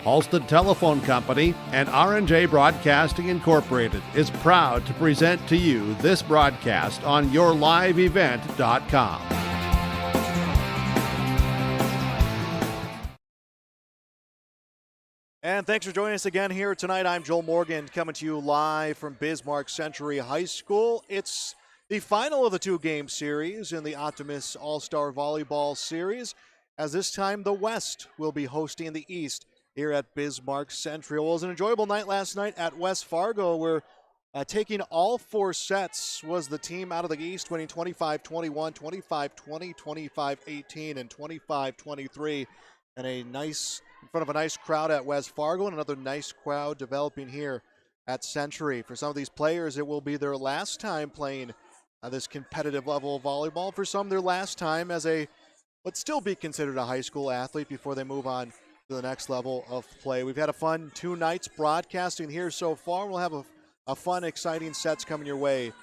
Halstead Telephone Company and R&J Broadcasting Incorporated is proud to present to you this broadcast on yourliveevent.com. And thanks for joining us again here tonight. I'm Joel Morgan, coming to you live from Bismarck Century High School. It's the final of the two-game series in the Optimist All-Star Volleyball Series, as this time the West will be hosting the East here at Bismarck Century. Well, it was an enjoyable night last night at West Fargo, where taking all four sets was the team out of the East, winning 25-21, 25-20, 25-18, and 25-23. And in front of a nice crowd at West Fargo, and another nice crowd developing here at Century. For some of these players, it will be their last time playing this competitive level of volleyball. For some, their last time as would still be considered a high school athlete before they move on to the next level of play. We've had a fun 2 nights broadcasting here so far. We'll have a fun, exciting sets coming your way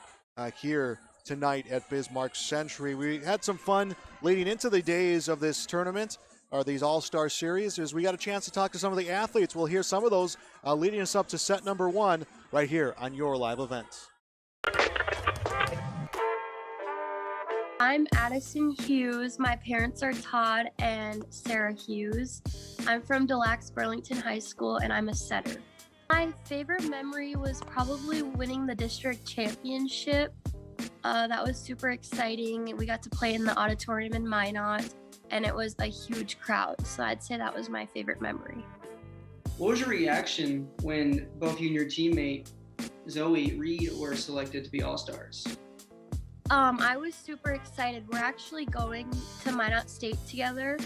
here tonight at Bismarck Century. We had some fun leading into the days of this tournament, or these All-Star Series, as we got a chance to talk to some of the athletes. We'll hear some of those leading us up to set number 1 right here on Your Live Event. I'm Addison Hughes. My parents are Todd and Sarah Hughes. I'm from Des Lacs Burlington High School, and I'm a setter. My favorite memory was probably winning the district championship. That was super exciting. We got to play in the auditorium in Minot, and it was a huge crowd. So I'd say that was my favorite memory. What was your reaction when both you and your teammate, Zoe Reed, were selected to be All-Stars? I was super excited. We're actually going to Minot State together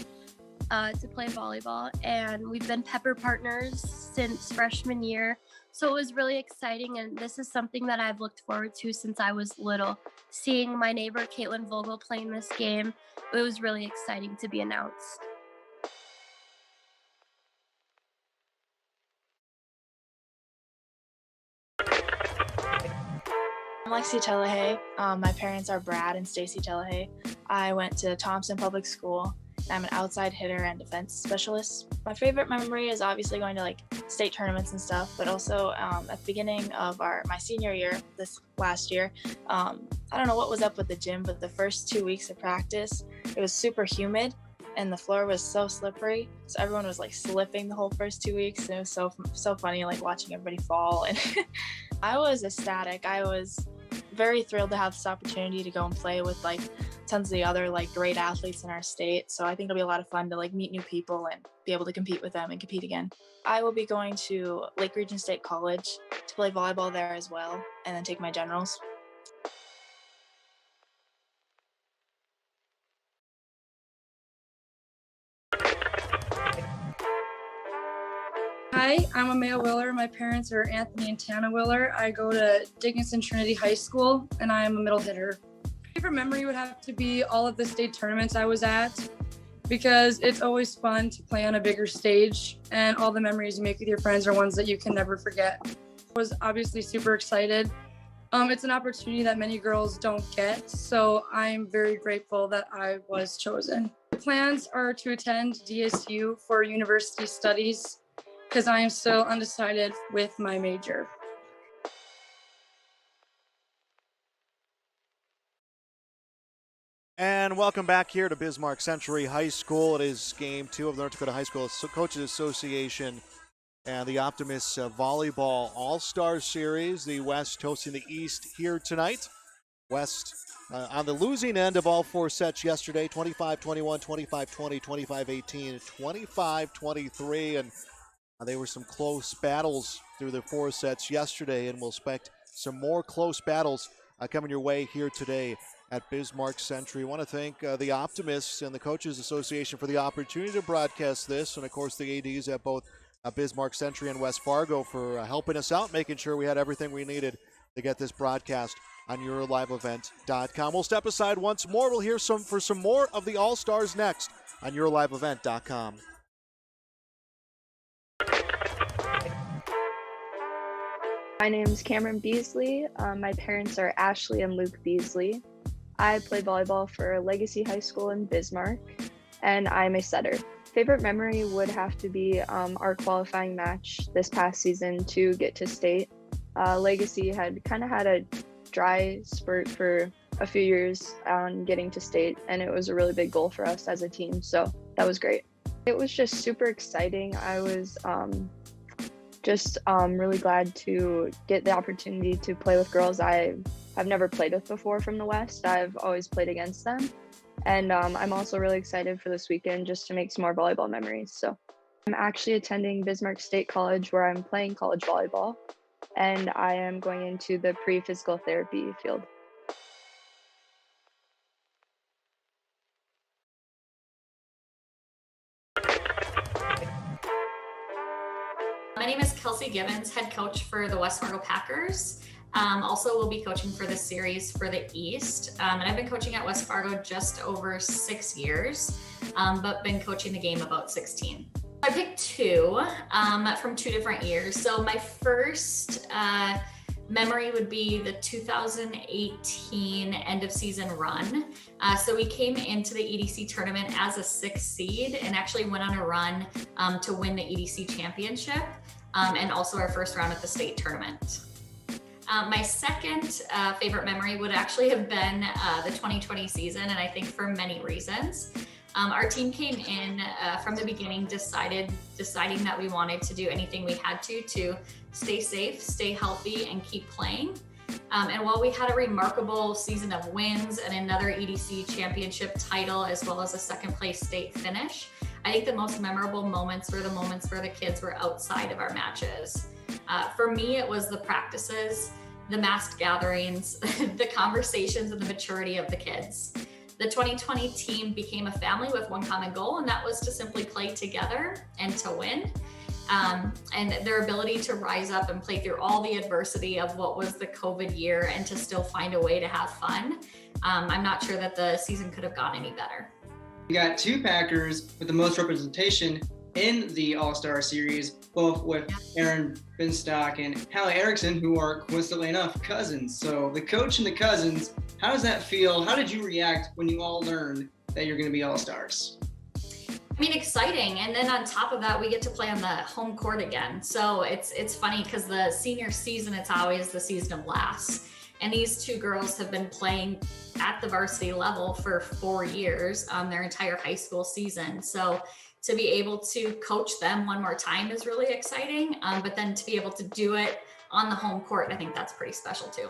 to play volleyball, and we've been Pepper partners since freshman year. So it was really exciting, and this is something that I've looked forward to since I was little. Seeing my neighbor Caitlin Vogel playing this game, it was really exciting to be announced. I'm Lexi Telehay. My parents are Brad and Stacy Telehay. I went to Thompson Public School. I'm an outside hitter and defense specialist. My favorite memory is obviously going to state tournaments and stuff, but also at the beginning of my senior year, this last year, I don't know what was up with the gym, but the first 2 weeks of practice, it was super humid and the floor was so slippery. So everyone was slipping the whole first 2 weeks. And it was so funny, watching everybody fall. And I was ecstatic. I was very thrilled to have this opportunity to go and play with tons of the other great athletes in our state. So I think it'll be a lot of fun to meet new people and be able to compete with them and compete again. I will be going to Lake Region State College to play volleyball there as well, and then take my generals. Hi, I'm Amaya Willer. My parents are Anthony and Tana Willer. I go to Dickinson Trinity High School, and I am a middle hitter. My favorite memory would have to be all of the state tournaments I was at, because it's always fun to play on a bigger stage, and all the memories you make with your friends are ones that you can never forget. I was obviously super excited. It's an opportunity that many girls don't get, so I'm very grateful that I was chosen. The plans are to attend DSU for university studies, because I am still undecided with my major. And welcome back here to Bismarck Century High School. It is game 2 of the North Dakota High School Coaches Association and the Optimist Volleyball All-Star Series. The West hosting the East here tonight. West on the losing end of all 4 sets yesterday, 25-21, 25-20, 25-18, 25-23, and they were some close battles through the 4 sets yesterday, and we'll expect some more close battles coming your way here today at Bismarck Century. I want to thank the Optimists and the Coaches Association for the opportunity to broadcast this, and of course the ADs at both Bismarck Century and West Fargo for helping us out, making sure we had everything we needed to get this broadcast on yourliveevent.com. We'll step aside once more. We'll hear some more of the All-Stars next on yourliveevent.com. My name is Cameron Beasley. My parents are Ashley and Luke Beasley. I play volleyball for Legacy High School in Bismarck, and I'm a setter. Favorite memory would have to be our qualifying match this past season to get to state. Legacy had kind of had a dry spurt for a few years on getting to state, and it was a really big goal for us as a team, so that was great. It was just super exciting. I was really glad to get the opportunity to play with girls I have never played with before from the West. I've always played against them. And I'm also really excited for this weekend just to make some more volleyball memories. So I'm actually attending Bismarck State College where I'm playing college volleyball, and I am going into the pre-physical therapy field. My name is Kelsey Gibbons, head coach for the West Fargo Packers. Also will be coaching for this series for the East. And I've been coaching at West Fargo just over 6 years, but been coaching the game about 16. I picked two from 2 different years. So my first memory would be the 2018 end of season run. So we came into the EDC tournament as a 6th seed and actually went on a run to win the EDC championship and also our first round at the state tournament. My second favorite memory would actually have been the 2020 season, and I think for many reasons. Our team came in from the beginning deciding that we wanted to do anything we had to stay safe, stay healthy, and keep playing. And while we had a remarkable season of wins and another EDC championship title, as well as a second place state finish, I think the most memorable moments were the moments where the kids were outside of our matches. For me, it was the practices, the masked gatherings, the conversations, and the maturity of the kids. The 2020 team became a family with one common goal, and that was to simply play together and to win. And their ability to rise up and play through all the adversity of what was the COVID year and to still find a way to have fun. I'm not sure that the season could have gone any better. We got 2 Packers with the most representation in the All-Star Series, both with Aaron Binstock and Hallie Erickson, who are coincidentally enough cousins. So the coach and the cousins, how does that feel? How did you react when you all learned that you're going to be All-Stars? I mean, exciting. And then on top of that, we get to play on the home court again. So it's funny because the senior season, it's always the season of last. And these 2 girls have been playing at the varsity level for 4 years, their entire high school season. So to be able to coach them one more time is really exciting. But then to be able to do it on the home court, I think that's pretty special too.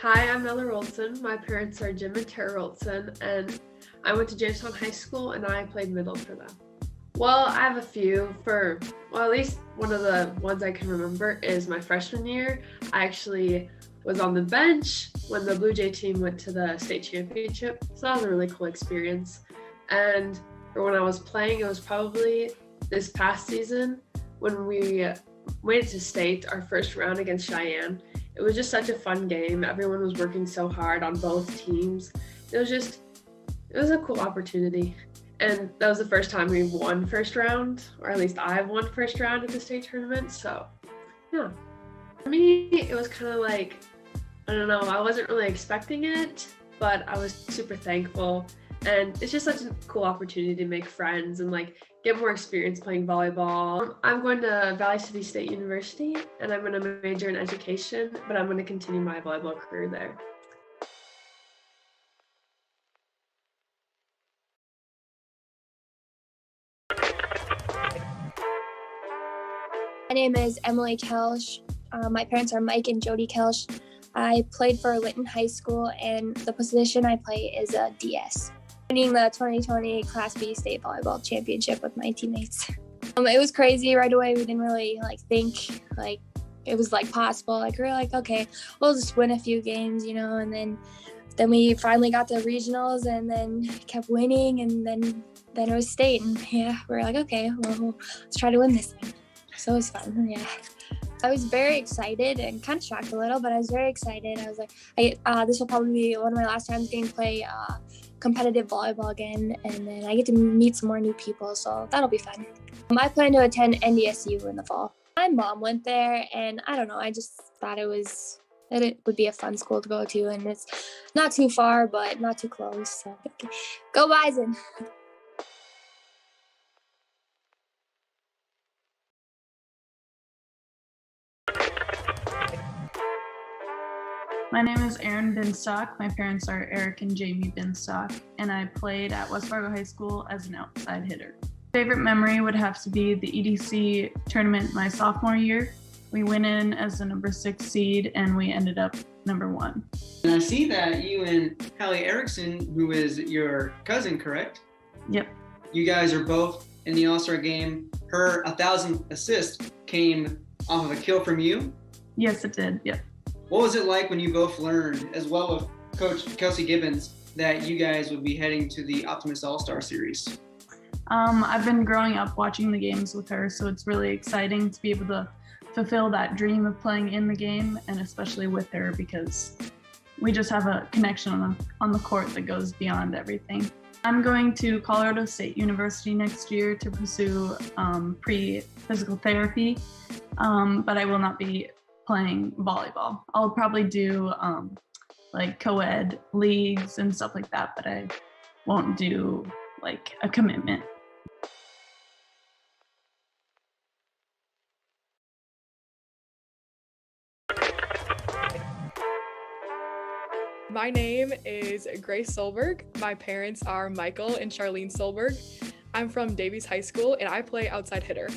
Hi, I'm Ella Rolson. My parents are Jim and Tara Rolson, and I went to Jamestown High School and I played middle for them. Well, I have a few at least one of the ones I can remember is my freshman year. I actually was on the bench when the Blue Jay team went to the state championship. So that was a really cool experience. And when I was playing, it was probably this past season when we made it to state, our first round against Cheyenne. It was just such a fun game. Everyone was working so hard on both teams. It was a cool opportunity. And that was the first time we won first round, or at least I've won first round at the state tournament. So, yeah. For me, it was kind of like, I don't know, I wasn't really expecting it, but I was super thankful. And it's just such a cool opportunity to make friends and like get more experience playing volleyball. I'm going to Valley City State University and I'm going to major in education, but I'm going to continue my volleyball career there. My name is Emily Kelsch. My parents are Mike and Jody Kelsch. I played for Linton High School, and the position I play is a DS. Winning the 2020 Class B State Volleyball Championship with my teammates. It was crazy right away. We didn't really think it was possible. We were okay, we'll just win a few games, and then we finally got to regionals and then kept winning, and then it was state, and yeah, we were okay, well, let's try to win this thing. So it was fun, yeah. I was very excited and kind of shocked a little, but I was very excited. I was this will probably be one of my last times getting to play competitive volleyball again, and then I get to meet some more new people, so that'll be fun. I plan to attend NDSU in the fall. My mom went there, and I don't know, I just thought it would be a fun school to go to, and it's not too far, but not too close. So go Bison! My name is Erin Binstock. My parents are Eric and Jamie Binstock, and I played at West Fargo High School as an outside hitter. Favorite memory would have to be the EDC tournament my sophomore year. We went in as the number 6 seed, and we ended up number 1. And I see that you and Hallie Erickson, who is your cousin, correct? Yep. You guys are both in the All-Star game. Her 1,000th assist came off of a kill from you? Yes, it did. Yep. What was it like when you both learned, as well with Coach Kelsey Gibbons, that you guys would be heading to the Optimist All-Star Series? I've been growing up watching the games with her, so it's really exciting to be able to fulfill that dream of playing in the game, and especially with her, because we just have a connection on the court that goes beyond everything. I'm going to Colorado State University next year to pursue pre-physical therapy, but I will not be playing volleyball. I'll probably do like co-ed leagues and stuff like that, but I won't do like a commitment. My name is Grace Solberg. My parents are Michael and Charlene Solberg. I'm from Davies High School and I play outside hitter.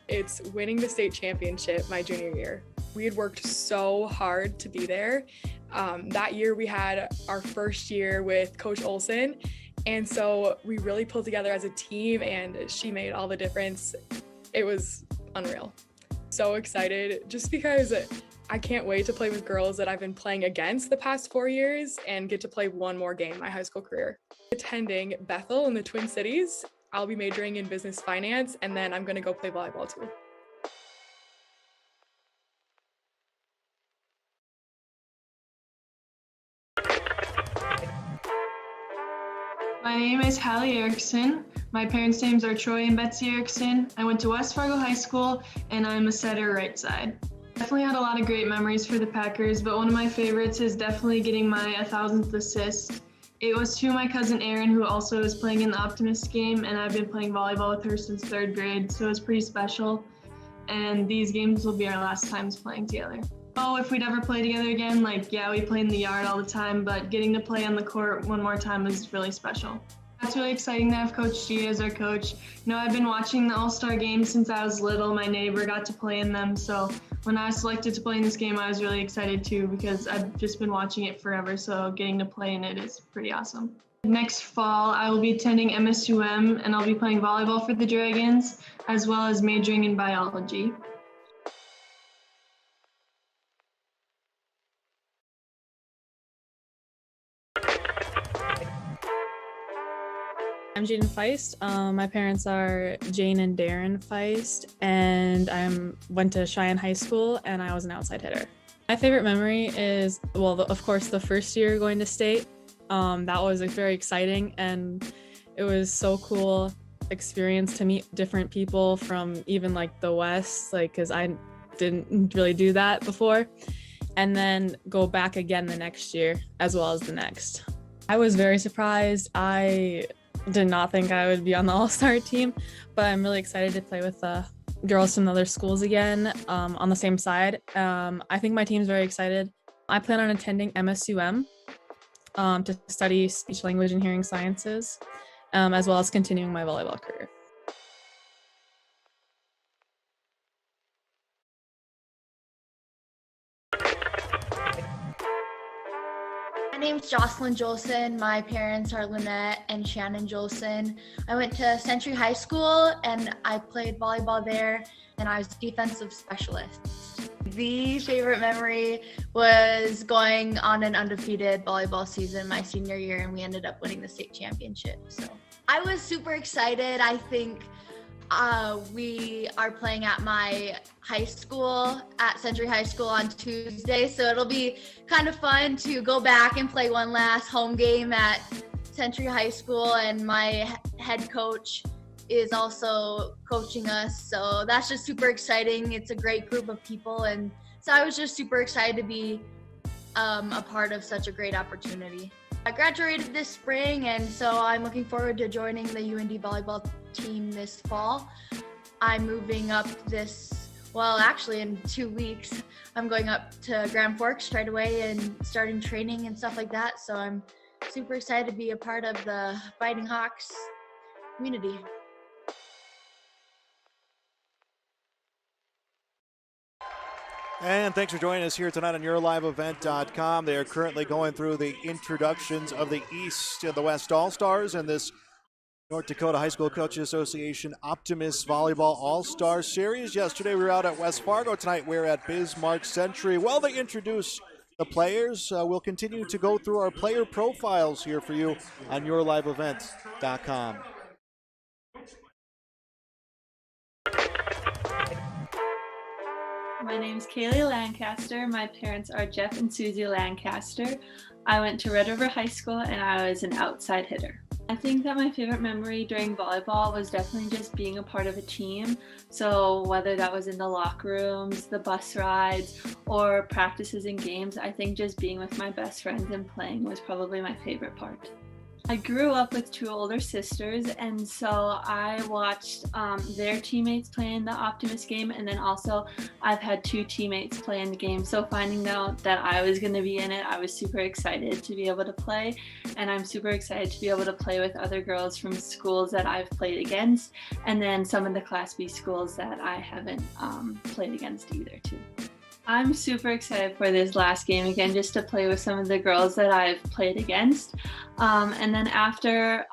It's winning the state championship my junior year. We had worked so hard to be there. That year we had our first year with Coach Olson, and so we really pulled together as a team and she made all the difference. It was unreal. So excited just because I can't wait to play with girls that I've been playing against the past 4 years and get to play one more game my high school career. Attending Bethel in the Twin Cities, I'll be majoring in business finance, and then I'm gonna go play volleyball too. My name is Hallie Erickson. My parents' names are Troy and Betsy Erickson. I went to West Fargo High School, and I'm a setter right side. Definitely had a lot of great memories for the Packers, but one of my favorites is definitely getting my 1,000th assist. It was to my cousin Erin, who also is playing in the Optimist game, and I've been playing volleyball with her since 3rd grade, so it's pretty special. And these games will be our last times playing together. Oh, if we'd ever play together again, we play in the yard all the time, but getting to play on the court one more time is really special. It's really exciting to have Coach G as our coach. I've been watching the All-Star games since I was little. My neighbor got to play in them, so when I was selected to play in this game, I was really excited too because I've just been watching it forever, so getting to play in it is pretty awesome. Next fall, I will be attending MSUM, and I'll be playing volleyball for the Dragons, as well as majoring in biology. I'm Jaden Feist. My parents are Jane and Darren Feist, and I went to Cheyenne High School, and I was an outside hitter. My favorite memory is, of course, the first year going to state. That was very exciting, and it was so cool experience to meet different people from even the West, because I didn't really do that before, and then go back again the next year as well as the next. I was very surprised. I did not think I would be on the All-Star team, but I'm really excited to play with girls from other schools again on the same side. I think my team's very excited. I plan on attending MSUM to study speech, language, and hearing sciences, as well as continuing my volleyball career. My name's Jocelyn Jolson. My parents are Lynette and Shannon Jolson. I went to Century High School and I played volleyball there, and I was defensive specialist. The favorite memory was going on an undefeated volleyball season my senior year, and we ended up winning the state championship. So I was super excited. I think we are playing at my high school, at Century High School, on Tuesday, so it'll be kind of fun to go back and play one last home game at Century High School, and my head coach is also coaching us. So that's just super exciting. It's a great group of people. And so I was just super excited to be a part of such a great opportunity. I graduated this spring, and so I'm looking forward to joining the UND volleyball team this fall. I'm moving up actually in 2 weeks, I'm going up to Grand Forks right away and starting training and stuff like that. So I'm super excited to be a part of the Fighting Hawks community. And thanks for joining us here tonight on YourLiveEvent.com. They are currently going through the introductions of the East and the West All-Stars in this North Dakota High School Coaches Association Optimist Volleyball All-Star Series. Yesterday we were out at West Fargo. Tonight we're at Bismarck Century. While they introduce the players, we'll continue to go through our player profiles here for you on YourLiveEvent.com. My name's Kaylee Lancaster. My parents are Jeff and Susie Lancaster. I went to Red River High School and I was an outside hitter. I think that my favorite memory during volleyball was definitely just being a part of a team. So whether that was in the locker rooms, the bus rides, or practices and games, I think just being with my best friends and playing was probably my favorite part. I grew up with 2 older sisters, and so I watched their teammates play in the Optimist game, and then also I've had 2 teammates play in the game. So finding out that I was going to be in it, I was super excited to be able to play, and I'm super excited to be able to play with other girls from schools that I've played against, and then some of the Class B schools that I haven't played against either too. I'm super excited for this last game again, just to play with some of the girls that I've played against. And then after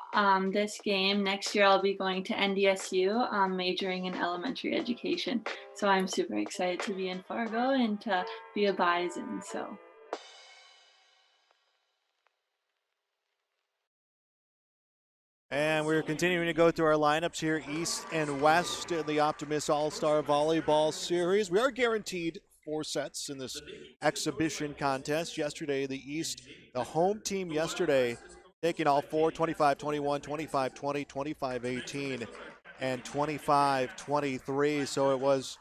this game, next year I'll be going to NDSU, majoring in elementary education. So I'm super excited to be in Fargo and to be a Bison. So. And we're continuing to go through our lineups here, East and West in the Optimist All-Star Volleyball Series. We are guaranteed 4 sets in this exhibition contest. Yesterday, the East, the home team yesterday, taking all 4, 25-21, 25-20, 25-18, and 25-23. So it was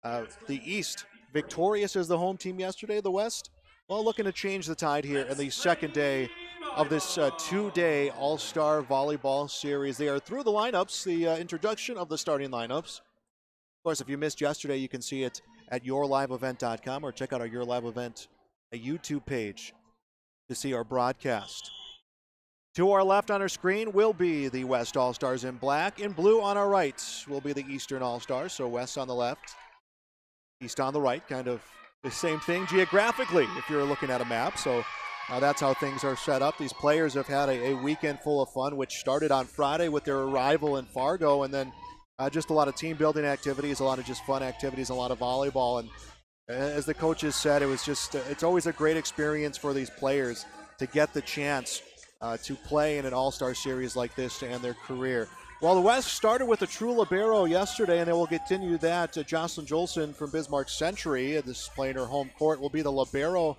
the East victorious as the home team yesterday. The West, well, looking to change the tide here in the second day of this 2-day All-Star Volleyball Series. They are through the lineups, the introduction of the starting lineups. Of course, if you missed yesterday, you can see it at YourLiveEvent.com or check out our Your Live Event YouTube page to see our broadcast. To our left on our screen will be the West All-Stars in black. In blue on our right will be the Eastern All-Stars. So West on the left, East on the right, kind of the same thing geographically if you're looking at a map. So that's how things are set up. These players have had a weekend full of fun, which started on Friday with their arrival in Fargo, and then just a lot of team building activities, a lot of just fun activities, a lot of volleyball. And as the coaches said, it was just, it's always a great experience for these players to get the chance to play in an all-star series like this to end their career. Well, the West started with a true libero yesterday, and they will continue that. Jocelyn Jolson from Bismarck Century, this is playing her home court, will be the libero.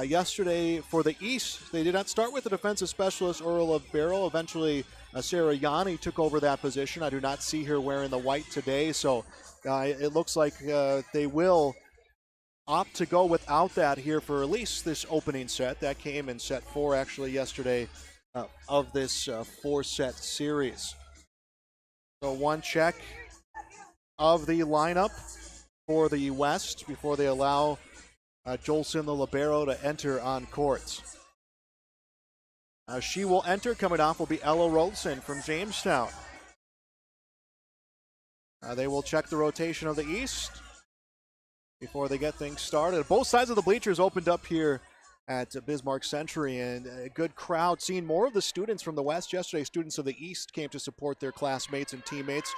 Yesterday for the East, they did not start with a defensive specialist or a libero. Eventually, Sarah Yanni took over that position. I do not see her wearing the white today, so it looks like they will opt to go without that here for at least this opening set. That came in set 4 actually yesterday of this 4-set series. So one check of the lineup for the West before they allow Jolson, the libero, to enter on court. She will enter. Coming off will be Ella Rolson from Jamestown. They will check the rotation of the East before they get things started. Both sides of the bleachers opened up here at Bismarck Century, and a good crowd. Seeing more of the students from the West yesterday. Students of the East came to support their classmates and teammates.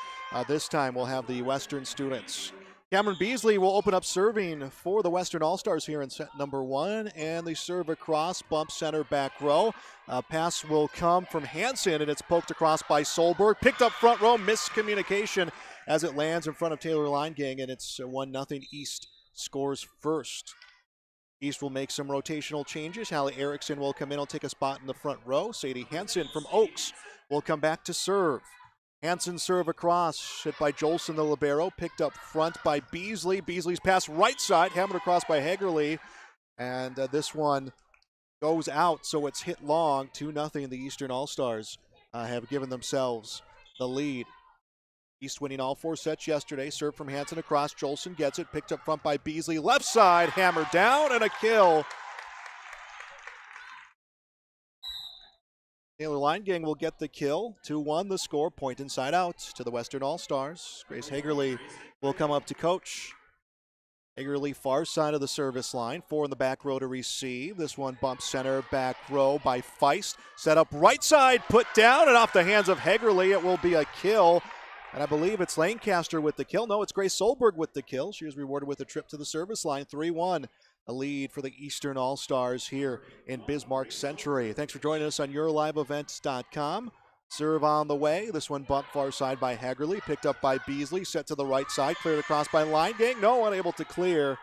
This time we'll have the Western students. Cameron Beasley will open up serving for the Western All-Stars here in set number 1, and they serve across, bump center back row. Pass will come from Hansen, and it's poked across by Solberg. Picked up front row, miscommunication as it lands in front of Taylor Linegang, and it's 1-0 East scores first. East will make some rotational changes. Hallie Erickson will come in, will take a spot in the front row. Sadie Hansen from Oaks will come back to serve. Hansen serve across, hit by Jolson, the libero, picked up front by Beasley. Beasley's pass right side, hammered across by Hagerly, and this one goes out, so it's hit long, 2-0. The Eastern All-Stars have given themselves the lead. East winning all 4 sets yesterday. Serve from Hansen across, Jolson gets it, picked up front by Beasley, left side, hammered down, and a kill. Taylor Leingang will get the kill. 2-1 the score, point inside out to the Western All-Stars. Grace Hagerly will come up to coach. Hagerly far side of the service line. 4 in the back row to receive. This one bumps center back row by Feist. Set up right side, put down, and off the hands of Hagerly. It will be a kill. And I believe it's Lancaster with the kill. No, it's Grace Solberg with the kill. She is rewarded with a trip to the service line. 3-1. A lead for the Eastern All-Stars here in Bismarck Century. Thanks for joining us on YourLiveEvents.com. Serve on the way. This one bumped far side by Hagerly. Picked up by Beasley. Set to the right side. Cleared across by Leingang. No, unable to clear.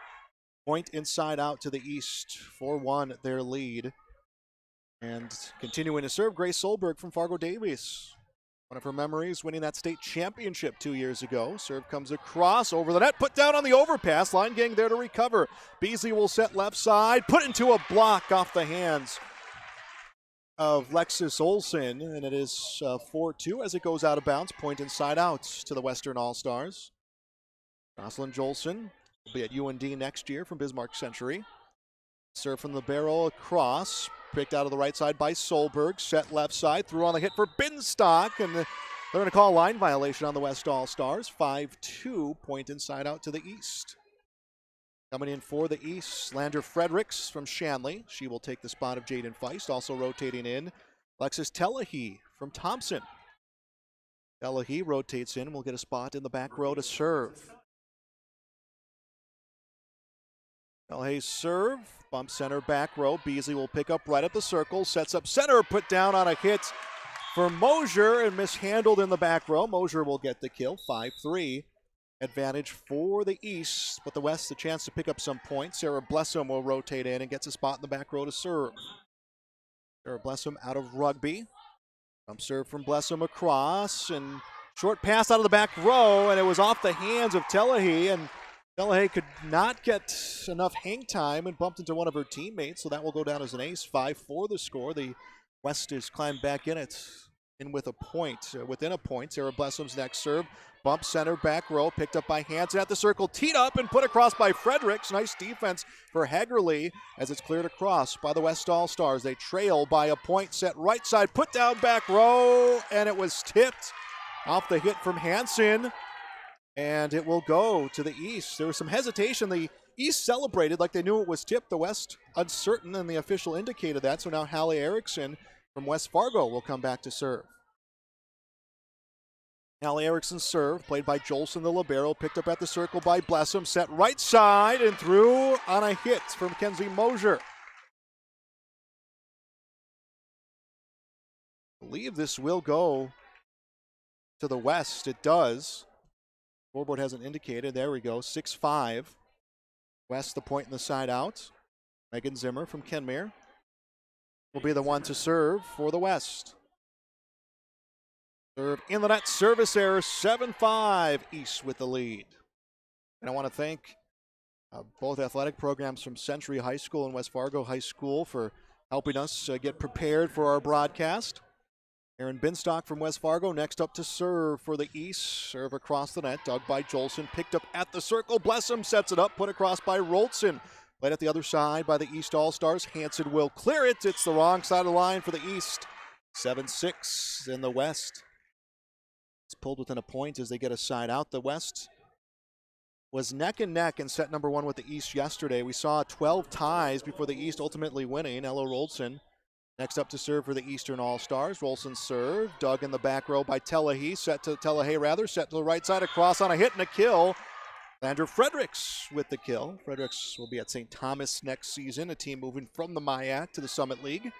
Point inside out to the East. 4-1 their lead. And continuing to serve, Grace Solberg from Fargo Davies. One of her memories, winning that state championship 2 years ago. Serve comes across, over the net, put down on the overpass. Leingang there to recover. Beasley will set left side, put into a block off the hands of Lexus Olsen, and it is 4-2 as it goes out of bounds. Point inside out to the Western All-Stars. Jocelyn Jolson will be at UND next year from Bismarck Century. Serve from the barrel across, picked out of the right side by Solberg, set left side, threw on the hit for Binstock, and they're going to call a line violation on the West All-Stars. 5-2, point inside out to the East. Coming in for the East, Lander Fredericks from Shanley. She will take the spot of Jaden Feist. Also rotating in, Alexis Telehi from Thompson. Telehi rotates in and will get a spot in the back row to serve. Telehi's serve, bump center back row. Beasley will pick up right at the circle, sets up center, put down on a hit for Mosier and mishandled in the back row. Mosier will get the kill, 5-3. Advantage for the East, but the West a chance to pick up some points. Sarah Blessum will rotate in and gets a spot in the back row to serve. Sarah Blessum out of Rugby. Serve from Blessum across, and short pass out of the back row, and it was off the hands of Telehi, and Telehi could not get enough hang time and bumped into one of her teammates, so that will go down as an ace. 5-4 the score. The West has climbed back in it, in with a point, within a point. Sarah Blessum's next serve. Bump center back row, picked up by Hansen at the circle, teed up and put across by Fredericks. Nice defense for Hagerly as it's cleared across by the West All-Stars. They trail by a point, set right side, put down back row, and it was tipped off the hit from Hansen. And it will go to the East. There was some hesitation. The East celebrated like they knew it was tipped. The West uncertain, and the official indicated that. So now Hallie Erickson from West Fargo will come back to serve. Hallie Erickson's serve, played by Jolson, the libero, picked up at the circle by Blessum, set right side and through on a hit from Kenzie Mosier. I believe this will go to the West. It does. Scoreboard hasn't indicated. There we go. 6-5. West the point in the side out. Megan Zimmer from Kenmare will be the one to serve for the West. Serve in the net, service error, 7-5, East with the lead. And I want to thank both athletic programs from Century High School and West Fargo High School for helping us get prepared for our broadcast. Aaron Binstock from West Fargo next up to serve for the East. Serve across the net, dug by Jolson, picked up at the circle. Blessum sets it up, put across by Roltson. Played at the other side by the East All-Stars. Hansen will clear it. It's the wrong side of the line for the East. 7-6 in the West. It's pulled within a point as they get a side out. The West was neck and neck in set number one with the East yesterday. We saw 12 ties before the East ultimately winning. Ella Rolson next up to serve for the Eastern All-Stars. Rolson serve, dug in the back row by Telehi, set to the right side, across on a hit and a kill. Lander Fredericks with the kill. Fredericks will be at St. Thomas next season, a team moving from the MIAC to the Summit League.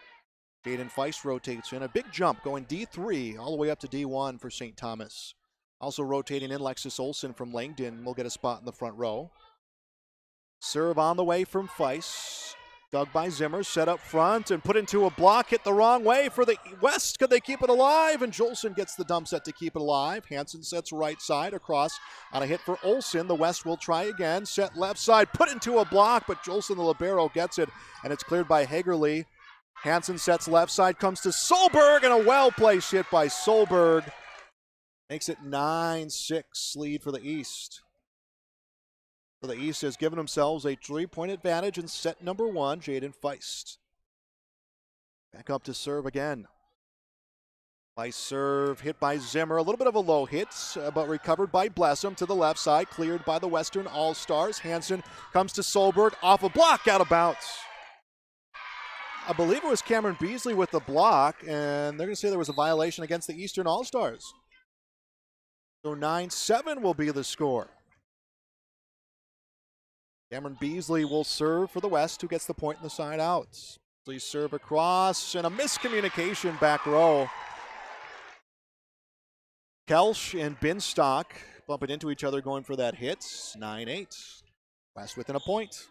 Jaden Feist rotates in, a big jump going D3 all the way up to D1 for St. Thomas. Also rotating in, Lexus Olsen from Langdon will get a spot in the front row. Serve on the way from Feist. Dug by Zimmer, set up front and put into a block, hit the wrong way for the West. Could they keep it alive? And Jolson gets the dump set to keep it alive. Hansen sets right side across on a hit for Olsen. The West will try again. Set left side, put into a block, but Jolson, the libero, gets it, and it's cleared by Hagerly. Hansen sets left side, comes to Solberg, and a well-placed hit by Solberg. Makes it 9-6 lead for the East. So the East has given themselves a 3-point advantage in set number 1. Jaden Feist. Back up to serve again. Feist serve hit by Zimmer. A little bit of a low hit, but recovered by Blessum to the left side. Cleared by the Western All-Stars. Hansen comes to Solberg. Off a block, out of bounds. I believe it was Cameron Beasley with the block, and they're going to say there was a violation against the Eastern All-Stars. So 9-7 will be the score. Cameron Beasley will serve for the West, who gets the point in the side out. Please serve across, and a miscommunication back row. Kelsch and Binstock bumping into each other going for that hit. 9-8. West within a point.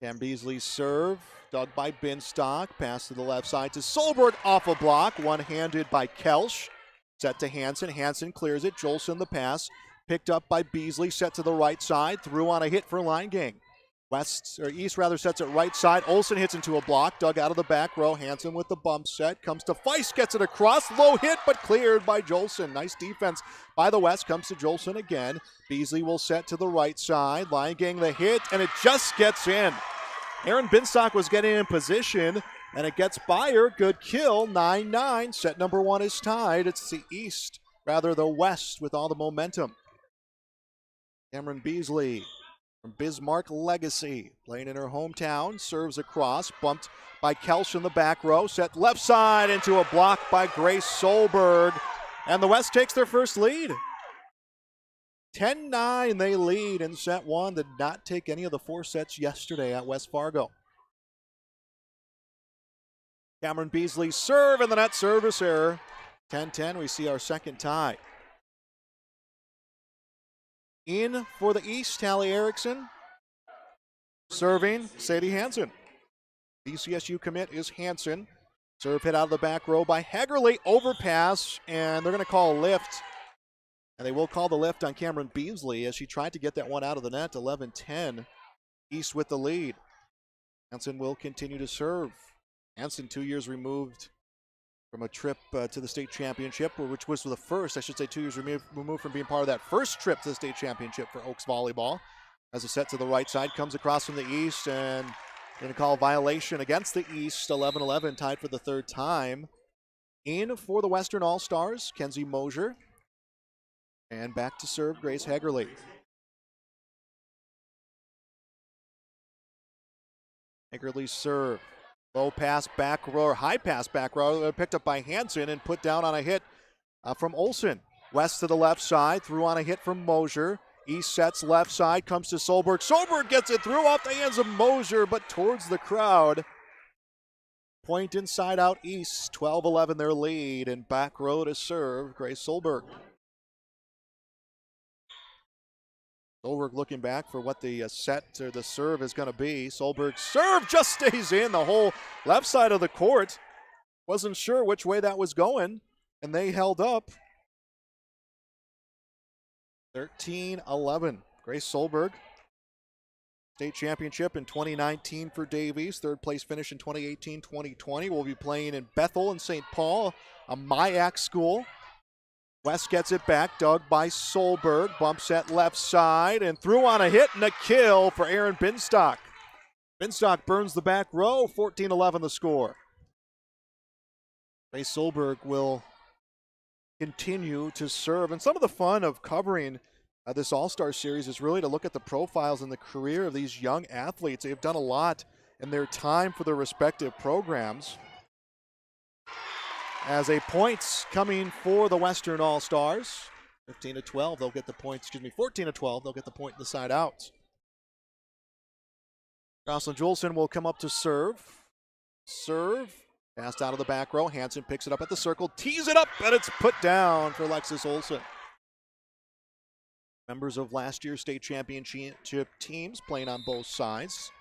Cam Beasley's serve, dug by Binstock. Pass to the left side to Solberg, off a block. One-handed by Kelsch. Set to Hansen. Hansen clears it. Jolson the pass. Picked up by Beasley, set to the right side, through on a hit for Leinegang. East sets it right side. Olsen hits into a block, dug out of the back row. Hansen with the bump set, comes to Feist, gets it across, low hit, but cleared by Jolson. Nice defense by the West, comes to Jolson again. Beasley will set to the right side. Leinegang the hit, and it just gets in. Aaron Binstock was getting in position, and it gets by her. Good kill, 9-9. Set number 1 is tied. It's the East, the West, with all the momentum. Cameron Beasley from Bismarck Legacy, playing in her hometown, serves across, bumped by Kelsch in the back row, set left side into a block by Grace Solberg, and the West takes their first lead. 10-9 they lead in set 1. Did not take any of the 4 sets yesterday at West Fargo. Cameron Beasley serve, and the net service error. 10-10, we see our second tie. In for the East, Hallie Erickson. Serving, Sadie Hansen. BCSU commit is Hansen. Serve hit out of the back row by Hagerly. Overpass, and they're going to call a lift. And they will call the lift on Cameron Beasley as she tried to get that one out of the net. 11-10. East with the lead. Hansen will continue to serve. Hansen, 2 years removed from a trip to the state championship, which was the first, 2 years removed from being part of that first trip to the state championship for Oaks Volleyball. As a set to the right side, comes across from the East, and going to call a violation against the East. 11-11, tied for the third time. In for the Western All-Stars, Kenzie Mosier. And back to serve, Grace Hagerly. Hagerly's serve. Low pass back row, or high pass back row, picked up by Hansen and put down on a hit from Olsen. West to the left side, through on a hit from Mosier. East sets left side, comes to Solberg. Solberg gets it through off the hands of Mosier, but towards the crowd. Point inside out East, 12-11 their lead, and back row to serve, Grace Solberg. Solberg looking back for what the set or the serve is going to be. Solberg's serve just stays in the whole left side of the court. Wasn't sure which way that was going, and they held up. 13-11. Grace Solberg, state championship in 2019 for Davies. Third place finish in 2018-2020. We'll be playing in Bethel and St. Paul, a MIAC school. West gets it back, dug by Solberg, bump set left side, and through on a hit and a kill for Aaron Binstock. Binstock burns the back row, 14-11 the score. Grace Solberg will continue to serve, and some of the fun of covering this All-Star Series is really to look at the profiles and the career of these young athletes. They've done a lot in their time for their respective programs. As a points coming for the Western All-Stars. 15-12, they'll get the points, 14-12, they'll get the point in the side out. Jocelyn Jolson will come up to serve. Serve, passed out of the back row. Hansen picks it up at the circle, tees it up, and it's put down for Alexis Olsen. members of last year's state championship teams playing on both sides.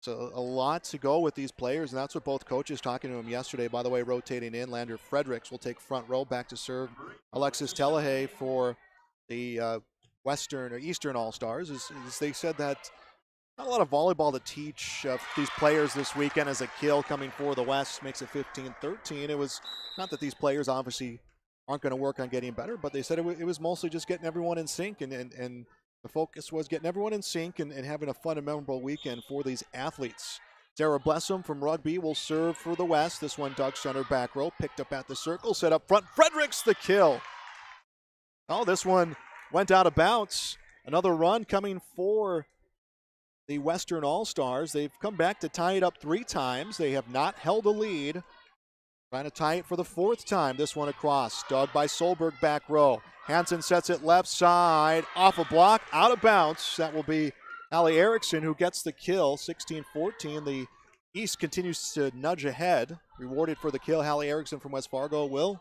So a lot to go with these players, and that's what both coaches talking to him yesterday. By the way, rotating in, Lander Fredericks will take front row back to serve Alexis Telehay for the Western or Eastern All-Stars. As they said that not a lot of volleyball to teach these players this weekend as a kill coming for the West makes it 15-13. It was not that these players obviously aren't going to work on getting better, but they said it was mostly just getting everyone in sync, and the focus was getting everyone in sync and having a fun and memorable weekend for these athletes. Sarah Blessum from rugby will serve for the West. This one, Doug center back row, picked up at the circle, set up front. Fredericks the kill. Oh, this one went out of bounds. Another run coming for the Western All-Stars. They've come back to tie it up 3 times. They have not held a lead. Trying to tie it for the 4th time. This one across. Dug by Solberg back row. Hansen sets it left side. Off a block. Out of bounds. That will be Allie Erickson who gets the kill. 16-14. The East continues to nudge ahead. Rewarded for the kill. Allie Erickson from West Fargo will.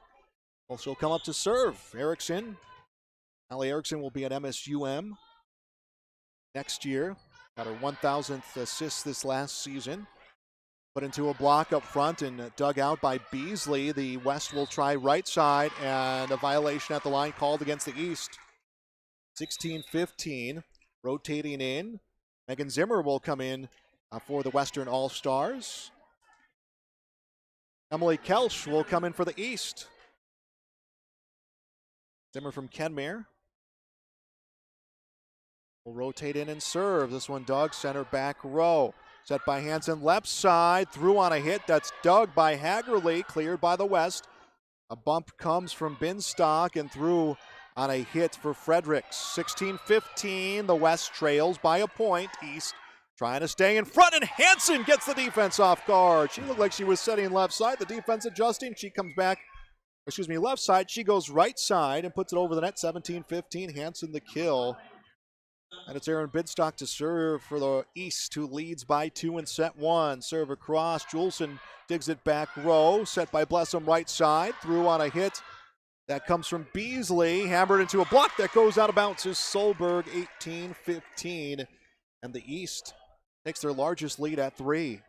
Well, she'll come up to serve. Erickson. Allie Erickson will be at MSUM next year. Got her 1,000th assist this last season. Put into a block up front and dug out by Beasley. The West will try right side, and a violation at the line called against the East. 16-15, rotating in. Megan Zimmer will come in for the Western All-Stars. Emily Kelch will come in for the East. Zimmer from Kenmare will rotate in and serve. This one, Doug, center back row. Set by Hansen, left side, through on a hit. That's dug by Hagerly, cleared by the West. A bump comes from Binstock and through on a hit for Fredericks. 16-15, the West trails by a point. East trying to stay in front, and Hansen gets the defense off guard. She looked like she was setting left side. The defense adjusting. She comes back, left side. She goes right side and puts it over the net. 17-15, Hansen the kill. And it's Aaron Bidstock to serve for the East, who leads by 2 in set 1. Serve across. Juleson digs it back row. Set by Blessum right side. Through on a hit. That comes from Beasley. Hammered into a block that goes out of bounds. Is Solberg. 18-15. And the East takes their largest lead at 3.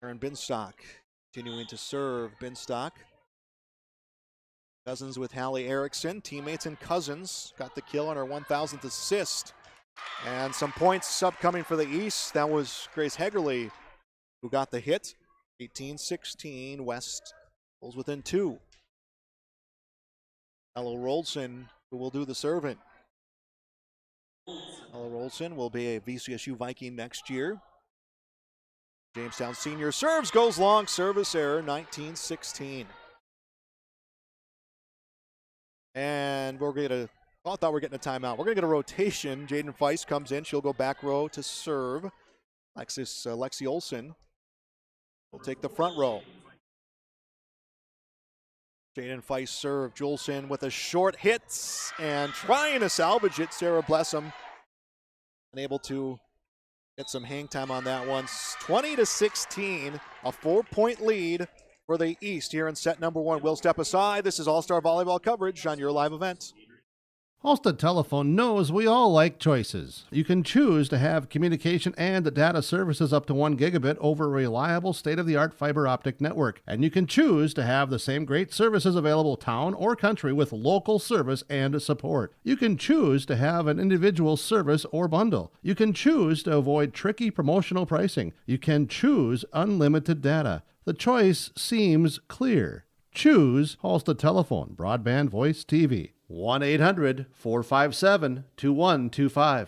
Aaron Binstock continuing to serve. Binstock. Cousins with Hallie Erickson. Teammates and Cousins got the kill on her 1,000th assist. And some points upcoming for the East. That was Grace Hagerly who got the hit. 18-16. West pulls within 2. Ella Rolson who will do the serving. Ella Rolson will be a VCSU Viking next year. Jamestown senior serves, goes long, service error, 19-16. And we're going to, I thought we were getting a timeout. We're going to get a rotation. Jaden Feist comes in. She'll go back row to serve. Lexi Olsen will take the front row. Jaden Feist serve. Julson with a short hit and trying to salvage it. Sarah Blessum unable to get some hang time on that one. 20-16, a 4-point lead for the East here in set number 1. We'll step aside. This is All-Star Volleyball coverage on your live event. Halstead Telephone knows we all like choices. You can choose to have communication and data services up to 1 gigabit over a reliable state-of-the-art fiber optic network. And you can choose to have the same great services available town or country with local service and support. You can choose to have an individual service or bundle. You can choose to avoid tricky promotional pricing. You can choose unlimited data. The choice seems clear. Choose Halstead Telephone, broadband voice TV. 1-800-457-2125.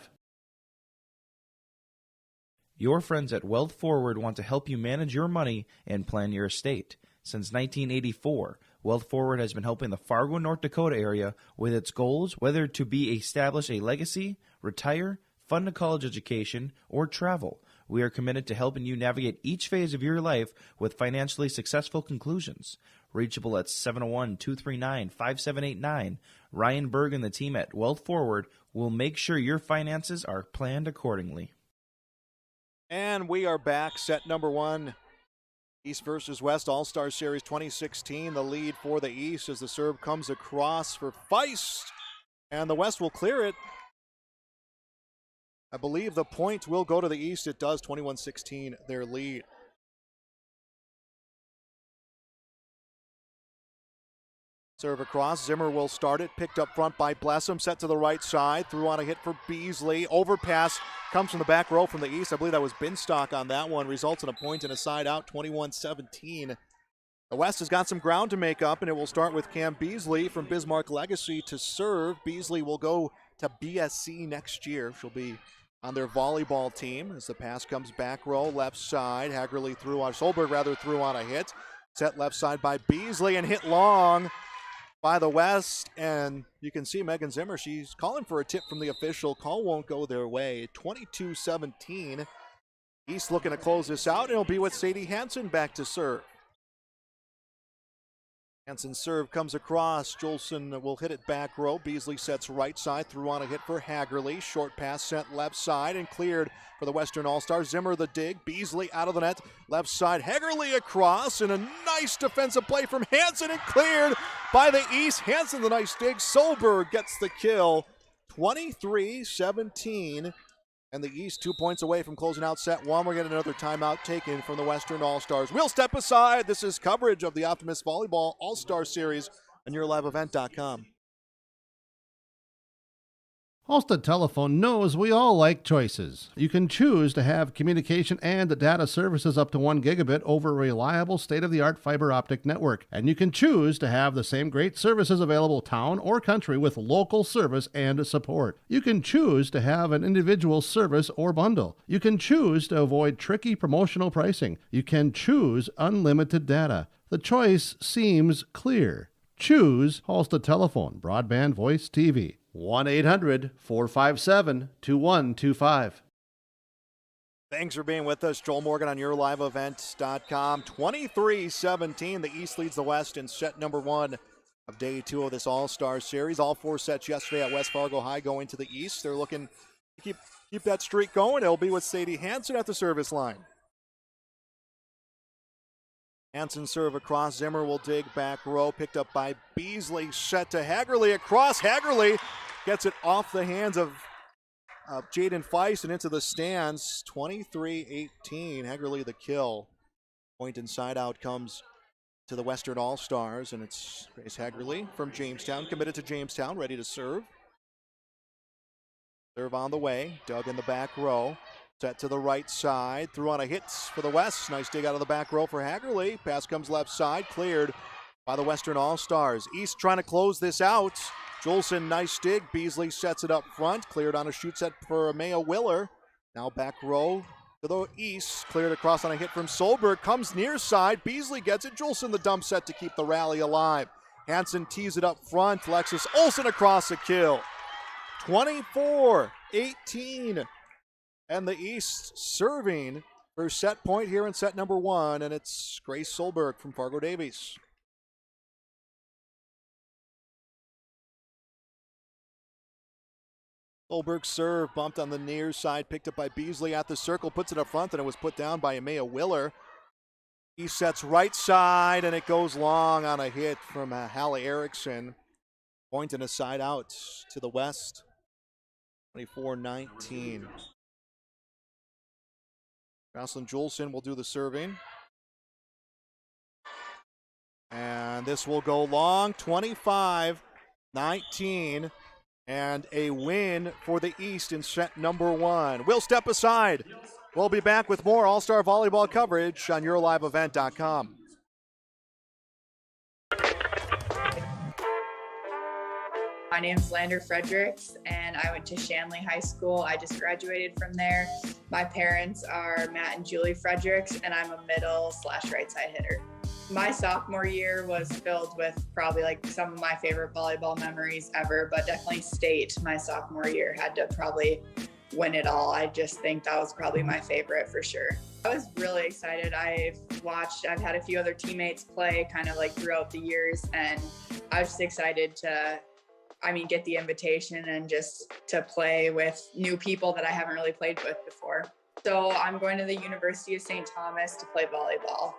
Your friends at Wealth Forward want to help you manage your money and plan your estate. Since 1984, Wealth Forward has been helping the Fargo, North Dakota area with its goals, whether to be establish a legacy, retire, fund a college education, or travel. We are committed to helping you navigate each phase of your life with financially successful conclusions. Reachable at 701-239-5789. Ryan Berg and the team at Wealth Forward will make sure your finances are planned accordingly. And we are back. Set number 1 East versus West All-Star Series 2016. The lead for the East as the serve comes across for Feist. And the West will clear it. I believe the point will go to the East. It does, 21-16, their lead. Serve across. Zimmer will start it. Picked up front by Blessum. Set to the right side. Threw on a hit for Beasley. Overpass comes from the back row from the East. I believe that was Binstock on that one. Results in a point and a side out, 21-17. The West has got some ground to make up, and it will start with Cam Beasley from Bismarck Legacy to serve. Beasley will go to BSC next year. She'll be on their volleyball team as the pass comes back row, left side. Solberg threw on a hit. Set left side by Beasley and hit long by the West, and you can see Megan Zimmer, she's calling for a tip from the official. Call won't go their way. 22-17. East looking to close this out, and it'll be with Sadie Hansen back to serve. Hansen's serve comes across. Jolson will hit it back row. Beasley sets right side, threw on a hit for Hagerly. Short pass sent left side and cleared for the Western All-Stars. Zimmer the dig. Beasley out of the net. Left side, Hagerly across, and a nice defensive play from Hansen and cleared by the East. Hansen the nice dig. Solberg gets the kill. 23-17. And the East 2 points away from closing out set one. We're getting another timeout taken from the Western All-Stars. We'll step aside. This is coverage of the Optimist Volleyball All-Star Series on YourLiveEvent.com. Halstead Telephone knows we all like choices. You can choose to have communication and data services up to 1 gigabit over a reliable state-of-the-art fiber optic network. And you can choose to have the same great services available town or country with local service and support. You can choose to have an individual service or bundle. You can choose to avoid tricky promotional pricing. You can choose unlimited data. The choice seems clear. Choose Halstead Telephone, broadband voice TV. 1-800-457-2125. Thanks for being with us. Joel Morgan on YourLiveEvent.com. 23-17. The East leads the West in set number one of day two of this All-Star Series. All four sets yesterday at West Fargo High going to the East. They're looking to keep that streak going. It'll be with Sadie Hansen at the service line. Hansen serve across. Zimmer will dig back row. Picked up by Beasley. Set to Hagerly across. Hagerly gets it off the hands of Jaden Feist and into the stands. 23-18. Hagerly the kill. Point inside out comes to the Western All-Stars, and it's Grace Hagerly from Jamestown, committed to Jamestown, ready to serve. Serve on the way. Dug in the back row. Set to the right side. Threw on a hit for the West. Nice dig out of the back row for Hagerly. Pass comes left side. Cleared by the Western All-Stars. East trying to close this out. Jolson, nice dig. Beasley sets it up front. Cleared on a shoot set for Maya Willer. Now back row to the East. Cleared across on a hit from Solberg. Comes near side. Beasley gets it. Jolson the dump set to keep the rally alive. Hansen tees it up front. Lexus Olsen across a kill. 24-18. And the East serving for set point here in set number one, and it's Grace Solberg from Fargo Davies. Solberg's serve bumped on the near side, picked up by Beasley at the circle, puts it up front, and it was put down by Amaya Willer. He sets right side, and it goes long on a hit from Hallie Erickson. Point and a side out to the West. 24-19. Jocelyn Jolson will do the serving. And this will go long, 25-19. And a win for the East in set number one. We'll step aside. We'll be back with more All-Star Volleyball coverage on YourLiveEvent.com. My name's Lander Fredericks, and I went to Shanley High School. I just graduated from there. My parents are Matt and Julie Fredericks, and I'm a middle/right side hitter. My sophomore year was filled with probably like some of my favorite volleyball memories ever, but definitely state my sophomore year had to probably win it all. I just think that was probably my favorite for sure. I was really excited. I've had a few other teammates play kind of like throughout the years, and I was just excited to get the invitation and just to play with new people that I haven't really played with before. So I'm going to the University of St. Thomas to play volleyball.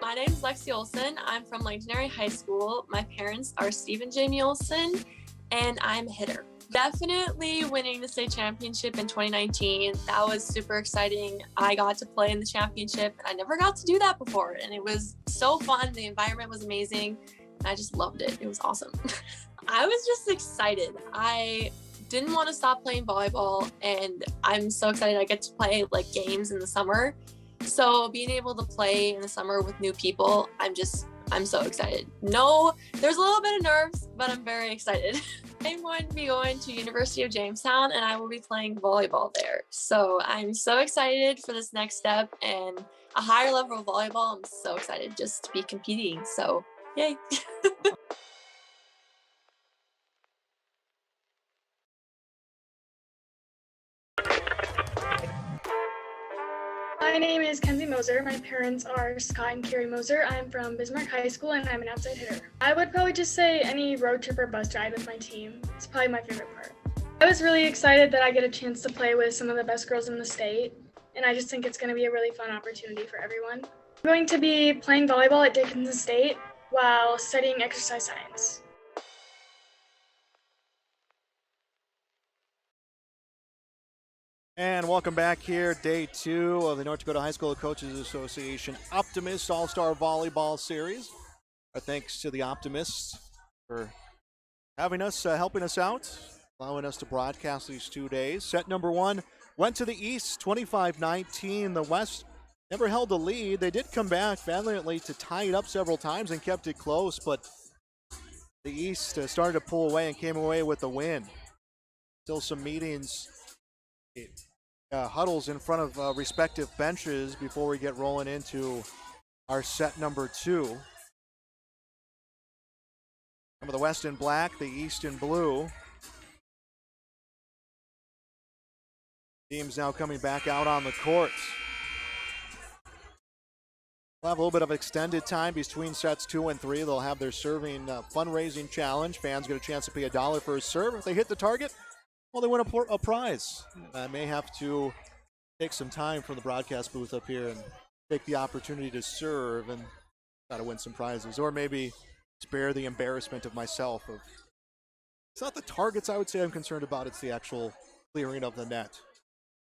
My name's Lexi Olson. I'm from Langtonary High School. My parents are Steve and Jamie Olson, and I'm a hitter. Definitely winning the state championship in 2019. That was super exciting. I got to play in the championship. I never got to do that before, and it was so fun. The environment was amazing. I just loved it. It was awesome. I was just excited. I didn't want to stop playing volleyball, and I'm so excited I get to play like games in the summer. So being able to play in the summer with new people, I'm so excited. No, there's a little bit of nerves, but I'm very excited. I'm going to be going to University of Jamestown, and I will be playing volleyball there. So I'm so excited for this next step and a higher level of volleyball. I'm so excited just to be competing. So yay. My name is Kenzie Moser. My parents are Scott and Carrie Moser. I'm from Bismarck High School and I'm an outside hitter. I would probably just say any road trip or bus ride with my team. It's probably my favorite part. I was really excited that I get a chance to play with some of the best girls in the state, and I just think it's going to be a really fun opportunity for everyone. I'm going to be playing volleyball at Dickinson State while studying exercise science. And welcome back here, day 2 of the North Dakota High School Coaches Association Optimist All-Star Volleyball Series. Our thanks to the Optimists for having us, helping us out, allowing us to broadcast these 2 days. Set number 1 went to the East, 25-19. The West never held the lead. They did come back valiantly to tie it up several times and kept it close, but the East started to pull away and came away with the win. Still some meetings. Huddles in front of respective benches before we get rolling into our set number 2. Some of the West in black, the East in blue. Teams now coming back out on the courts. We'll have a little bit of extended time between sets 2 and 3. They'll have their serving fundraising challenge. Fans get a chance to pay $1 for a serve. If they hit the target, well, they win a prize. I may have to take some time from the broadcast booth up here and take the opportunity to serve and try to win some prizes. Or maybe spare the embarrassment of myself. It's not the targets I would say I'm concerned about, it's the actual clearing of the net.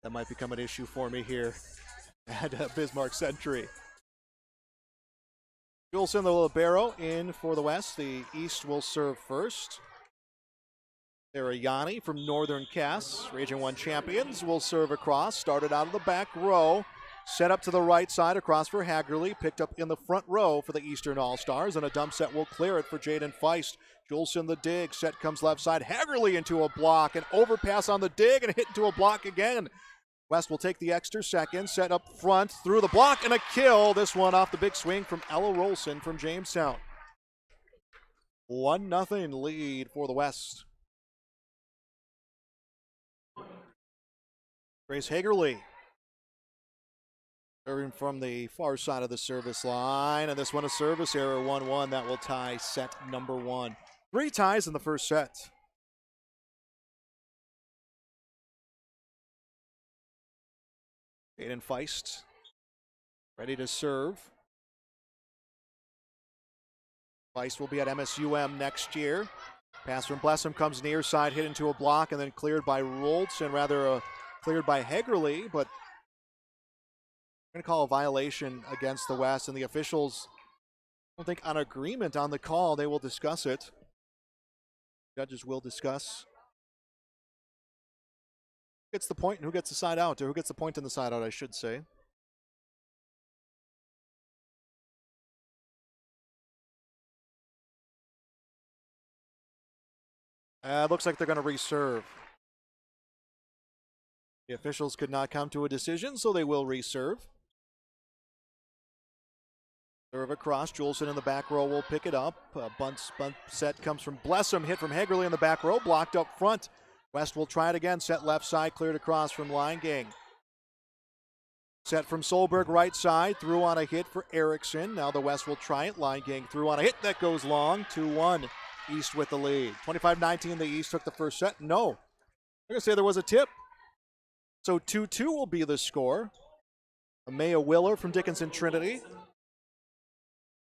That might become an issue for me here at Bismarck Century. Juleson, the libero, in for the West. The East will serve first. Yanni from Northern Cass, Region 1 champions, will serve across. Started out of the back row, set up to the right side across for Hagerly, picked up in the front row for the Eastern All-Stars, and a dump set will clear it for Jaden Feist. Juleson the dig, set comes left side, Hagerly into a block, an overpass on the dig, and hit into a block again. West will take the extra second, set up front, through the block, and a kill. This one off the big swing from Ella Rolson from Jamestown. 1-0 lead for the West. Grace Hagerly serving from the far side of the service line, and this one a service error, 1-1. That will tie set number 1. 3 ties in the first set. Jaden Feist ready to serve. Feist will be at MSUM next year. Pass from Blessum comes near side, hit into a block, and then cleared by Roltz, and rather cleared by Hagerly, but I'm going to call a violation against the West, and the officials, I don't think on agreement on the call. They will discuss it. Judges will discuss who gets the point and who gets the side out, or who gets the point and the side out, I should say. Looks like they're going to reserve. The officials could not come to a decision, so they will reserve. Serve across. Juleson in the back row will pick it up. Bunt set comes from Blessum. Hit from Hagerly in the back row. Blocked up front. West will try it again. Set left side. Cleared across from Leingang. Set from Solberg right side. Through on a hit for Erickson. Now the West will try it. Leingang through on a hit. That goes long. 2-1. East with the lead. 25-19. The East took the first set. No. I'm going to say there was a tip. So 2-2 will be the score. Amaya Willer from Dickinson Trinity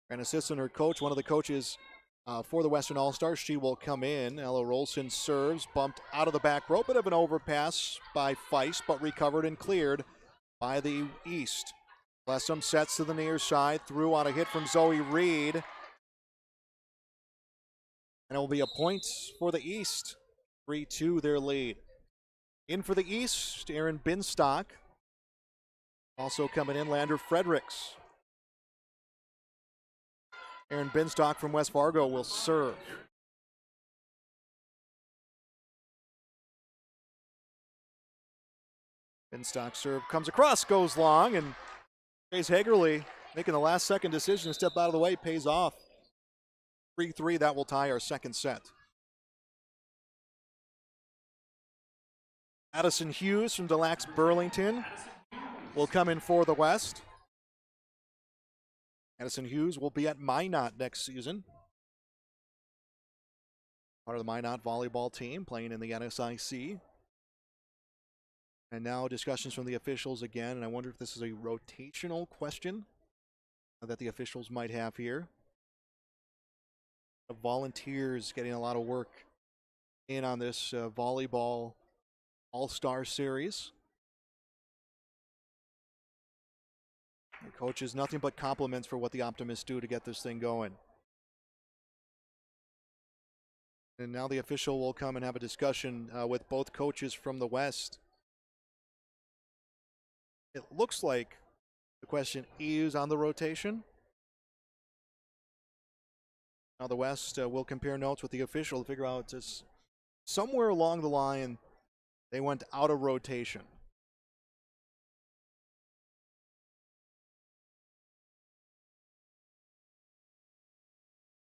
An assistant or coach, one of the coaches for the Western All-Stars, she will come in. Ella Rolson serves, bumped out of the back row. Bit of an overpass by Feist, but recovered and cleared by the East. Lessum sets to the near side, through on a hit from Zoe Reed. And it will be a point for the East. 3-2 their lead. In for the East, Aaron Binstock. Also coming in, Lander Fredericks. Aaron Binstock from West Fargo will serve. Binstock serve comes across, goes long, and Grace Hagerly making the last second decision to step out of the way pays off. 3-3, that will tie our second set. Addison Hughes from Des Lacs Burlington will come in for the West. Addison Hughes will be at Minot next season. Part of the Minot volleyball team playing in the NSIC. And now discussions from the officials again, and I wonder if this is a rotational question that the officials might have here. The volunteers getting a lot of work in on this volleyball All-Star Series. The coaches, nothing but compliments for what the Optimists do to get this thing going. And now the official will come and have a discussion with both coaches from the West. It looks like the question is on the rotation. Now the West will compare notes with the official to figure out just somewhere along the line they went out of rotation.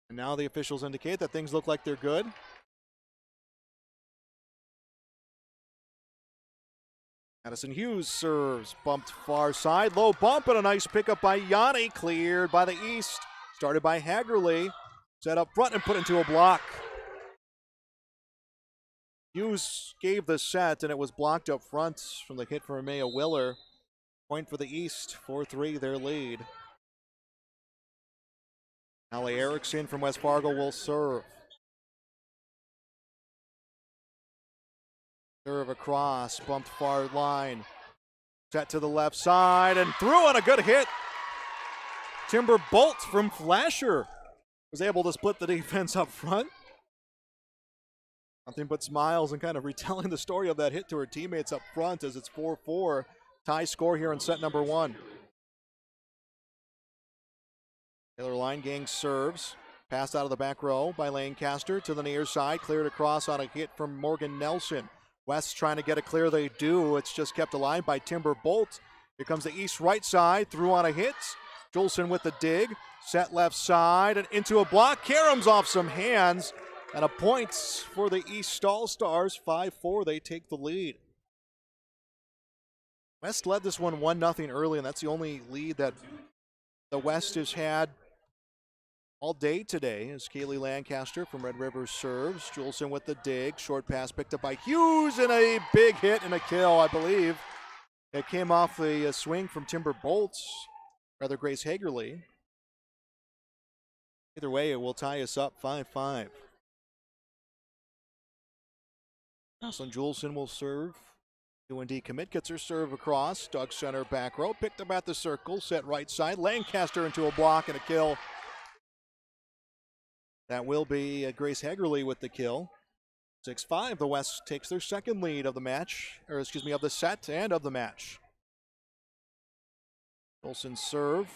And now the officials indicate that things look like they're good. Addison Hughes serves, bumped far side, low bump, and a nice pickup by Yanni, cleared by the East. Started by Hagerly, set up front and put into a block. Hughes gave the set, and it was blocked up front from the hit from Maya Willer. Point for the East, 4-3 their lead. Allie Erickson from West Fargo will serve. Serve across, bumped far line. Set to the left side and through on a good hit. Timber Bolt from Flasher was able to split the defense up front. Nothing but smiles and kind of retelling the story of that hit to her teammates up front as it's 4-4. Tie score here in set number one. Taylor Line-Gang serves. Passed out of the back row by Lancaster to the near side. Cleared across on a hit from Morgan Nelson. West trying to get it clear. They do. It's just kept alive by Timber Bolt. Here comes the East right side. Through on a hit. Jolson with the dig. Set left side and into a block. Karams off some hands. And a point for the East All-Stars. 5-4. They take the lead. West led this one 1-0 early, and that's the only lead that the West has had all day today. As Kaylee Lancaster from Red River serves. Juleson with the dig. Short pass picked up by Hughes and a big hit and a kill, I believe. It came off the swing from Timber Bolts, rather Grace Hagerly. Either way, it will tie us up 5-5. Jocelyn Juleson will serve. UND commit gets her serve across. Doug center back row. Picked up at the circle. Set right side. Lancaster into a block and a kill. That will be Grace Hagerly with the kill. 6-5. The West takes their second lead of the match. Or excuse me, of the set and of the match. Juleson serve.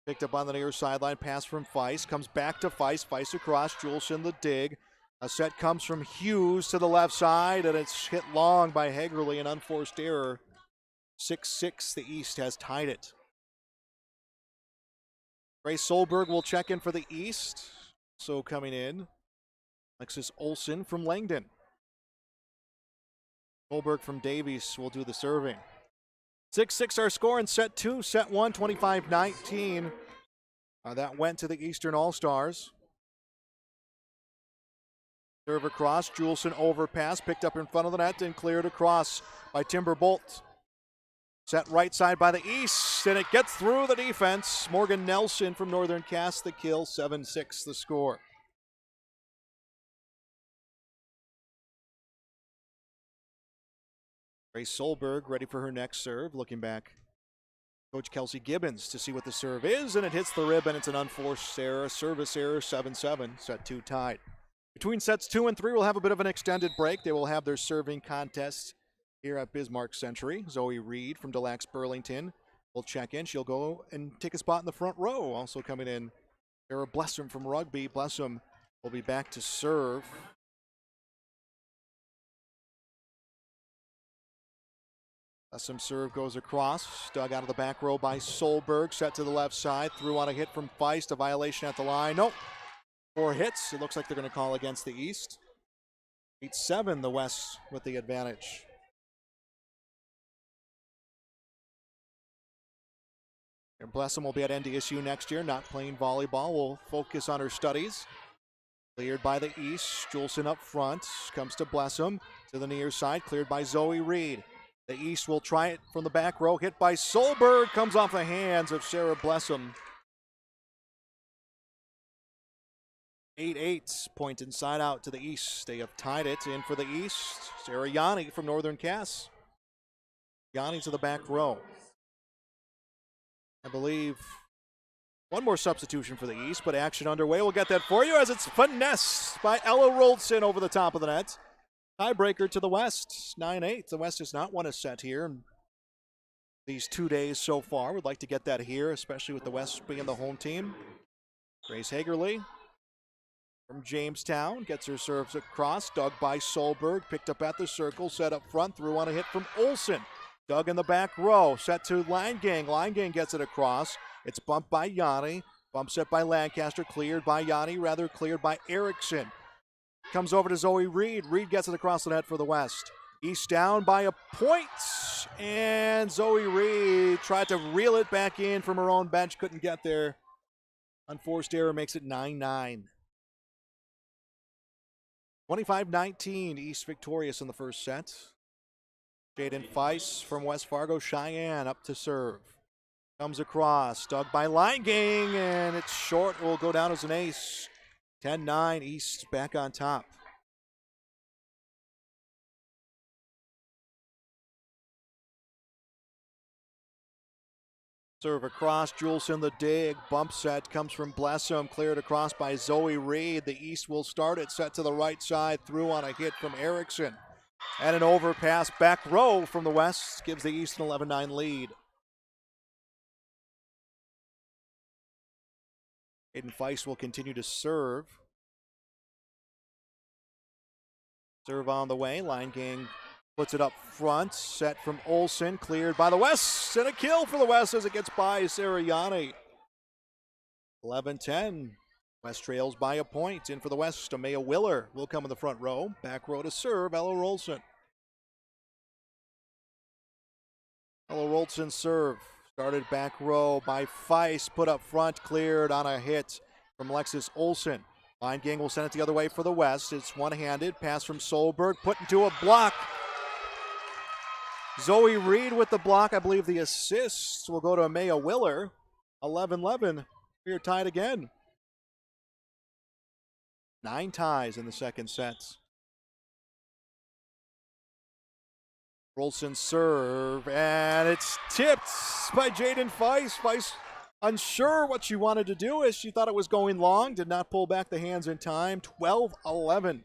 Picked up on the near sideline. Pass from Feist. Comes back to Feist. Feist across. Juleson the dig. A set comes from Hughes to the left side, and it's hit long by Hagerly, an unforced error. 6-6, the East has tied it. Grace Solberg will check in for the East. So coming in, Alexis Olson from Langdon. Solberg from Davies will do the serving. 6-6 our score in set two. Set one, 25-19. That went to the Eastern All-Stars. Serve across, Juleson overpass, picked up in front of the net and cleared across by Timber Bolt. Set right side by the East, and it gets through the defense. Morgan Nelson from Northern Cass the kill, 7-6 the score. Grace Solberg ready for her next serve, looking back. Coach Kelsey Gibbons to see what the serve is, and it hits the rib, and it's an unforced error. Service error, 7-7, set 2 tied. Between sets 2 and 3, we'll have a bit of an extended break. They will have their serving contest here at Bismarck Century. Zoe Reed from Delax Burlington will check in. She'll go and take a spot in the front row. Also coming in, Sarah Blessum from Rugby. Blessum will be back to serve. Blessum serve goes across, dug out of the back row by Solberg, set to the left side, threw on a hit from Feist, a violation at the line. Nope. 4 hits. It looks like they're going to call against the East. 8-7, the West with the advantage. And Blessum will be at NDSU next year, not playing volleyball. Will focus on her studies. Cleared by the East. Juleson up front. Comes to Blessum. To the near side. Cleared by Zoe Reed. The East will try it from the back row. Hit by Solberg. Comes off the hands of Sarah Blessum. 8-8. Point inside out to the East. They have tied it in for the East. Sarah Yanni from Northern Cass. Yanni to the back row. I believe one more substitution for the East, but action underway. We'll get that for you as it's finessed by Ella Roldson over the top of the net. Tiebreaker to the West, 9-8. The West has not won a set here in these 2 days so far. Would like to get that here, especially with the West being the home team. Grace Hagerly from Jamestown gets her serves across. Dug by Solberg, picked up at the circle, set up front, threw on a hit from Olsen. Dug in the back row, set to Langang. Langang gets it across. It's bumped by Yanni. Bump set by Lancaster, cleared by Yanni, rather cleared by Erickson. Comes over to Zoe Reed. Reed gets it across the net for the West. East down by a point. And Zoe Reed tried to reel it back in from her own bench. Couldn't get there. Unforced error makes it 9-9. 25-19. East victorious in the first set. Jaden Feist from West Fargo. Cheyenne up to serve. Comes across. Dug by Langang. And it's short. It will go down as an ace. 10-9. East back on top. Serve across. Juleson the dig. Bump set comes from Blessum. Cleared across by Zoe Reed. The East will start it. Set to the right side. Through on a hit from Erickson. And an overpass back row from the West gives the East an 11-9 lead. Aiden Feist will continue to serve. Serve on the way. Langang puts it up front. Set from Olsen. Cleared by the West. And a kill for the West as it gets by Sarah Yanni. 11-10. West trails by a point. In for the West, Amaya Willer will come in the front row. Back row to serve, Ella Rolson. Ella Rolson serve. Started back row by Feist. Put up front, cleared on a hit from Lexus Olsen. Langang will send it the other way for the West. It's one-handed. Pass from Solberg. Put into a block. Zoe Reed with the block. I believe the assists will go to Amaya Willer. 11-11. We are tied again. 9 ties in the second set. Rolson serve, and it's tipped by Jaden Feist. Feist unsure what she wanted to do as she thought it was going long. Did not pull back the hands in time. 12-11.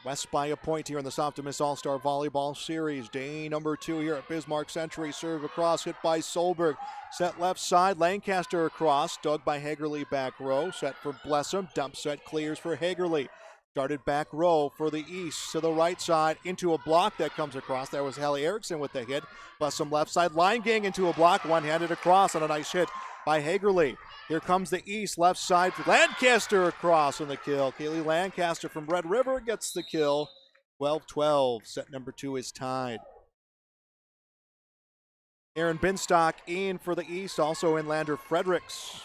West by a point here in this Optimist All-Star Volleyball Series. Day number 2 here at Bismarck Century. Serve across, hit by Solberg. Set left side, Lancaster across. Dug by Hagerly back row. Set for Blessum. Dump set clears for Hagerly. Started back row for the East to the right side into a block that comes across. There was Hallie Erickson with the hit. Blessum left side, Langang into a block. One-handed across on a nice hit by Hagerly. Here comes the East, left side. Lancaster across on the kill. Kaylee Lancaster from Red River gets the kill. 12-12. Set number 2 is tied. Aaron Binstock in for the East. Also in Lander Fredericks.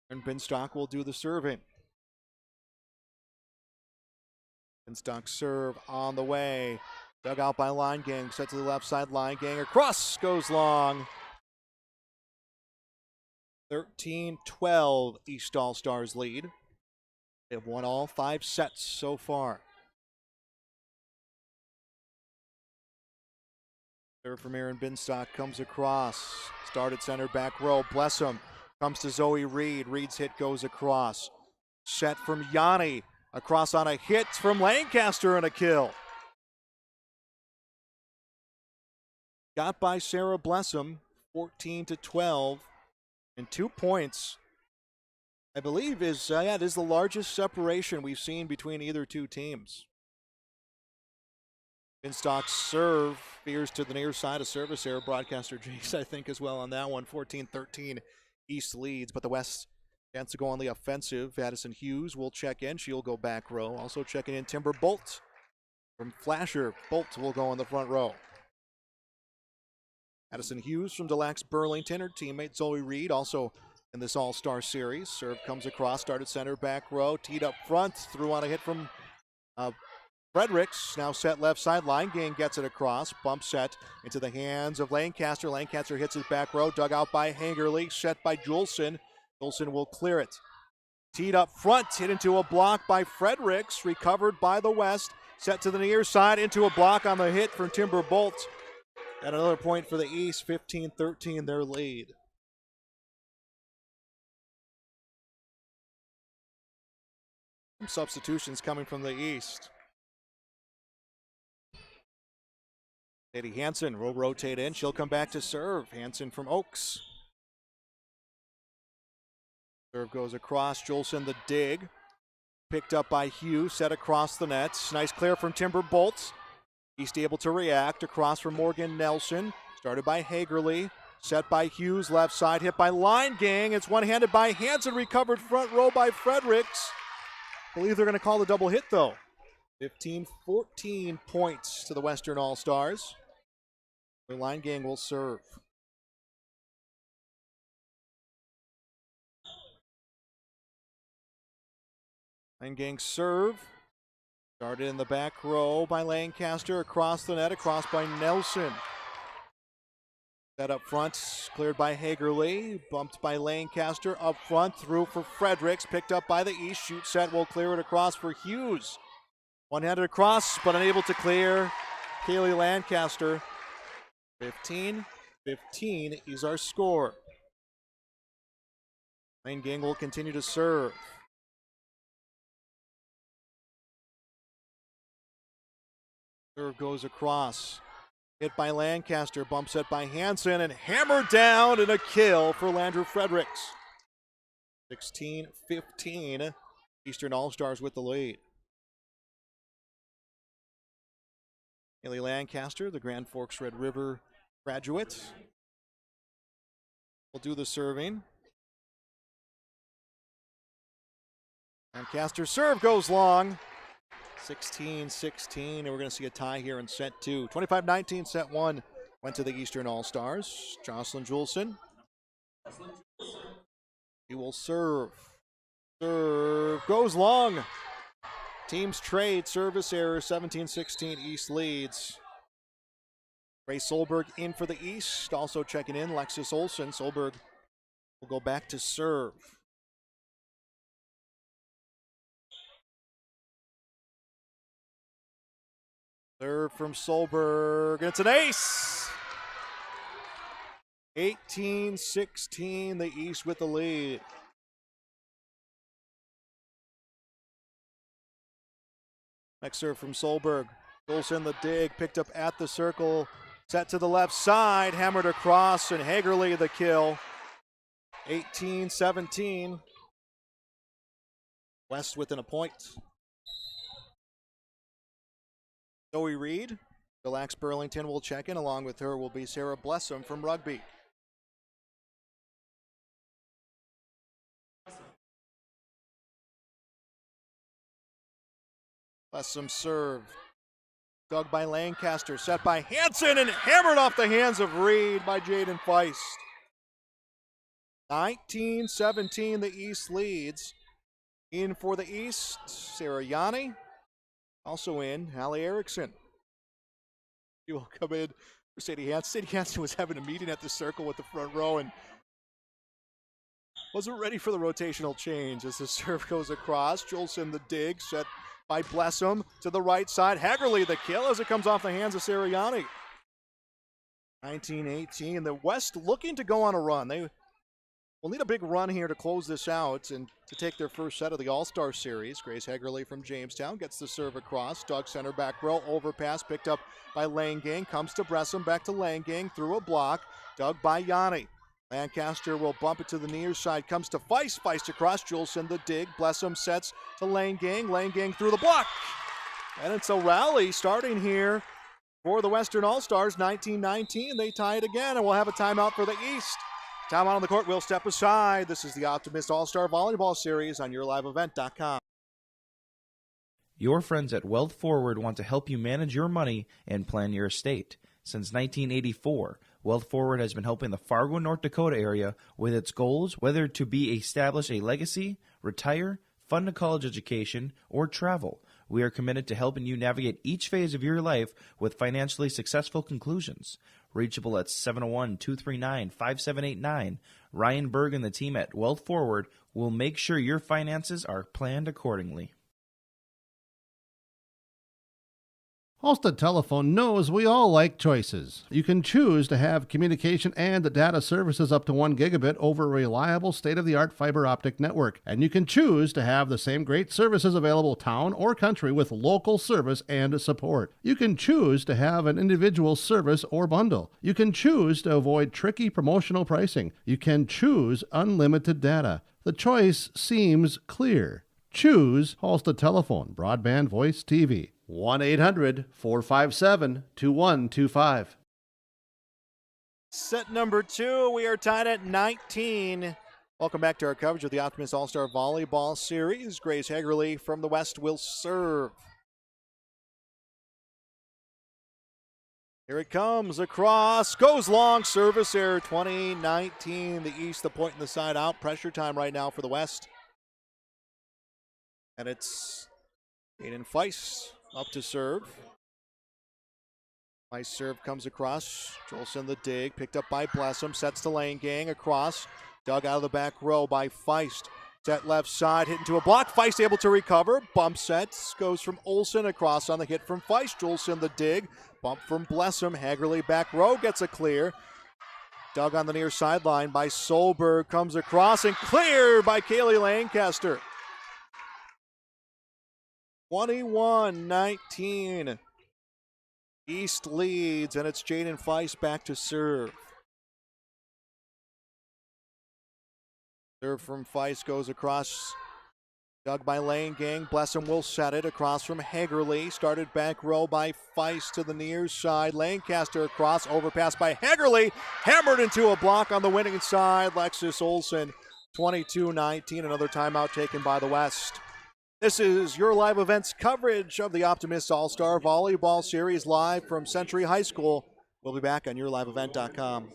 Aaron Binstock will do the serving. Finstock serve on the way. Dug out by Line Gang. Set to the left side. Line Gang across. Goes long. 13-12 East All-Stars lead. They have won all 5 sets so far. Serve from Aaron Binstock comes across. Started center back row. Blessum comes to Zoe Reed. Reed's hit goes across. Set from Yanni. Across on a hit from Lancaster and a kill. Got by Sarah Blessum, 14-12. And 2 points, I believe, is it is the largest separation we've seen between either two teams. Finstock's serve veers to the near side of service error. Broadcaster Jace, I think, as well on that one. 14-13, East leads, but the West chance to go on the offensive. Addison Hughes will check in. She'll go back row. Also checking in Timber Bolt from Flasher. Bolt will go in the front row. Addison Hughes from Delax Burlington. Her teammate Zoe Reed also in this All-Star Series. Serve comes across, started center back row, teed up front, threw on a hit from Fredericks. Now set left side. Line Gang gets it across. Bump set into the hands of Lancaster. Lancaster hits it back row. Dug out by Hangerly. Set by Juleson. Juleson will clear it. Teed up front. Hit into a block by Fredericks. Recovered by the West. Set to the near side. Into a block on the hit from Timber Bolt. And another point for the East. 15-13 their lead. Some substitutions coming from the East. Katie Hansen will rotate in. She'll come back to serve. Hansen from Oaks. Serve goes across. Juleson the dig. Picked up by Hughes. Set across the nets. Nice clear from Timber Bolt. East able to react. Across from Morgan Nelson. Started by Hagerly. Set by Hughes. Left side. Hit by Line Gang. It's one-handed by Hansen. Recovered front row by Fredericks. Believe they're going to call the double hit, though. 15-14 points to the Western All-Stars. The Line Gang will serve. Line Gang serve. Started in the back row by Lancaster. Across the net. Across by Nelson. Set up front. Cleared by Hagerly. Bumped by Lancaster. Up front. Through for Fredericks. Picked up by the East. Shoot set will clear it across for Hughes. One-handed across, but unable to clear. Kaylee Lancaster. 15-15 is our score. Line Gang will continue to serve. Serve goes across. Hit by Lancaster. Bump set by Hansen and hammered down and a kill for Landrew Fredericks. 16-15. Eastern All-Stars with the lead. Haley Lancaster, the Grand Forks Red River graduate, will do the serving. Lancaster's serve goes long. 16-16, and we're going to see a tie here in set 2. 25-19, set 1 went to the Eastern All-Stars. Jocelyn Juleson. He will serve. Serve goes long. Teams trade, service error, 17-16, East leads. Ray Solberg in for the East. Also checking in, Lexus Olsen. Solberg will go back to serve. Serve from Solberg, and it's an ace! 18-16, the East with the lead. Next serve from Solberg. Juleson the dig, picked up at the circle. Set to the left side, hammered across, and Hagerly the kill. 18-17. West within a point. Zoe Reed, Delax Burlington will check in. Along with her will be Sarah Blessum from rugby. Blessum serve. Dug by Lancaster, set by Hansen, and hammered off the hands of Reed by Jaden Feist. 19-17, the East leads. In for the East, Sarah Yanni. Also in, Hallie Erickson. She will come in for Sadie Hansen. Sadie Hansen was having a meeting at the circle with the front row and wasn't ready for the rotational change as the serve goes across. Jolson the dig, set by Blessum to the right side. Hagerly the kill as it comes off the hands of Sirianni. 19-18. The West looking to go on a run. They will need a big run here to close this out and to take their first set of the All-Star Series. Grace Hagerly from Jamestown gets the serve across. Doug center back row, overpass picked up by Langang. Comes to Bressum, back to Langang, through a block. Dug by Yanni. Lancaster will bump it to the near side. Comes to Feist. Feist across. Juleson the dig. Blessum sets to Langang. Langang through the block. And it's a rally starting here for the Western All-Stars. 19-19. They tie it again, and we'll have a timeout for the East. Timeout on the court. We'll step aside. This is the Optimist All-Star Volleyball Series on YourLiveEvent.com. Your friends at Wealth Forward want to help you manage your money and plan your estate. Since 1984, Wealth Forward has been helping the Fargo, North Dakota area with its goals, whether to be establish a legacy, retire, fund a college education, or travel. We are committed to helping you navigate each phase of your life with financially successful conclusions. Reachable at 701-239-5789. Ryan Berg and the team at Wealth Forward will make sure your finances are planned accordingly. Halstead Telephone knows we all like choices. You can choose to have communication and data services up to 1 gigabit over a reliable state-of-the-art fiber optic network. And you can choose to have the same great services available town or country with local service and support. You can choose to have an individual service or bundle. You can choose to avoid tricky promotional pricing. You can choose unlimited data. The choice seems clear. Choose Halstead Telephone, broadband voice TV. 1-800-457-2125. Set number 2, we are tied at 19. Welcome back to our coverage of the Optimist All-Star Volleyball Series. Grace Hagerly from the West will serve. Here it comes across, goes long, service error, 20-19. The East, the point in the side out. Pressure time right now for the West. And it's Aiden Feist up to serve. Nice serve comes across. Jolson the dig, picked up by Blessum, sets to Langang across. Dug out of the back row by Feist. Set left side, hit into a block. Feist able to recover. Bump sets, goes from Olsen across on the hit from Feist. Jolson the dig, bump from Blessum. Hagerly back row gets a clear. Dug on the near sideline by Solberg, comes across and cleared by Kaylee Lancaster. 21-19. East leads, and it's Jaden Feist back to serve. Serve from Feist goes across. Dug by Langang. Blessum will set it across from Hagerly. Started back row by Feist to the near side. Lancaster across. Overpass by Hagerly. Hammered into a block on the winning side. Lexus Olsen. 22-19. Another timeout taken by the West. This is your live events coverage of the Optimist All-Star Volleyball Series live from Century High School. We'll be back on YourLiveEvent.com.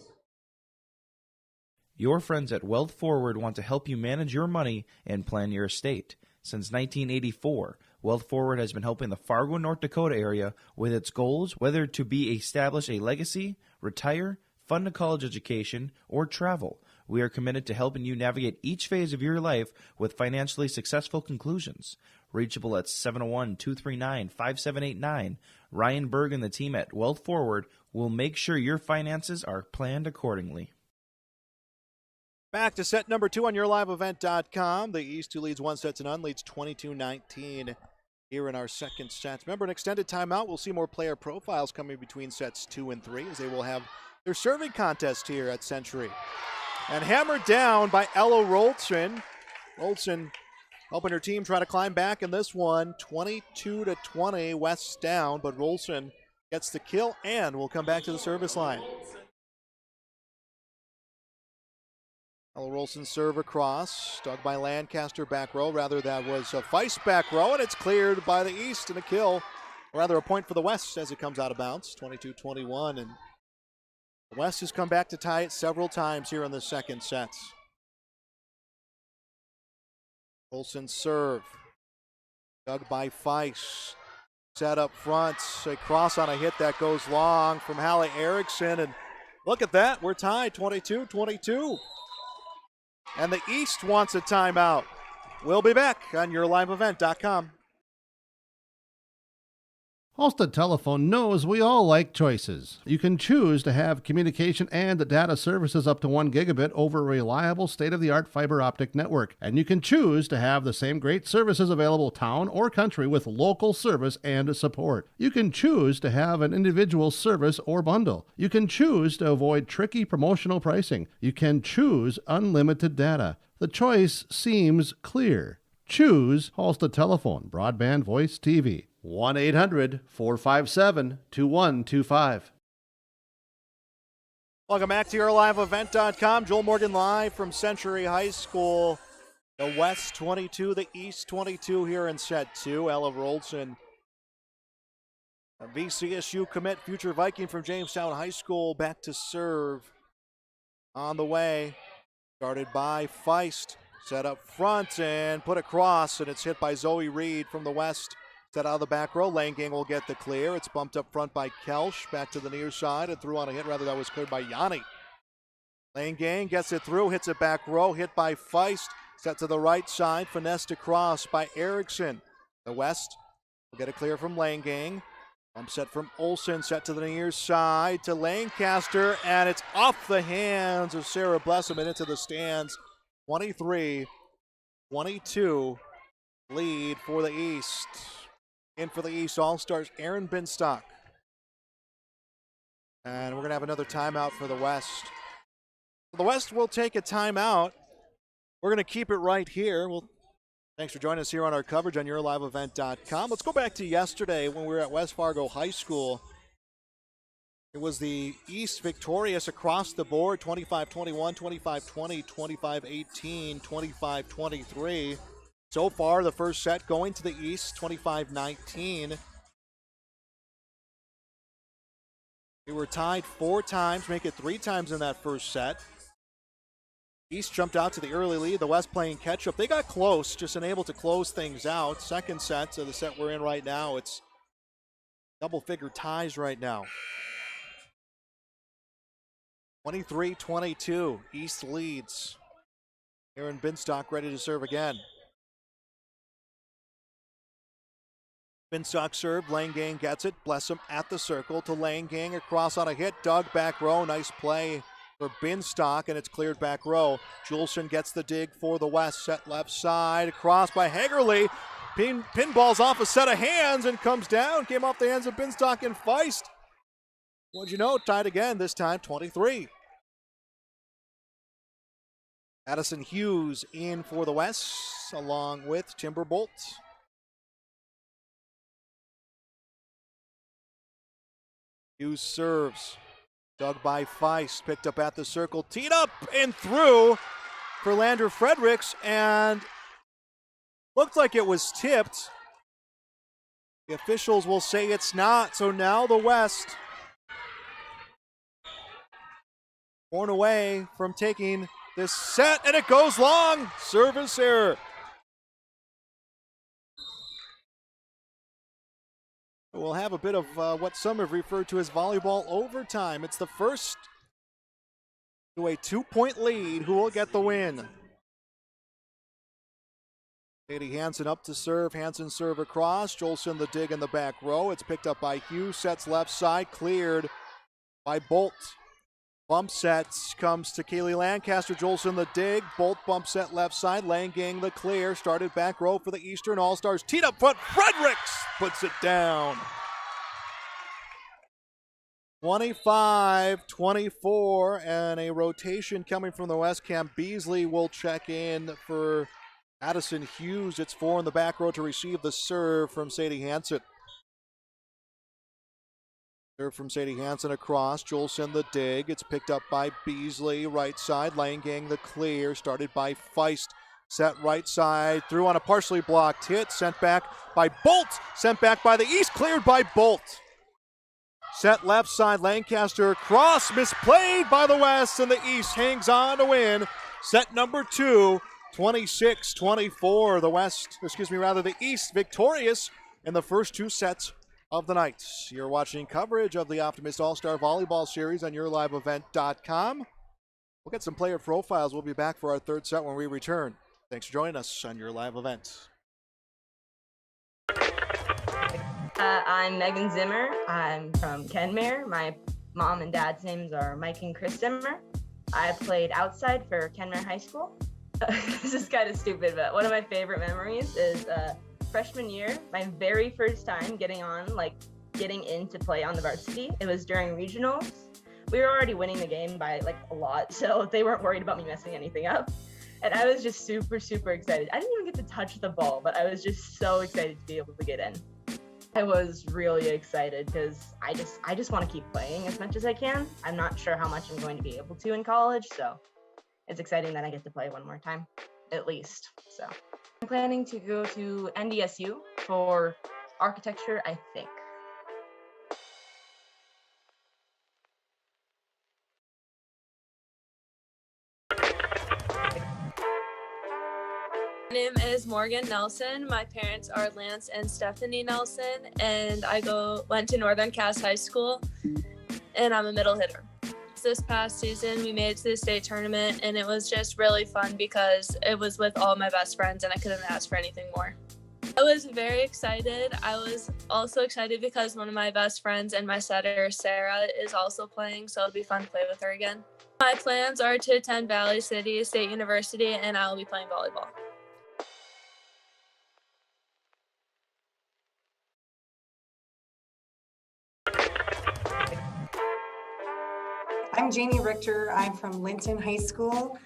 Your friends at Wealth Forward want to help you manage your money and plan your estate. Since 1984, Wealth Forward has been helping the Fargo, North Dakota area with its goals, whether to be establish a legacy, retire, fund a college education, or travel. We are committed to helping you navigate each phase of your life with financially successful conclusions. Reachable at 701-239-5789. Ryan Berg and the team at Wealth Forward will make sure your finances are planned accordingly. Back to set number 2 on YourLiveEvent.com. The East, who leads 1-0, leads 22-19 here in our second set. Remember, an extended timeout. We'll see more player profiles coming between sets 2 and 3 as they will have their serving contest here at Century. And hammered down by Ella Rolson. Rolson helping her team try to climb back in this one. 22-20, West down, but Rolson gets the kill and will come back to the service line. Ella Rolson serve across. Dug by Lancaster back row. Rather, that was a Feist back row, and it's cleared by the East and a kill. Or rather, a point for the West as it comes out of bounds. 22-21, and the West has come back to tie it several times here in the second set. Olsen serve. Dug by Feist. Set up front, a cross on a hit that goes long from Halle Erickson. And look at that, we're tied 22-22. And the East wants a timeout. We'll be back on YourLiveEvent.com. Halstead Telephone knows we all like choices. You can choose to have communication and data services up to 1 gigabit over a reliable state-of-the-art fiber optic network. And you can choose to have the same great services available town or country with local service and support. You can choose to have an individual service or bundle. You can choose to avoid tricky promotional pricing. You can choose unlimited data. The choice seems clear. Choose Halstead Telephone, broadband voice TV. 1-800-457-2125. Welcome back to YourLiveEvent.com. Joel Morgan live from Century High School. The West 22, the East 22 here in set 2. Ella Rolson, a VCSU commit, future Viking from Jamestown High School, back to serve. On the way, started by Feist. Set up front and put across, and it's hit by Zoe Reed from the West. Set out of the back row. Langgang will get the clear. It's bumped up front by Kelsch. Back to the near side and through on a hit. Rather, that was cleared by Yanni. Langgang gets it through. Hits it back row. Hit by Feist. Set to the right side. Finessed across by Erickson. The West will get a clear from Langgang. Bump set from Olsen. Set to the near side to Lancaster. And it's off the hands of Sarah Blessum and into the stands. 23-22 lead for the East. In for the East All-Stars, Aaron Binstock. And we're going to have another timeout for the West. The West will take a timeout. We're going to keep it right here. Thanks for joining us here on our coverage on YourLiveEvent.com. Let's go back to yesterday when we were at West Fargo High School. It was the East victorious across the board, 25-21, 25-20, 25-18, 25-23. So far, the first set going to the East, 25-19. We were tied 4 times, make it 3 times in that first set. East jumped out to the early lead. The West playing catch-up. They got close, just unable to close things out. Second set, so the set we're in right now, it's double-figure ties right now. 23-22, East leads. Aaron Binstock ready to serve again. Binstock served, Langgang gets it, Blessum at the circle to Langgang, across on a hit, dug back row, nice play for Binstock, and it's cleared back row. Juleson gets the dig for the West, set left side, across by Hagerly, pinballs off a set of hands and comes down, came off the hands of Binstock and Feist. What'd you know, tied again, this time 23. Addison Hughes in for the West, along with Timberbolt. Hughes serves. Dug by Feist. Picked up at the circle. Teed up and through for Lander Fredericks. And looked like it was tipped. The officials will say it's not. So now the West torn away from taking this set. And it goes long. Service error. We'll have a bit of what some have referred to as volleyball overtime. It's the first to a 2-point lead. Who will get the win? Katie Hansen up to serve. Hansen serve across. Jolson the dig in the back row. It's picked up by Hughes. Sets left side. Cleared by Bolt. Bump sets comes to Kaylee Lancaster. Jolson the dig. Bolt bump set left side. Langgang the clear. Started back row for the Eastern All-Stars. Teed up front. Fredericks puts it down. 25-24, and a rotation coming from the West. Cam Beasley will check in for Addison Hughes. It's 4 in the back row to receive the serve from Sadie Hansen. Serve from Sadie Hansen across. Jolson the dig. It's picked up by Beasley. Right side. Langgang the clear. Started by Feist. Set right side. Through on a partially blocked hit. Sent back by Bolt. Sent back by the East. Cleared by Bolt. Set left side. Lancaster across. Misplayed by the West. And the East hangs on to win. Set number 2. 26-24. The East victorious in the first 2 sets of the night. You're watching coverage of the Optimist All-Star Volleyball Series on YourLiveEvent.com. We'll get some player profiles. We'll be back for our third set when we return. Thanks for joining us on Your Live Event. I'm Megan Zimmer. I'm from Kenmare. My mom and dad's names are Mike and Chris Zimmer. I played outside for Kenmare High School. This is kind of stupid, but one of my favorite memories is freshman year, my very first time getting in to play on the varsity. It was during regionals. We were already winning the game by a lot, so they weren't worried about me messing anything up. And I was just super, super excited. I didn't even get to touch the ball, but I was just so excited to be able to get in. I was really excited because I just want to keep playing as much as I can. I'm not sure how much I'm going to be able to in college, so it's exciting that I get to play one more time, at least. So I'm planning to go to NDSU for architecture, I think. My name is Morgan Nelson. My parents are Lance and Stephanie Nelson, and I went to Northern Cass High School, and I'm a middle hitter. This past season, we made it to the state tournament, and it was just really fun because it was with all my best friends, and I couldn't ask for anything more. I was very excited. I was also excited because one of my best friends and my setter, Sarah, is also playing, so it'll be fun to play with her again. My plans are to attend Valley City State University, and I will be playing volleyball. I'm Jamie Richter. I'm from Linton High School.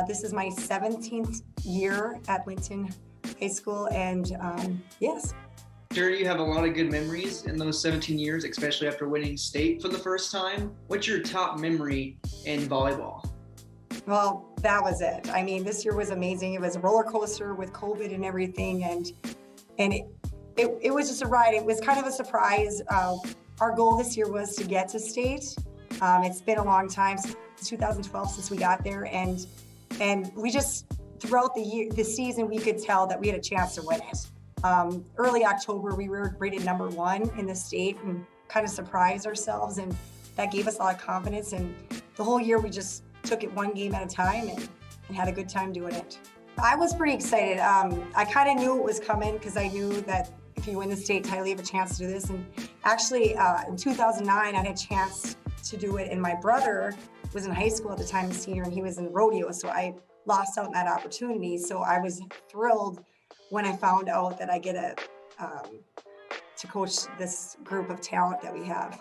This is my 17th year at Linton High School, and yes. Sure, you have a lot of good memories in those 17 years, especially after winning state for the first time. What's your top memory in volleyball? Well, that was it. I mean, this year was amazing. It was a roller coaster with COVID and everything, and it was just a ride. It was kind of a surprise. Our goal this year was to get to state. It's been a long time, since 2012 since we got there, and we just, throughout the season, we could tell that we had a chance to win it. Early October, we were rated #1 in the state and kind of surprised ourselves, and that gave us a lot of confidence, and the whole year we just took it one game at a time and had a good time doing it. I was pretty excited. I kind of knew it was coming because I knew that if you win the state title, you have a chance to do this, and actually in 2009, I had a chance to do it, and my brother was in high school at the time, a senior, and he was in rodeo, so I lost out on that opportunity. So I was thrilled when I found out that I get to coach this group of talent that we have.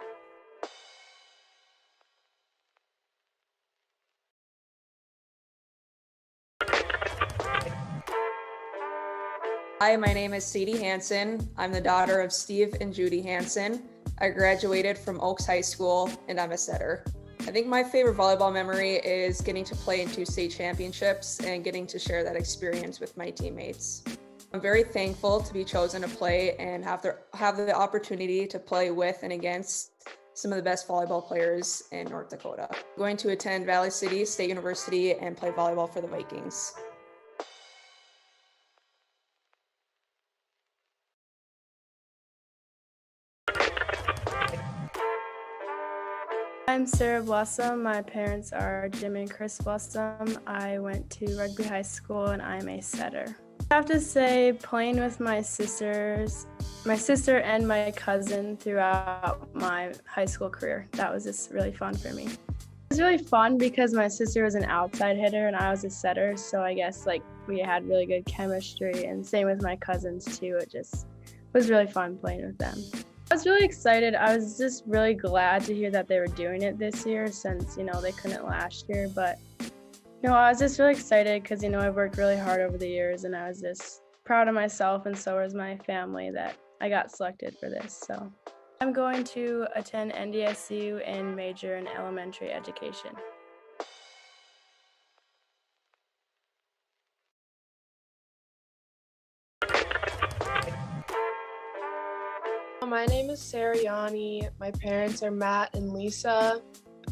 Hi, my name is Sadie Hansen. I'm the daughter of Steve and Judy Hansen. I graduated from Oaks High School, and I'm a setter. I think my favorite volleyball memory is getting to play in 2 state championships and getting to share that experience with my teammates. I'm very thankful to be chosen to play and have the opportunity to play with and against some of the best volleyball players in North Dakota. I'm going to attend Valley City State University and play volleyball for the Vikings. I'm Sarah Blossom. My parents are Jim and Chris Blossom. I went to Rugby High School and I'm a setter. I have to say, playing with my sister and my cousin throughout my high school career, that was just really fun for me. It was really fun because my sister was an outside hitter and I was a setter, so I guess we had really good chemistry, and same with my cousins too. It just was really fun playing with them. I was really excited. I was just really glad to hear that they were doing it this year since, they couldn't last year. But, I was just really excited because, I've worked really hard over the years, and I was just proud of myself, and so was my family that I got selected for this. So I'm going to attend NDSU and major in elementary education. My name is Sarah Yanni. My parents are Matt and Lisa.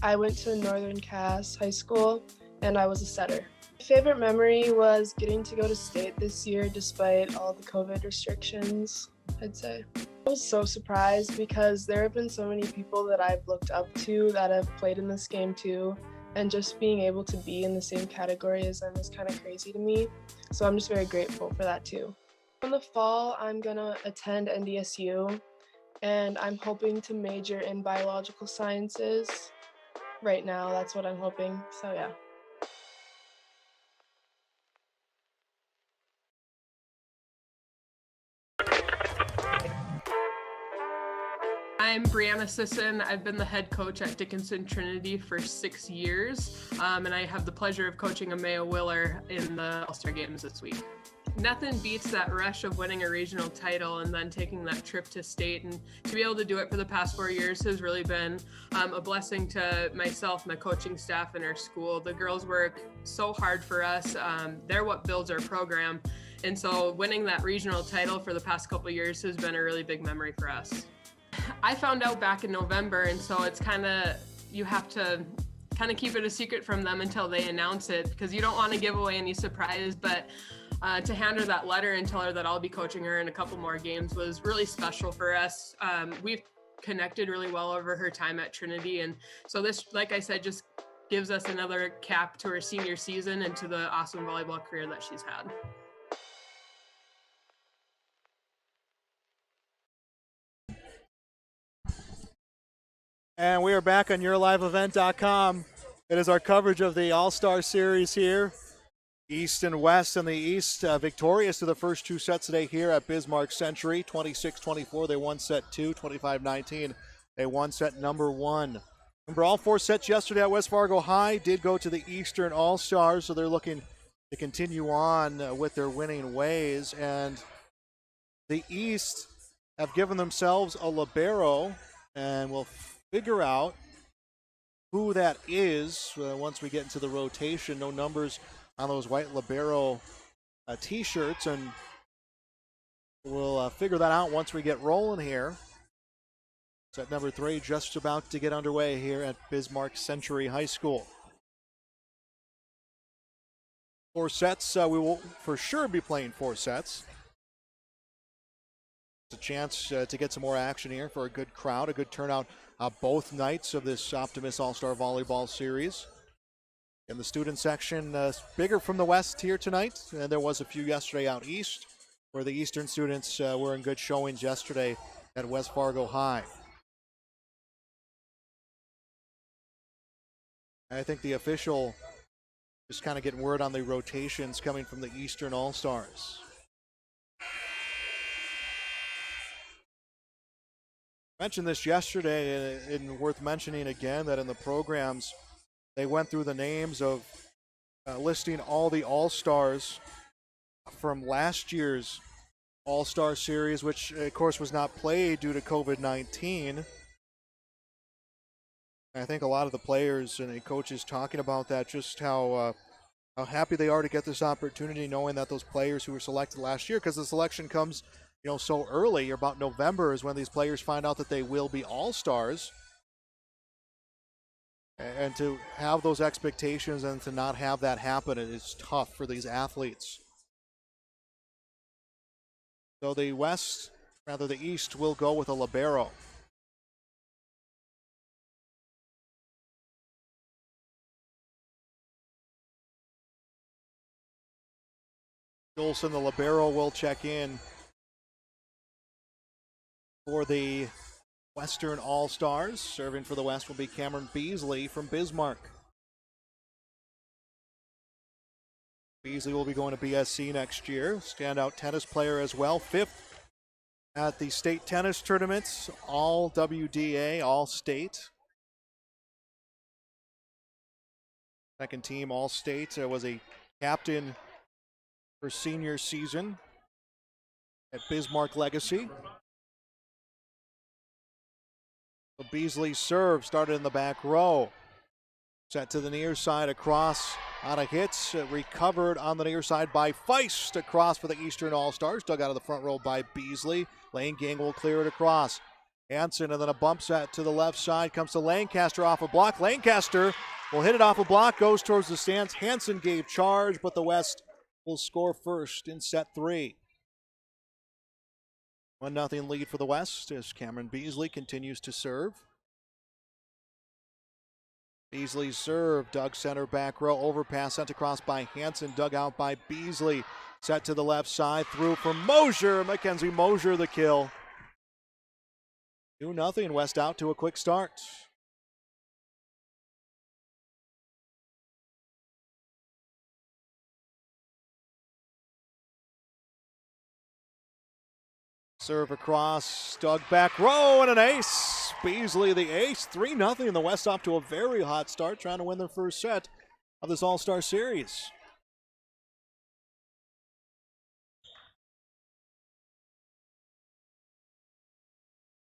I went to Northern Cass High School and I was a setter. My favorite memory was getting to go to state this year despite all the COVID restrictions. I'd say. I was so surprised because there have been so many people that I've looked up to that have played in this game too, and just being able to be in the same category as them is kind of crazy to me. So I'm just very grateful for that too. In the fall, I'm gonna attend NDSU, and I'm hoping to major in biological sciences. Right now, that's what I'm hoping, so yeah. I'm Brianna Sisson. I've been the head coach at Dickinson Trinity for 6 years, and I have the pleasure of coaching Amaya Willer in the All-Star Games this week. Nothing beats that rush of winning a regional title and then taking that trip to state, and to be able to do it for the past 4 years has really been a blessing to myself, my coaching staff, and our school. The girls work so hard for us. They're what builds our program, and so winning that regional title for the past couple of years has been a really big memory for us. I found out back in November, and so it's you have to kind of keep it a secret from them until they announce it, because you don't want to give away any surprise. But to hand her that letter and tell her that I'll be coaching her in a couple more games was really special for us. We've connected really well over her time at Trinity, and so this, like I said, just gives us another cap to her senior season and to the awesome volleyball career that she's had. And we are back on YourLiveEvent.com. It is our coverage of the All-Star Series here. East and West, and the East victorious to the first two sets today here at Bismarck Century. 26-24, they won set 2. 25-19, they won set number 1. Remember, all 4 sets yesterday at West Fargo High did go to the Eastern All-Stars, so they're looking to continue on with their winning ways. And the East have given themselves a libero, and we'll figure out who that is once we get into the rotation. No numbers on those white libero t-shirts, and we'll figure that out once we get rolling here. Set number 3 just about to get underway here at Bismarck Century High School. 4 sets, we will for sure be playing 4 sets. It's a chance to get some more action here for a good crowd, a good turnout both nights of this Optimist All-Star Volleyball Series. In the student section, bigger from the West here tonight, and there was a few yesterday out East, where the Eastern students were in good showings yesterday at West Fargo High. I think the official is kind of getting word on the rotations coming from the Eastern All-Stars. I mentioned this yesterday, and worth mentioning again, that in the programs, they went through the names of listing all the All-Stars from last year's All-Star Series, which, of course, was not played due to COVID-19. I think a lot of the players and the coaches talking about that, just how happy they are to get this opportunity, knowing that those players who were selected last year, because the selection comes, so early, about November is when these players find out that they will be All-Stars. And to have those expectations and to not have that happen, it is tough for these athletes. So the East will go with a libero. Olsen, the libero, will check in for the Western All-Stars. Serving for the West will be Cameron Beasley from Bismarck. Beasley will be going to BSC next year. Standout tennis player as well. 5th at the state tennis tournaments. All WDA, all state. Second team all state. Was a captain for senior season at Bismarck Legacy. So Beasley serve started in the back row. Set to the near side across on a hit. Recovered on the near side by Feist across for the Eastern All-Stars. Dug out of the front row by Beasley. Lane Gang will clear it across. Hansen, and then a bump set to the left side. Comes to Lancaster off a block. Lancaster will hit it off a block. Goes towards the stands. Hansen gave charge, but the West will score first in set 3. 1-0 lead for the West as Cameron Beasley continues to serve. Beasley's serve, dug center back row, overpass sent across by Hansen, dug out by Beasley. Set to the left side, through for Mosier. Mackenzie Mosier the kill. 2-0, West out to a quick start. Serve across, dug back row, and an ace. Beasley the ace, 3-0. The West off to a very hot start, trying to win their first set of this All-Star Series.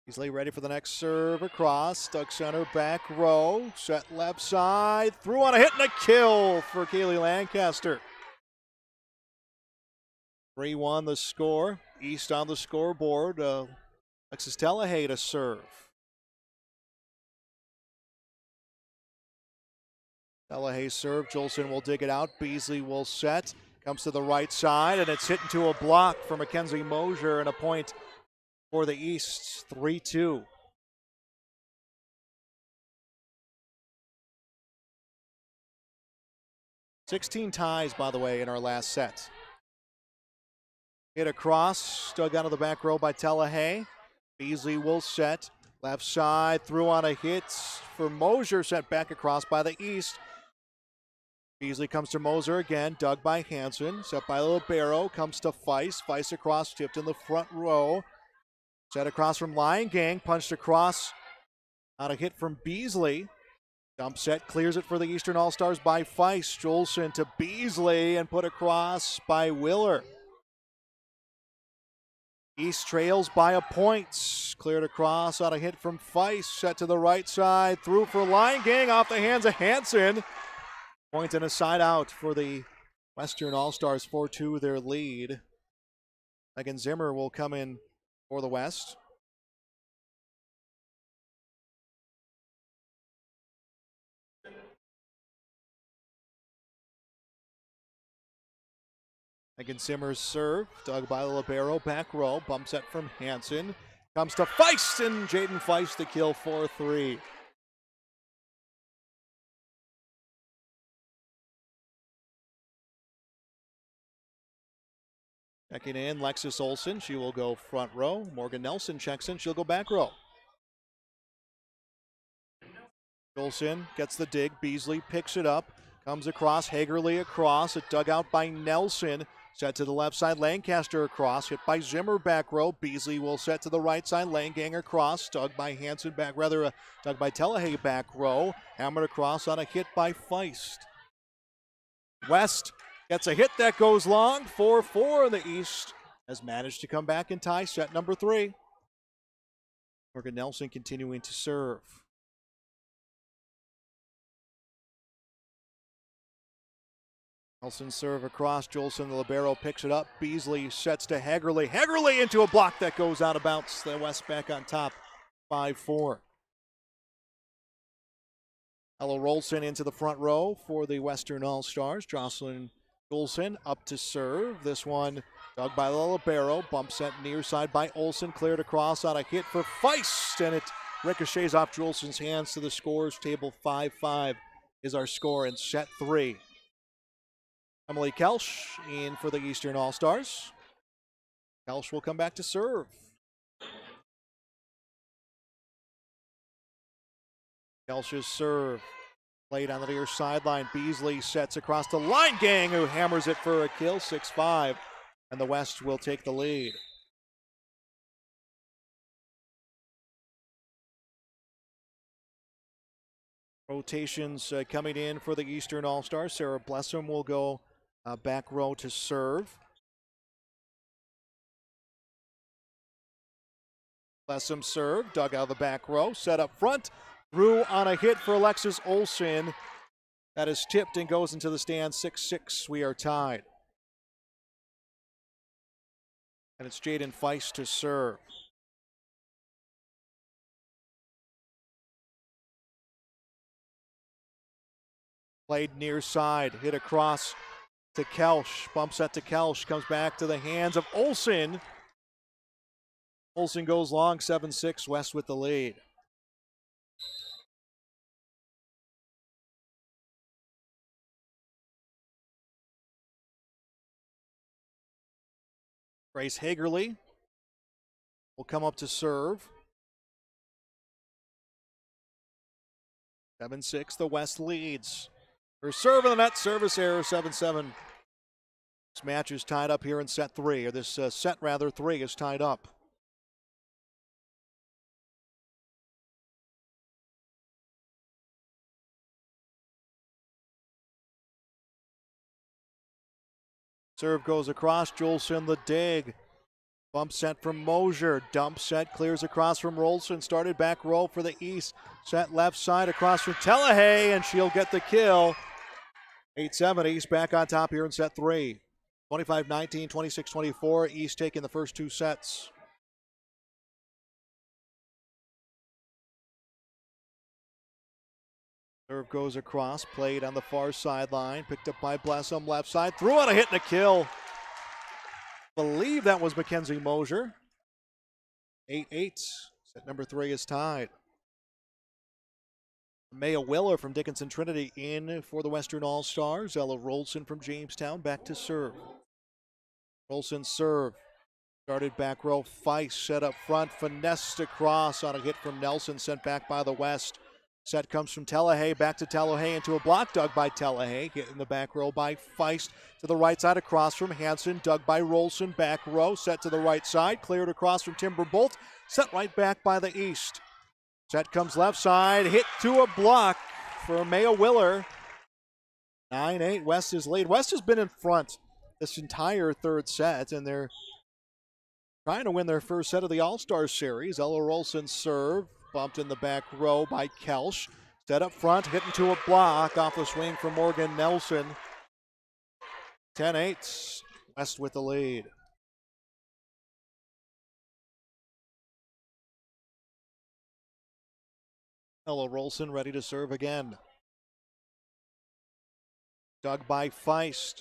Beasley ready for the next serve across, dug center back row, set left side, through on a hit and a kill for Kaylee Lancaster. 3-1 the score. East on the scoreboard. Alexis Telehay to serve. Telehay serve. Jolson will dig it out. Beasley will set. Comes to the right side, and it's hit into a block for Mackenzie Mosier, and a point for the East. 3-2. $16 ties, by the way, in our last set. Hit across, dug out of the back row by Telehay. Beasley will set. Left side, through on a hit for Mosier, set back across by the East. Beasley comes to Moser again, dug by Hansen. Set by Libero, comes to Feist. Feist across, tipped in the front row. Set across from Lion Gang, punched across on a hit from Beasley. Dump set, clears it for the Eastern All-Stars by Feist. Jolson to Beasley, and put across by Willer. East trails by a point. Cleared across on a hit from Feist. Set to the right side. Through for Lion Gang off the hands of Hansen. Point and a side out for the Western All-Stars. 4-2 their lead. Megan Zimmer will come in for the West. Megan Zimmer's serve, dug by the libero, back row, bump set from Hansen. Comes to Feist, and Jaden Feist to kill 4-3. Checking in, Lexus Olsen. She will go front row. Morgan Nelson checks in. She'll go back row. Olsen gets the dig. Beasley picks it up. Comes across. Hagerly across. It dug out by Nelson. Set to the left side. Lancaster across. Hit by Zimmer back row. Beasley will set to the right side. Langang across. Dug by Hansen back. Dug by Telehay back row. Hammered across on a hit by Feist. West gets a hit that goes long. 4-4 in the East. Has managed to come back and tie set number 3. Morgan Nelson continuing to serve. Nelson serve across. Jolson, the libero, picks it up. Beasley sets to Hagerly. Hagerly into a block that goes out of bounds. The West back on top. 5-4. Ella Rolson into the front row for the Western All-Stars. Jocelyn Jolson up to serve. This one dug by the libero. Bump set near side by Olsen. Cleared across on a hit for Feist. And it ricochets off Jolson's hands to the scores table. 5-5 is our score in set 3. Emily Kelsch in for the Eastern All-Stars. Kelsch will come back to serve. Kelsch's serve played on the near sideline. Beasley sets across the line. Gang who hammers it for a kill. 6-5. And the West will take the lead. Rotations coming in for the Eastern All-Stars. Sarah Blessum will go back row to serve. Blessum serve, dug out of the back row, set up front, through on a hit for Alexis Olsen. That is tipped and goes into the stand. 6-6, we are tied. And it's Jaden Feist to serve. Played near side, hit across to Kelsch, bump set to Kelsch, comes back to the hands of Olsen. Olsen goes long, 7-6, West with the lead. Grace Hagerly will come up to serve. 7-6, the West leads. Her serve in the net, service error, 7-7. This match is tied up here in set 3, or this set 3 is tied up. Serve goes across, Jolson the dig. Bump set from Mosier. Dump set clears across from Rolson. Started back row for the East. Set left side across from Telahay, and she'll get the kill. 8-7, East back on top here in set 3. 25-19, 26-24. East taking the first 2 sets. Serve goes across, played on the far sideline. Picked up by Blessum, left side. Threw on a hit and a kill. Believe that was Mackenzie Mosier. 8-8. Set number 3 is tied. Maya Willer from Dickinson Trinity in for the Western All-Stars. Ella Rolson from Jamestown back to serve. Rolson serve. Started back row. Feist set up front. Finessed across on a hit from Nelson, sent back by the West. Set comes from Telahay, back to Telahay into a block dug by Telahay. Hit in the back row by Feist to the right side across from Hansen. Dug by Rolson, back row. Set to the right side, cleared across from Timberbolt. Set right back by the East. Set comes left side, hit to a block for Maya Willer. 9-8, West is lead. West has been in front this entire third set, and they're trying to win their first set of the All-Star Series. Ella Rolson serve. Bumped in the back row by Kelsch. Set up front, hit into a block off the swing from Morgan Nelson. 10-8, West with the lead. Ella Rolson ready to serve again. Dug by Feist.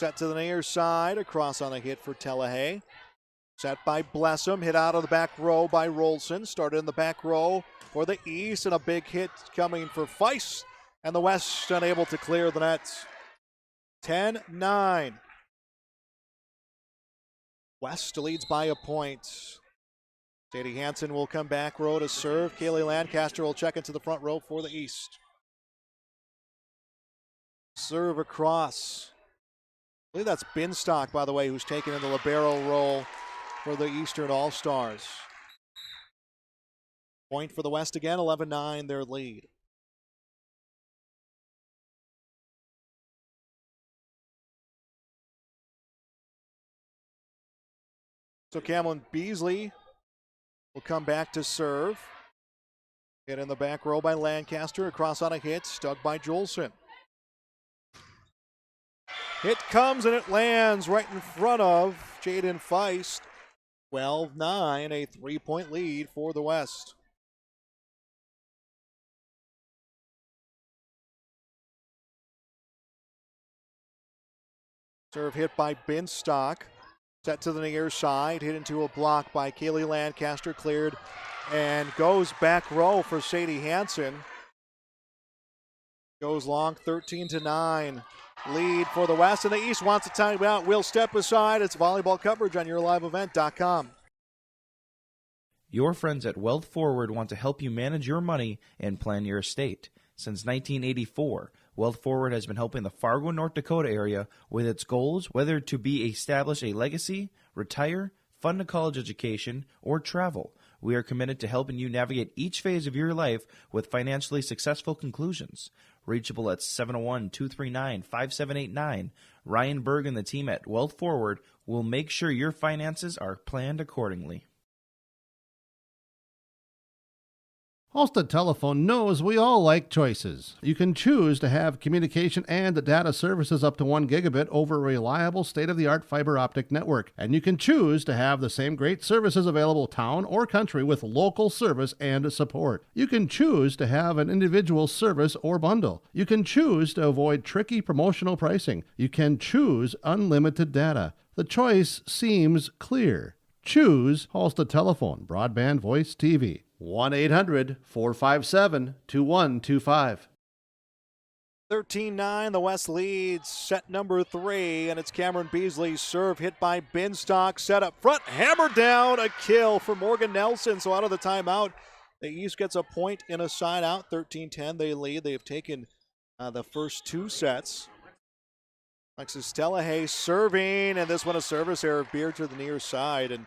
Set to the near side, across on a hit for Telahay. Set by Blessum, hit out of the back row by Rolson. Started in the back row for the East, and a big hit coming for Feist. And the West unable to clear the net. 10-9. West leads by a point. Sadie Hansen will come back row to serve. Kaylee Lancaster will check into the front row for the East. Serve across. I believe that's Binstock, by the way, who's taken in the libero role for the Eastern All-Stars. Point for the West again, 11-9, their lead. So Cameron Beasley will come back to serve. Hit in the back row by Lancaster, across on a hit, stuck by Jolson. Hit comes and it lands right in front of Jaden Feist. 12-9, a 3-point lead for the West. Serve hit by Binstock. Set to the near side, hit into a block by Kaylee Lancaster, cleared, and goes back row for Sadie Hansen. Goes long, 13-9. Lead for the West, and the East wants a timeout. We'll step aside. It's volleyball coverage on YourLiveEvent.com. Your friends at Wealth Forward want to help you manage your money and plan your estate. Since 1984, Wealth Forward has been helping the Fargo, North Dakota area with its goals, whether to be establish a legacy, retire, fund a college education, or travel. We are committed to helping you navigate each phase of your life with financially successful conclusions. Reachable at 701-239-5789. Ryan Berg and the team at Wealth Forward will make sure your finances are planned accordingly. Halstead Telephone knows we all like choices. You can choose to have communication and data services up to 1 gigabit over a reliable state-of-the-art fiber optic network. And you can choose to have the same great services available town or country with local service and support. You can choose to have an individual service or bundle. You can choose to avoid tricky promotional pricing. You can choose unlimited data. The choice seems clear. Choose Halsta Telephone, Broadband Voice TV. 1-800-457-2125. 13-9, the West leads set number 3, and it's Cameron Beasley's serve hit by Binstock, set up front, hammered down, a kill for Morgan Nelson. So out of the timeout, the East gets a point in a side out. 13-10, they lead. They have taken the first 2 sets. Alexis Delahaye serving, and this one a service error, Beard to the near side, and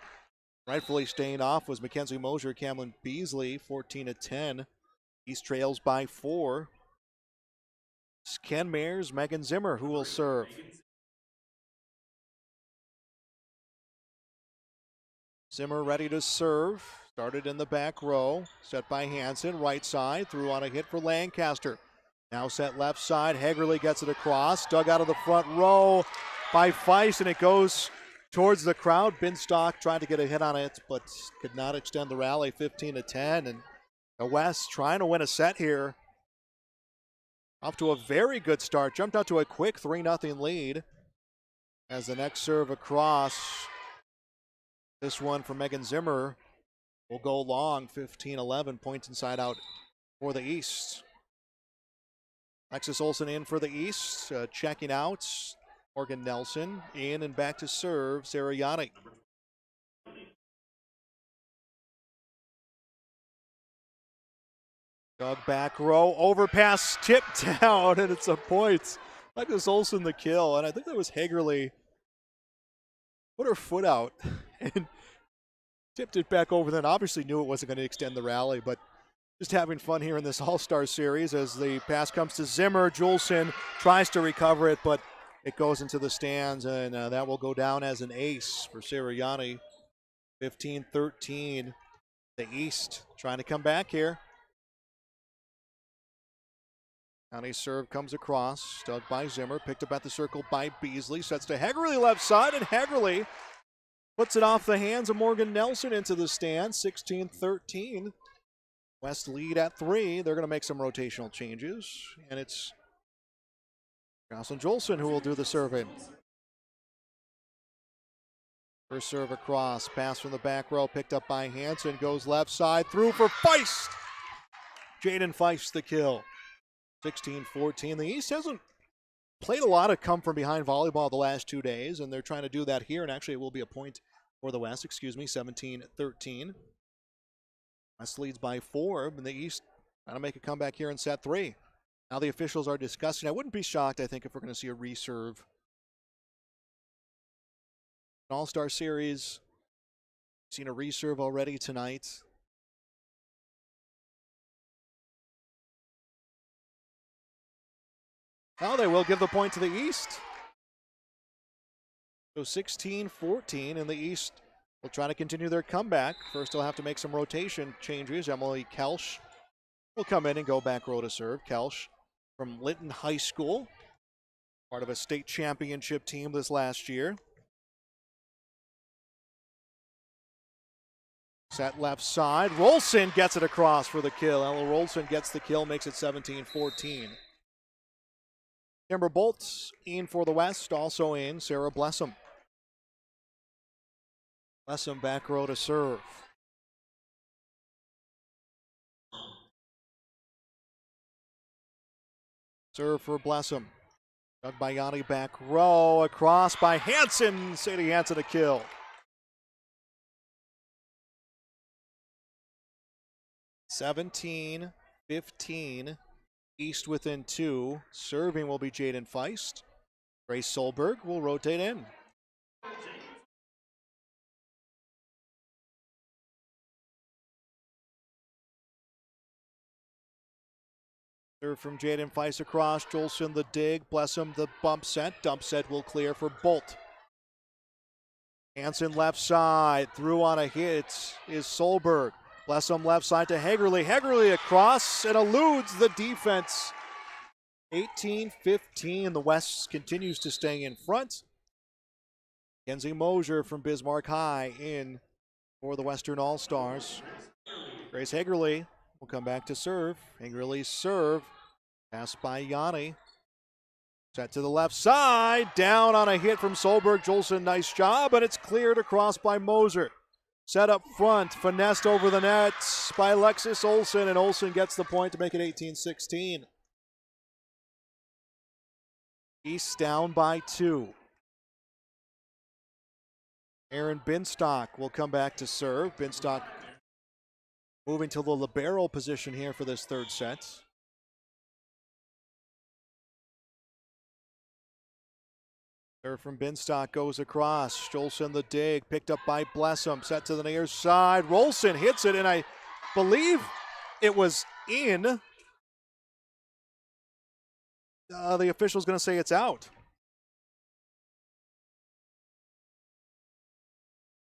rightfully staying off was Mackenzie Mosier, Cameron Beasley, 14-10. East trails by 4. It's Ken Mayers, Megan Zimmer, who will serve. Zimmer ready to serve. Started in the back row. Set by Hansen, right side. Threw on a hit for Lancaster. Now set left side. Hegerle gets it across. Dug out of the front row by Feist, and it goes towards the crowd. Binstock tried to get a hit on it, but could not extend the rally. 15-10. And the West trying to win a set here. Off to a very good start. Jumped out to a quick 3-0 lead. As the next serve across. This one for Megan Zimmer will go long. 15-11. Points inside out for the East. Alexis Olsen in for the East. Checking out. Morgan Nelson in and back to serve. Sarah Yanni. Dug back row, overpass, tip down, and it's a point. Alexis Olsen the kill, and I think that was Hegerle. Put her foot out and tipped it back over, then obviously knew it wasn't going to extend the rally, but just having fun here in this All-Star series as the pass comes to Zimmer. Julson tries to recover it, but it goes into the stands, and that will go down as an ace for Sarah Yanni. 15-13. The East trying to come back here. Yanni's serve comes across, dug by Zimmer, picked up at the circle by Beasley, sets to Hegerle left side, and Hegerle puts it off the hands of Morgan Nelson into the stand. 16-13. West lead at 3. They're going to make some rotational changes, and it's Jocelyn Jolson who will do the serving. First serve across, pass from the back row, picked up by Hansen, goes left side, through for Feist. Jaden Feist the kill. 16-14. The East hasn't played a lot of come from behind volleyball the last 2 days, and they're trying to do that here, and actually it will be a point for the West, 17-13. West leads by 4, and the East trying to make a comeback here in set 3. Now the officials are discussing. I wouldn't be shocked, I think, if we're going to see a reserve. An All-Star Series, seen a reserve already tonight. Now they will give the point to the East. So 16-14, and the East will try to continue their comeback. First, they'll have to make some rotation changes. Emily Kelsch will come in and go back row to serve. Kelsch from Linton High School, part of a state championship team this last year. Set left side. Rolson gets it across for the kill. Ella Rolson gets the kill, makes it 17-14. Kimber Bolts in for the West, also in Sarah Blessum. Blessum back row to serve. Serve for Blessum. Dug by Yanni back row, across by Hansen. Sadie Hansen a kill. (17-15). East within 2. Serving will be Jaden Feist. Grace Solberg will rotate in. Serve from Jaden Feist across. Jolson the dig. Blessum the bump set. Dump set will clear for Bolt. Hansen left side. Through on a hit is Solberg. Blessum left side to Hegerle. Hegerle across and eludes the defense. 18-15. The West continues to stay in front. Kenzie Mosier from Bismarck High in for the Western All-Stars. Grace Hegerle will come back to serve. Hegerle's serve. Pass by Yanni. Set to the left side. Down on a hit from Solberg. Jolson, nice job, but it's cleared across by Moser. Set up front, finessed over the net by Alexis Olsen, and Olsen gets the point to make it 18-16. East down by 2. Aaron Binstock will come back to serve. Binstock moving to the libero position here for this third set. Serve from Binstock goes across. Stolson the dig, picked up by Blessum, set to the near side. Rolson hits it, and I believe it was in. The official's going to say it's out.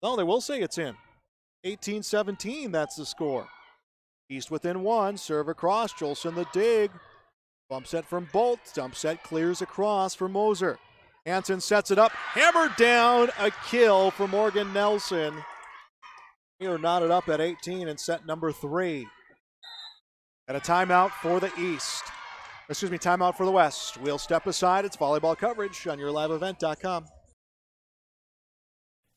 No, they will say it's in. 18-17, that's the score. East within 1, serve across. Jolson the dig. Bump set from Bolt. Dump set clears across for Moser. Hansen sets it up, hammered down, a kill for Morgan Nelson. We are knotted up at 18 in set number 3. And a timeout for the East. Timeout for the West. We'll step aside. It's volleyball coverage on yourliveevent.com.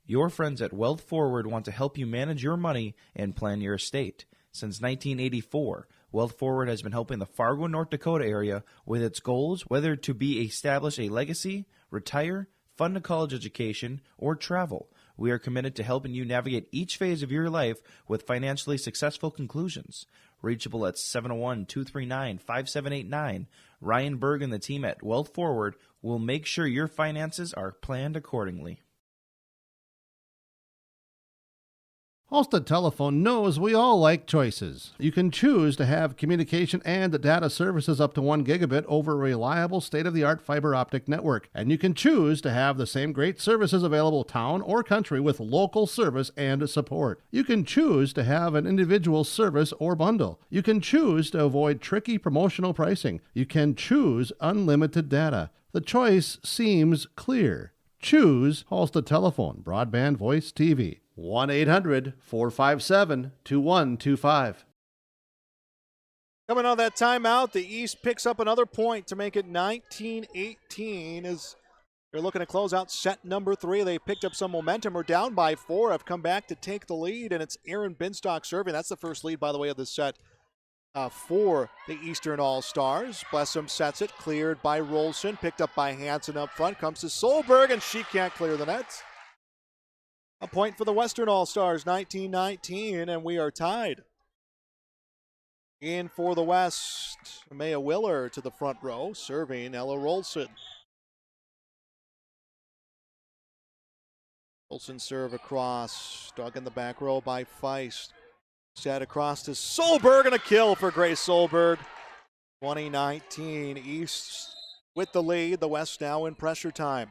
Your friends at Wealth Forward want to help you manage your money and plan your estate. Since 1984, Wealth Forward has been helping the Fargo, North Dakota area with its goals, whether to be establish a legacy, retire, fund a college education, or travel. We are committed to helping you navigate each phase of your life with financially successful conclusions. Reachable at 701-239-5789. Ryan Berg and the team at Wealth Forward will make sure your finances are planned accordingly. Halstead Telephone knows we all like choices. You can choose to have communication and data services up to 1 gigabit over a reliable state-of-the-art fiber optic network. And you can choose to have the same great services available town or country with local service and support. You can choose to have an individual service or bundle. You can choose to avoid tricky promotional pricing. You can choose unlimited data. The choice seems clear. Choose Halstead Telephone, broadband voice TV. 1-800-457-2125. Coming out of that timeout, the East picks up another point to make it 19-18 as they're looking to close out set number 3. They picked up some momentum. Are down by 4. Have come back to take the lead, and it's Aaron Binstock serving. That's the first lead, by the way, of the set for the Eastern All-Stars. Blessum sets it, cleared by Rolson, picked up by Hansen up front. Comes to Solberg, and she can't clear the net. A point for the Western All-Stars, 19-19, and we are tied. In for the West, Maya Willer to the front row, serving Ella Rolson. Rolson serve across, dug in the back row by Feist. Set across to Solberg, and a kill for Grace Solberg. 2019, East with the lead, the West now in pressure time.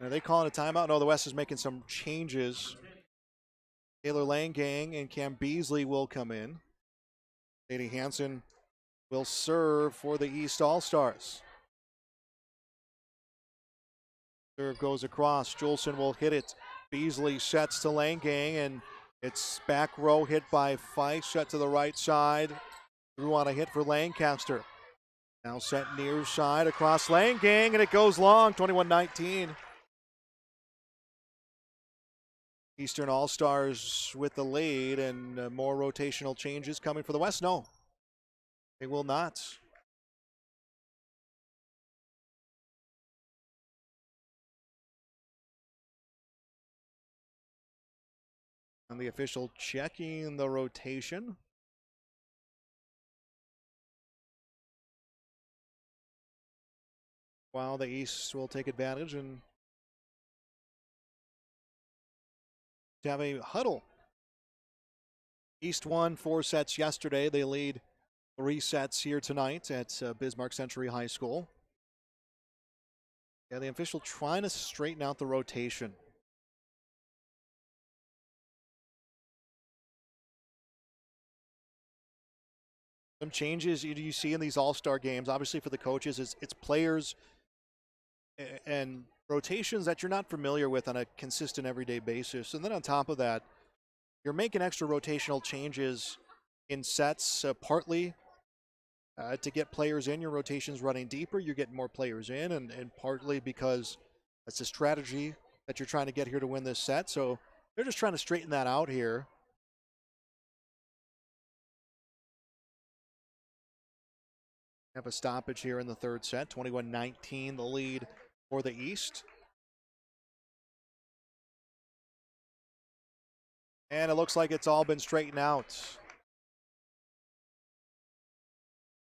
Are they calling a timeout? No, the West is making some changes. Taylor Langang and Cam Beasley will come in. Sadie Hansen will serve for the East All-Stars. Serve goes across. Jolson will hit it. Beasley sets to Langang, and it's back row hit by Feist. Set to the right side. Threw on a hit for Lancaster. Now set near side across Langang, and it goes long, 21-19. Eastern All-Stars with the lead, and more rotational changes coming for the West. No, they will not. And the official checking the rotation. While the East will take advantage and to have a huddle. East won 4 sets yesterday. They lead 3 sets here tonight at Bismarck Century High School. Yeah, the official trying to straighten out the rotation. Some changes you see in these all-star games, obviously for the coaches, it's players and rotations that you're not familiar with on a consistent everyday basis. And then on top of that, you're making extra rotational changes in sets, partly to get players in. Your rotation's running deeper, you're getting more players in, and partly because that's a strategy that you're trying to get here to win this set. So they're just trying to straighten that out here. Have a stoppage here in the third set. 21-19 the lead for the East. And it looks like it's all been straightened out.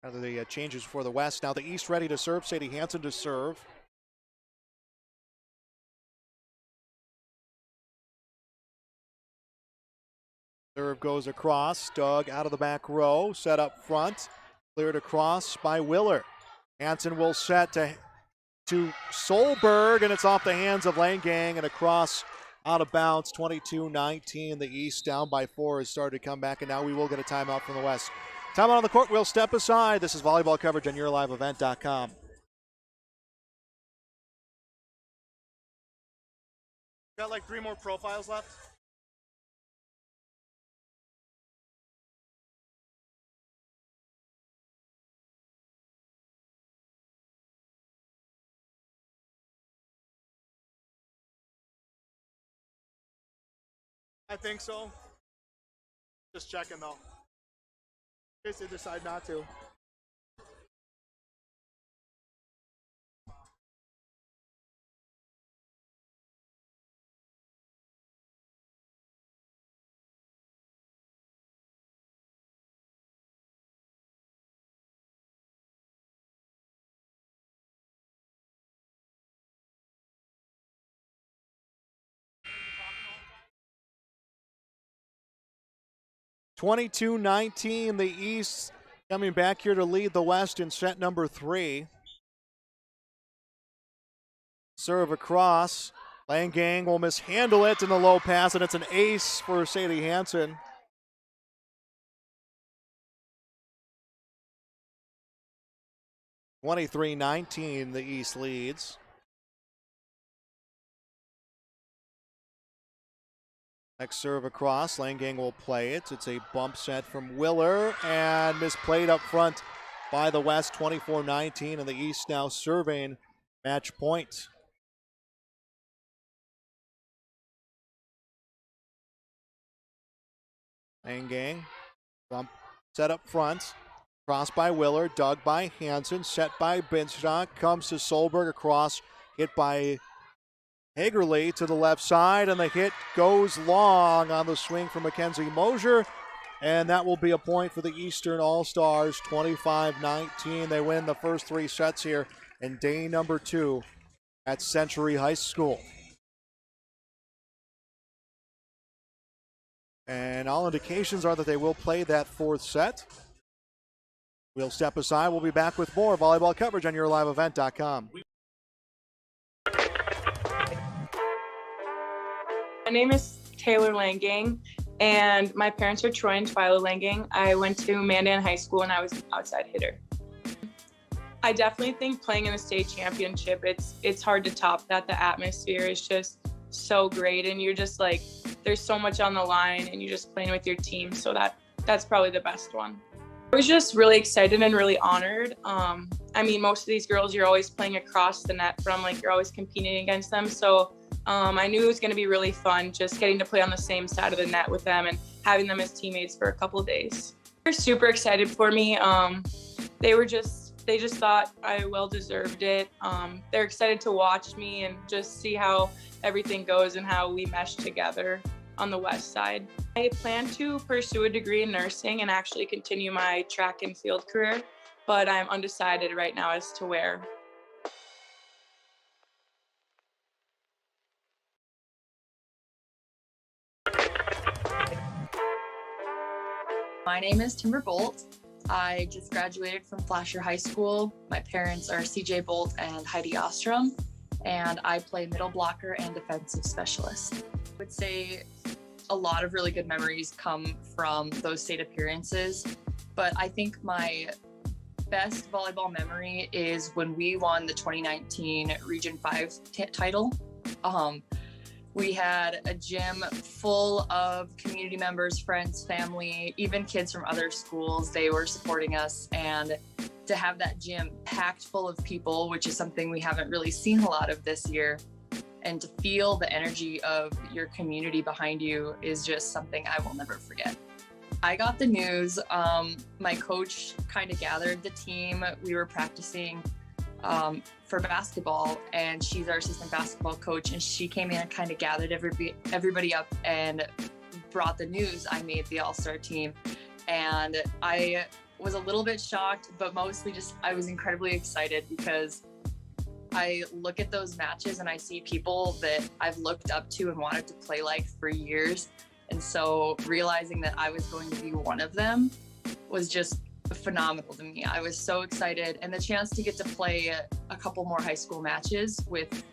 Now the changes for the West. Now the East ready to serve. Sadie Hansen to serve. Serve goes across. Doug out of the back row. Set up front. Cleared across by Willer. Hansen will set to Solberg, and it's off the hands of Langang and across out of bounds. 22-19. The East down by 4 has started to come back, and now we will get a timeout from the West. Timeout on the court. We'll step aside. This is volleyball coverage on YourLiveEvent.com. Got like 3 more profiles left. I think so. Just checking though. In case they decide not to. (22-19) the East coming back here to lead the West in set number 3. Serve across. Langang will mishandle it in the low pass, and it's an ace for Sadie Hansen. (23-19) the East leads. Next serve across, Langang will play it. It's a bump set from Willer and misplayed up front by the West, 24-19, and the East now serving match point. Langang, bump set up front. Cross by Willer, dug by Hansen, set by Binstock, comes to Solberg across, hit by Hagerly to the left side, and the hit goes long on the swing from Mackenzie Mosier, and that will be a point for the Eastern All-Stars, 25-19. They win the first 3 sets here in day number 2 at Century High School. And all indications are that they will play that 4th set. We'll step aside. We'll be back with more volleyball coverage on YourLiveEvent.com. My name is Taylor Langang, and my parents are Troy and Twyla Langang. I went to Mandan High School, and I was an outside hitter. I definitely think playing in the state championship, it's hard to top that. The atmosphere is just so great, and you're just like, there's so much on the line, and you're just playing with your team, so that's probably the best one. I was just really excited and really honored. I mean, most of these girls, you're always playing across the net from, like, you're always competing against them, so I knew it was going to be really fun just getting to play on the same side of the net with them and having them as teammates for a couple of days. They're super excited for me. They just thought I well deserved it. They're excited to watch me and just see how everything goes and how we mesh together on the West side. I plan to pursue a degree in nursing and actually continue my track and field career, but I'm undecided right now as to where. My name is Timber Bolt. I just graduated from Flasher High School. My parents are CJ Bolt and Heidi Ostrom, and I play middle blocker and defensive specialist. I would say a lot of really good memories come from those state appearances, but I think my best volleyball memory is when we won the 2019 Region 5 title. We had a gym full of community members, friends, family, even kids from other schools. They were supporting us, and to have that gym packed full of people, which is something we haven't really seen a lot of this year, and to feel the energy of your community behind you is just something I will never forget. I got the news. My coach kind of gathered the team. We were practicing for basketball, and she's our assistant basketball coach, and she came in and kind of gathered everybody up and brought the news I made the All-Star team. And I was a little bit shocked, but mostly just I was incredibly excited because I look at those matches and I see people that I've looked up to and wanted to play like for years. And so realizing that I was going to be one of them was just phenomenal to me. I was so excited, and the chance to get to play a couple more high school matches with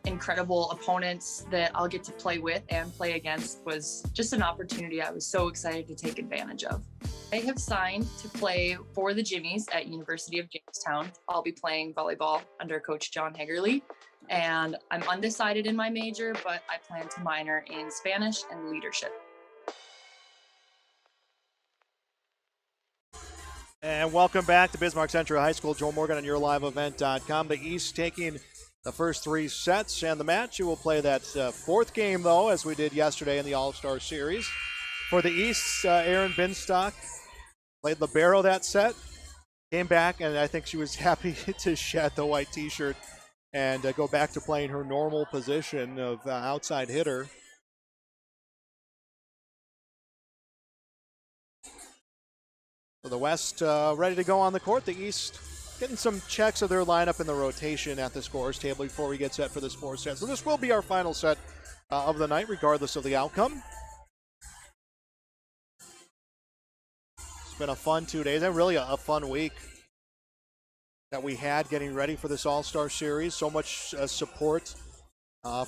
incredible opponents that I'll get to play with and play against was just an opportunity I was so excited to take advantage of. I have signed to play for the Jimmies at University of Jamestown. I'll be playing volleyball under Coach John Hagerly, and I'm undecided in my major, but I plan to minor in Spanish and leadership. And welcome back to Bismarck Central High School. Joel Morgan on YourLiveEvent.com. The East taking the first 3 sets and the match. You will play that 4th game, though, as we did yesterday in the All-Star Series. For the East, Erin Binstock played libero that set. Came back, and I think she was happy to shed the white T-shirt and go back to playing her normal position of outside hitter. So the West ready to go on the court. The East getting some checks of their lineup in the rotation at the scores table before we get set for this 4th set. So this will be our final set of the night, regardless of the outcome. It's been a fun 2 days and really a fun week that we had getting ready for this All-Star Series. So much support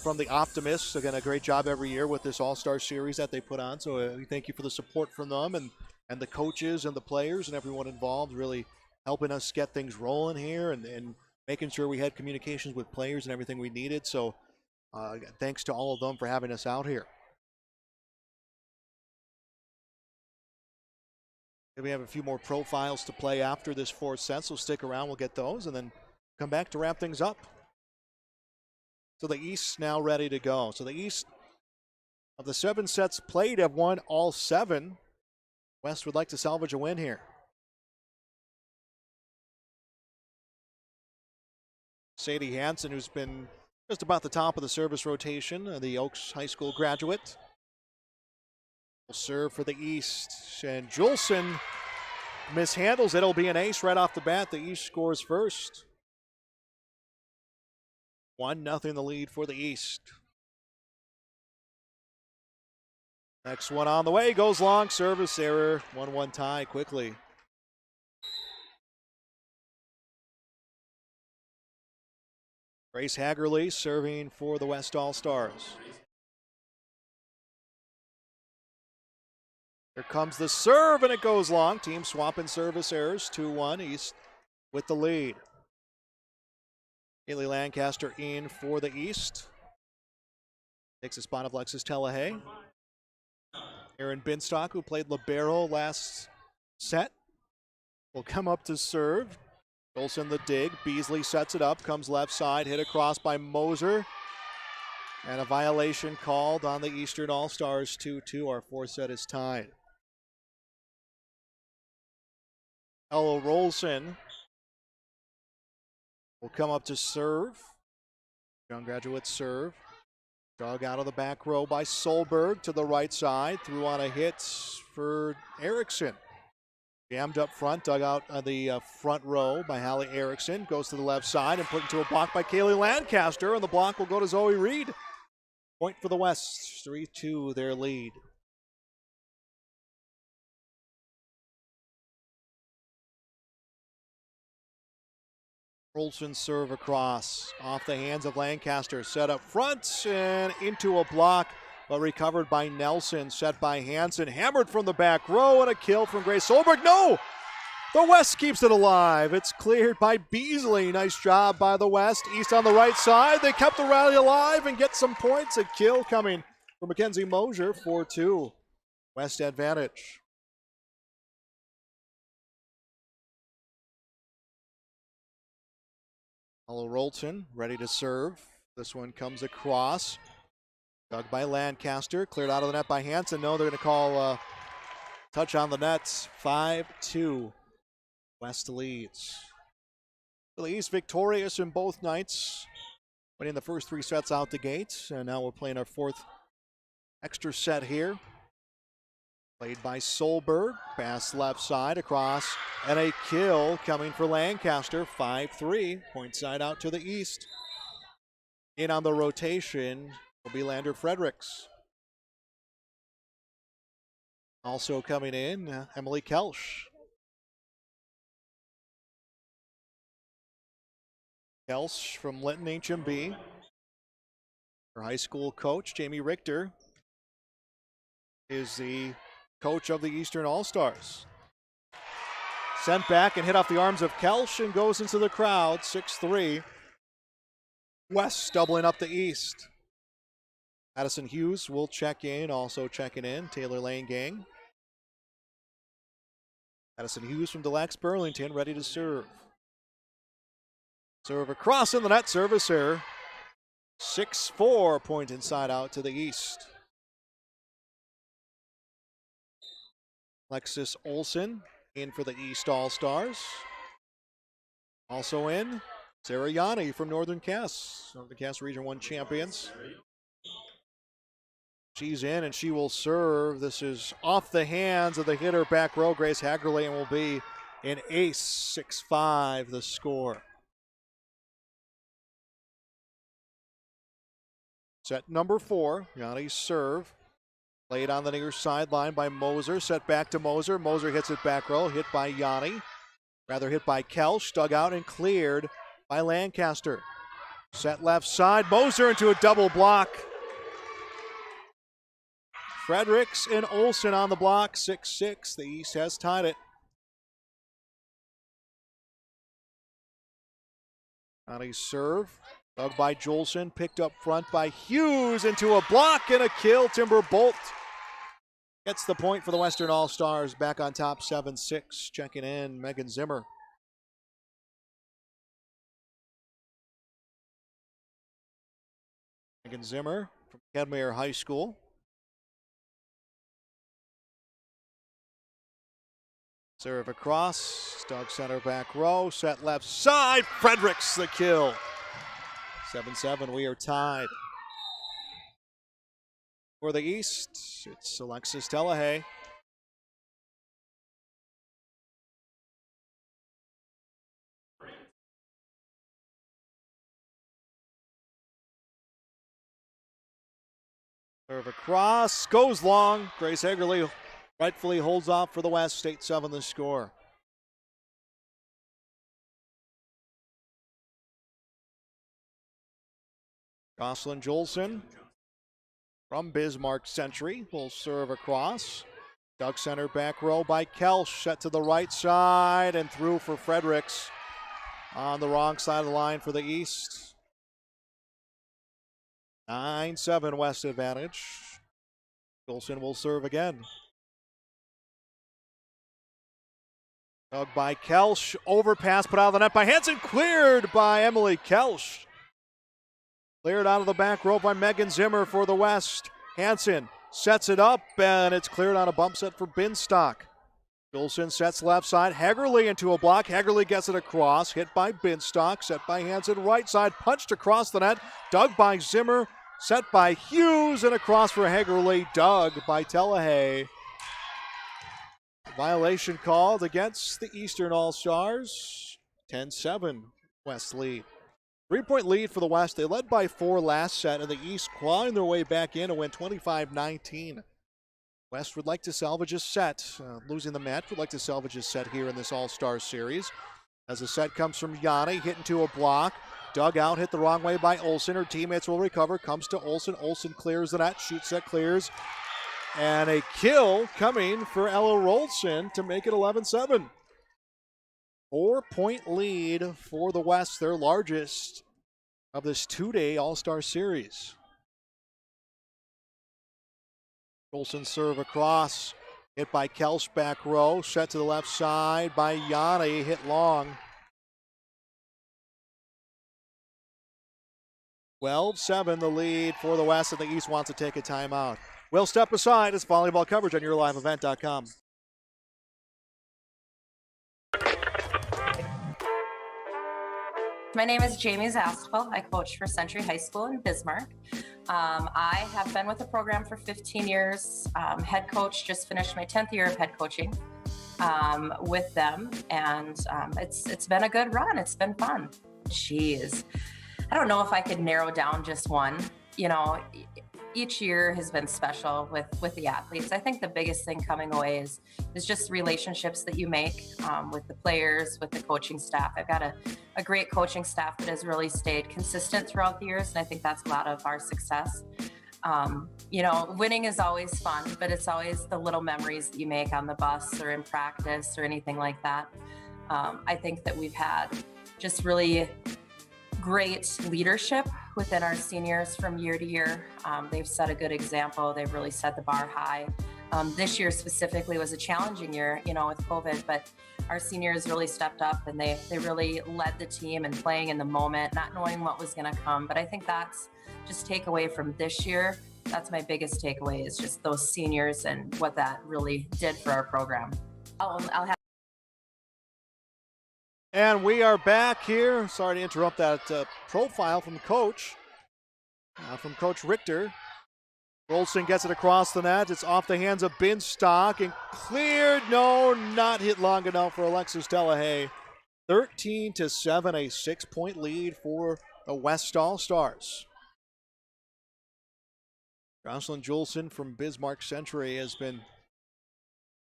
from the Optimists. Again, a great job every year with this All-Star Series that they put on. So we thank you for the support from them and the coaches and the players and everyone involved, really helping us get things rolling here and making sure we had communications with players and everything we needed. So thanks to all of them for having us out here. We have a few more profiles to play after this 4th set, so stick around. We'll get those and then come back to wrap things up. So the East now ready to go. So the East, of the 7 sets played, have won all 7. West would like to salvage a win here. Sadie Hansen, who's been just about the top of the service rotation, the Oaks High School graduate, will serve for the East. And Julson mishandles it. It'll be an ace right off the bat. The East scores first. 1-0 the lead for the East. Next one on the way, goes long, service error, 1-1 tie quickly. Grace Hagerly serving for the West All-Stars. Here comes the serve, and it goes long. Team swapping service errors, 2-1, East with the lead. Haley Lancaster in for the East. Takes the spot of Lexus Telehay. Erin Binstock, who played libero last set, will come up to serve. Olsen the dig. Beasley sets it up, comes left side, hit across by Moser. And a violation called on the Eastern All-Stars, 2-2. Our 4th set is tied. Ella Rolson will come up to serve. Young graduate serve. Dug out of the back row by Solberg to the right side. Threw on a hit for Erickson. Jammed up front, dug out the front row by Hallie Erickson. Goes to the left side and put into a block by Kaylee Lancaster. And the block will go to Zoe Reed. Point for the West. 3-2 their lead. Olsen serve across, off the hands of Lancaster, set up front and into a block, but recovered by Nelson, set by Hansen, hammered from the back row, and a kill from Grace Solberg. No! The West keeps it alive. It's cleared by Beasley. Nice job by the West. East on the right side. They kept the rally alive and get some points. A kill coming from Mackenzie Mosier, 4-2. West advantage. Ella Rolton ready to serve. This one comes across. Dug by Lancaster. Cleared out of the net by Hansen. No, they're going to call touch on the nets. 5-2. West leads. The East victorious in both nights. Winning the first 3 sets out the gate. And now we're playing our 4th extra set here. Played by Solberg. Pass left side across. And a kill coming for Lancaster. 5-3. Point side out to the East. In on the rotation will be Lander Fredericks. Also coming in, Emily Kelsch. Kelsch from Linton HMB. Her high school coach, Jamie Richter, is the coach of the Eastern All-Stars. Sent back and hit off the arms of Kelsch and goes into the crowd, 6-3. West doubling up the East. Addison Hughes will check in, also checking in, Taylor Lane gang. Addison Hughes from Deluxe Burlington, ready to serve. Serve across in the net, service error. 6-4, point inside out to the East. Alexis Olsen in for the East All-Stars. Also in, Sarah Yanni from Northern Cass. Northern Cass Region 1 champions. She's in and she will serve. This is off the hands of the hitter back row, Grace Hagerly, and will be an ace. 6-5 the score. Set number 4, Yanni's serve. Played on the near sideline by Moser. Set back to Moser. Moser hits it back row. Hit by Yanni. Rather hit by Kelsch. Dug out and cleared by Lancaster. Set left side. Moser into a double block. Fredericks and Olsen on the block. 6-6. The East has tied it. Yanni's serve. Dug by Jolson. Picked up front by Hughes into a block and a kill. Timber Bolt gets the point for the Western All-Stars. Back on top 7-6. Checking in Megan Zimmer. Megan Zimmer from Kenmare High School. Serve across. Dug center back row. Set left side. Fredericks the kill. 7-7, we are tied. For the East, it's Alexis Delahaye. Serve across, goes long. Grace Hagerly rightfully holds off for the West. 8-7 the score. Jocelyn Jolson from Bismarck Century will serve across. Dug center back row by Kelsch, set to the right side and through for Fredericks on the wrong side of the line for the East. 9-7 West advantage. Jolson will serve again. Dug by Kelsch, overpass put out of the net by Hansen, cleared by Emily Kelsch. Cleared out of the back row by Megan Zimmer for the West. Hansen sets it up, and it's cleared on a bump set for Binstock. Jolson sets left side. Hagerly into a block. Hagerly gets it across. Hit by Binstock. Set by Hansen. Right side. Punched across the net. Dug by Zimmer. Set by Hughes. And across for Hagerly. Dug by Delahaye. Violation called against the Eastern All-Stars. 10-7 West lead. 3-point lead for the West. They led by 4 last set, and the East clawing their way back in and win 25-19. West would like to salvage a set. Losing the match, would like to salvage a set here in this All-Star Series. As the set comes from Yanni, hit into a block. Dug out, hit the wrong way by Olsen. Her teammates will recover. Comes to Olsen. Olsen clears the net. Shoot set clears. And a kill coming for Ella Rolson to make it 11-7. 4-point lead for the West, their largest of this 2-day All-Star Series. Olsen serve across, hit by Kelsch back row, set to the left side by Yanni, hit long. 12-7 the lead for the West, and the East wants to take a timeout. We'll step aside. It's volleyball coverage on YourLiveEvent.com. My name is Jamie Zaspel. I coach for Century High School in Bismarck. I have been with the program for 15 years. Head coach, just finished my 10th year of head coaching with them, and it's been a good run. It's been fun. Jeez, I don't know if I could narrow down just one. You know, each year has been special with the athletes. I think the biggest thing coming away is just relationships that you make with the players, with the coaching staff. I've got a great coaching staff that has really stayed consistent throughout the years, and I think that's a lot of our success. You know, winning is always fun, but it's always the little memories that you make on the bus or in practice or anything like that. I think that we've had just really great leadership within our seniors from year to year. They've set a good example. They've really set the bar high. This year specifically was a challenging year, you know, with COVID, but our seniors really stepped up and they really led the team and playing in the moment, not knowing what was going to come. But I think that's just takeaway from this year. That's my biggest takeaway, is just those seniors and what that really did for our program. I'll have. And we are back here. Sorry to interrupt that profile from Coach Richter. Rolston gets it across the net. It's off the hands of Binstock and cleared. No, not hit long enough for Alexis Delahaye. 13-7, a 6-point lead for the West All-Stars. Jocelyn Juleson from Bismarck Century has been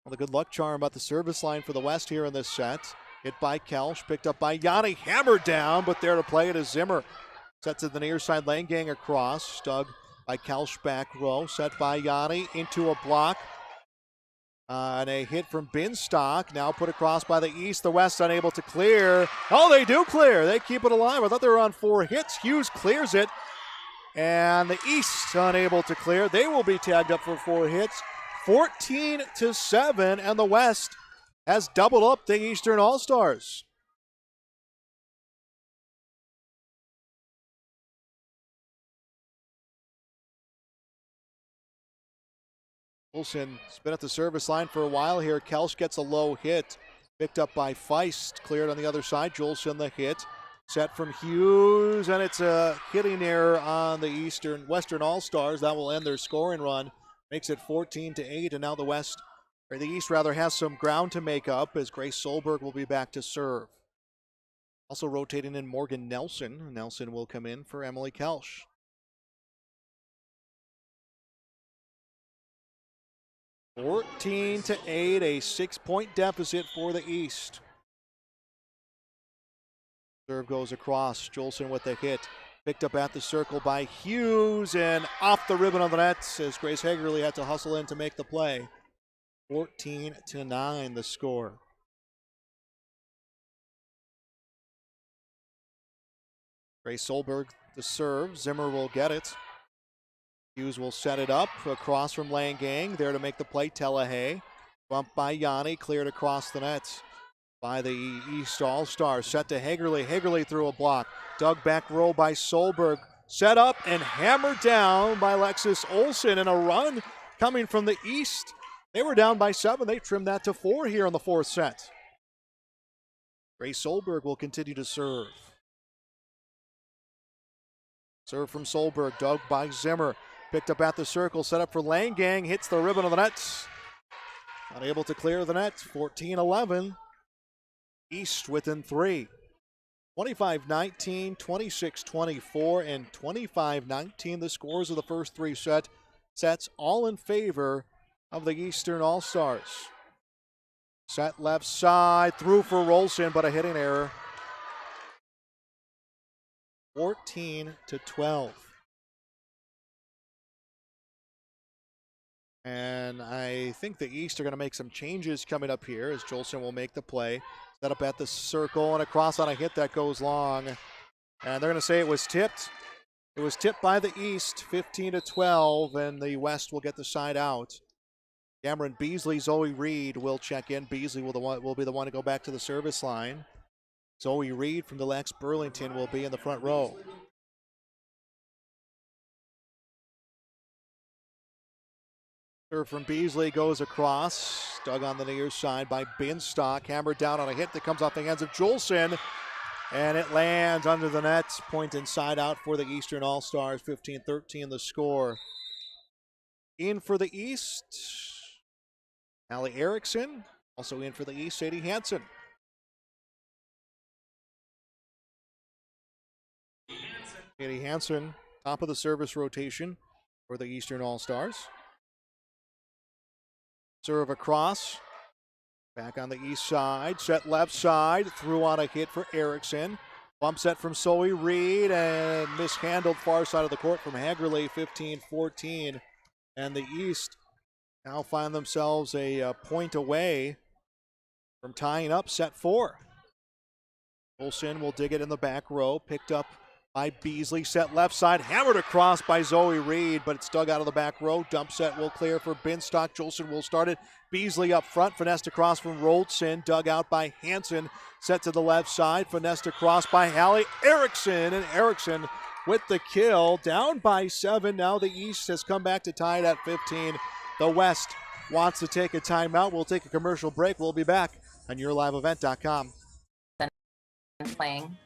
the good luck charm about the service line for the West here in this set. Hit by Kelsch, picked up by Yanni, hammered down, but there to play it is Zimmer. Set to the near side lane, gang across. Dug by Kelsch back row, set by Yanni into a block. And a hit from Binstock, now put across by the East. The West unable to clear. Oh, they do clear. They keep it alive. I thought they were on 4 hits. Hughes clears it. And the East unable to clear. They will be tagged up for 4 hits. 14-7, and the West has doubled up the Eastern All-Stars. Wilson has been at the service line for a while here. Kelsch gets a low hit. Picked up by Feist. Cleared on the other side. Jolson the hit. Set from Hughes, and it's a hitting error on the Western All-Stars. That will end their scoring run. Makes it 14-8, and now the East has some ground to make up as Grace Solberg will be back to serve. Also rotating in Morgan Nelson. Nelson will come in for Emily Kelsch. (14-8), a 6-point deficit for the East. Serve goes across. Jolson with the hit. Picked up at the circle by Hughes and off the ribbon of the net as Grace Hagerly had to hustle in to make the play. 14-9 the score. Grace Solberg to serve. Zimmer will get it. Hughes will set it up across from Langang. There to make the play, Delahaye. Bumped by Yanni, cleared across the net by the East All-Stars. Set to Hagerly. Hagerly through a block. Dug back row by Solberg. Set up and hammered down by Alexis Olsen, and a run coming from the East. They were down by 7. They trimmed that to 4 here in the 4th set. Grace Solberg will continue to serve. Serve from Solberg, dug by Zimmer. Picked up at the circle, set up for Langang, hits the ribbon of the net. Unable to clear the net, 14-11. East within 3. 25-19, 26-24, and 25-19 the scores of the first 3 sets, all in favor of the Eastern All-Stars. Set left side, through for Rolston, but a hitting error. 14-12. And I think the East are going to make some changes coming up here as Jolson will make the play. Set up at the circle and across on a hit that goes long. And they're going to say it was tipped. It was tipped by the East, 15-12, and the West will get the side out. Cameron Beasley, Zoe Reed will check in. Beasley will be the one to go back to the service line. Zoe Reed from the Lex Burlington will be in the front row. Serve from Beasley goes across. Dug on the near side by Binstock. Hammered down on a hit that comes off the hands of Jolson. And it lands under the net. Point inside out for the Eastern All-Stars. 15-13 the score. In for the East, Allie Erickson. Also in for the East, Sadie Hansen. Sadie Hansen, top of the service rotation for the Eastern All-Stars. Serve across. Back on the east side. Set left side. Threw on a hit for Erickson. Bump set from Zoe Reed and mishandled far side of the court from Hagerly. 15-14. And the East now find themselves a point away from tying up set 4. Olsen will dig it in the back row. Picked up by Beasley. Set left side. Hammered across by Zoe Reed, but it's dug out of the back row. Dump set will clear for Binstock. Jolson will start it. Beasley up front. Finessed across from Roltson. Dug out by Hansen. Set to the left side. Finessed across by Hallie Erickson. And Erickson with the kill. Down by 7. Now the East has come back to tie it at 15. The West wants to take a timeout. We'll take a commercial break. We'll be back on YourLiveEvent.com. Playing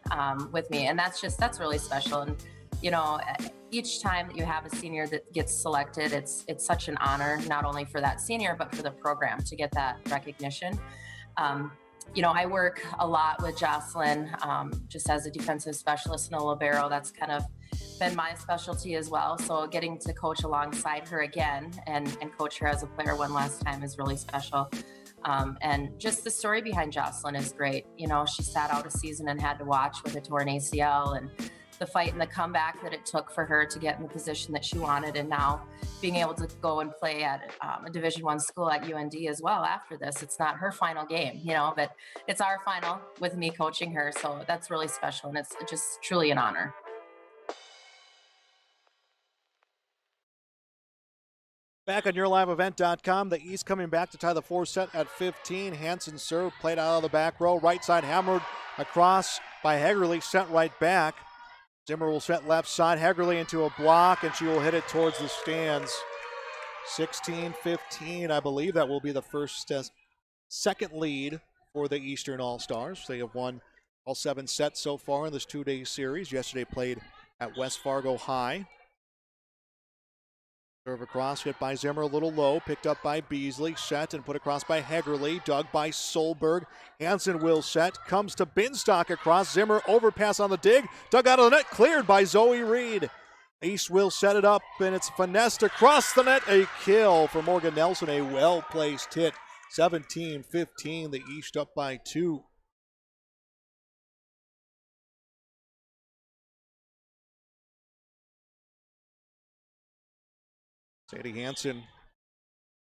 with me, and that's really special. And you know, each time that you have a senior that gets selected, it's such an honor, not only for that senior but for the program to get that recognition. You know, I work a lot with Jocelyn just as a defensive specialist and a libero. That's kind of been my specialty as well. So getting to coach alongside her again and coach her as a player one last time is really special. And just the story behind Jocelyn is great. You know, she sat out a season and had to watch with a torn ACL, and the fight and the comeback that it took for her to get in the position that she wanted, and now being able to go and play at a Division I school at UND as well after this. It's not her final game, you know, but it's our final with me coaching her. So that's really special, and it's just truly an honor. Back on YourLiveEvent.com, the East coming back to tie the 4th set at 15. Hansen serve, played out of the back row. Right side hammered across by Hagerly, sent right back. Zimmer will set left side. Hagerly into a block, and she will hit it towards the stands. 16-15, I believe that will be the second lead for the Eastern All-Stars. They have won all 7 sets so far in this 2-day series. Yesterday played at West Fargo High. Serve across, hit by Zimmer, a little low, picked up by Beasley, set and put across by Hagerly, dug by Solberg. Hansen will set, comes to Binstock across, Zimmer overpass on the dig, dug out of the net, cleared by Zoe Reed. East will set it up, and it's finessed across the net, a kill for Morgan Nelson, a well-placed hit. 17-15, the East up by 2. Sadie Hansen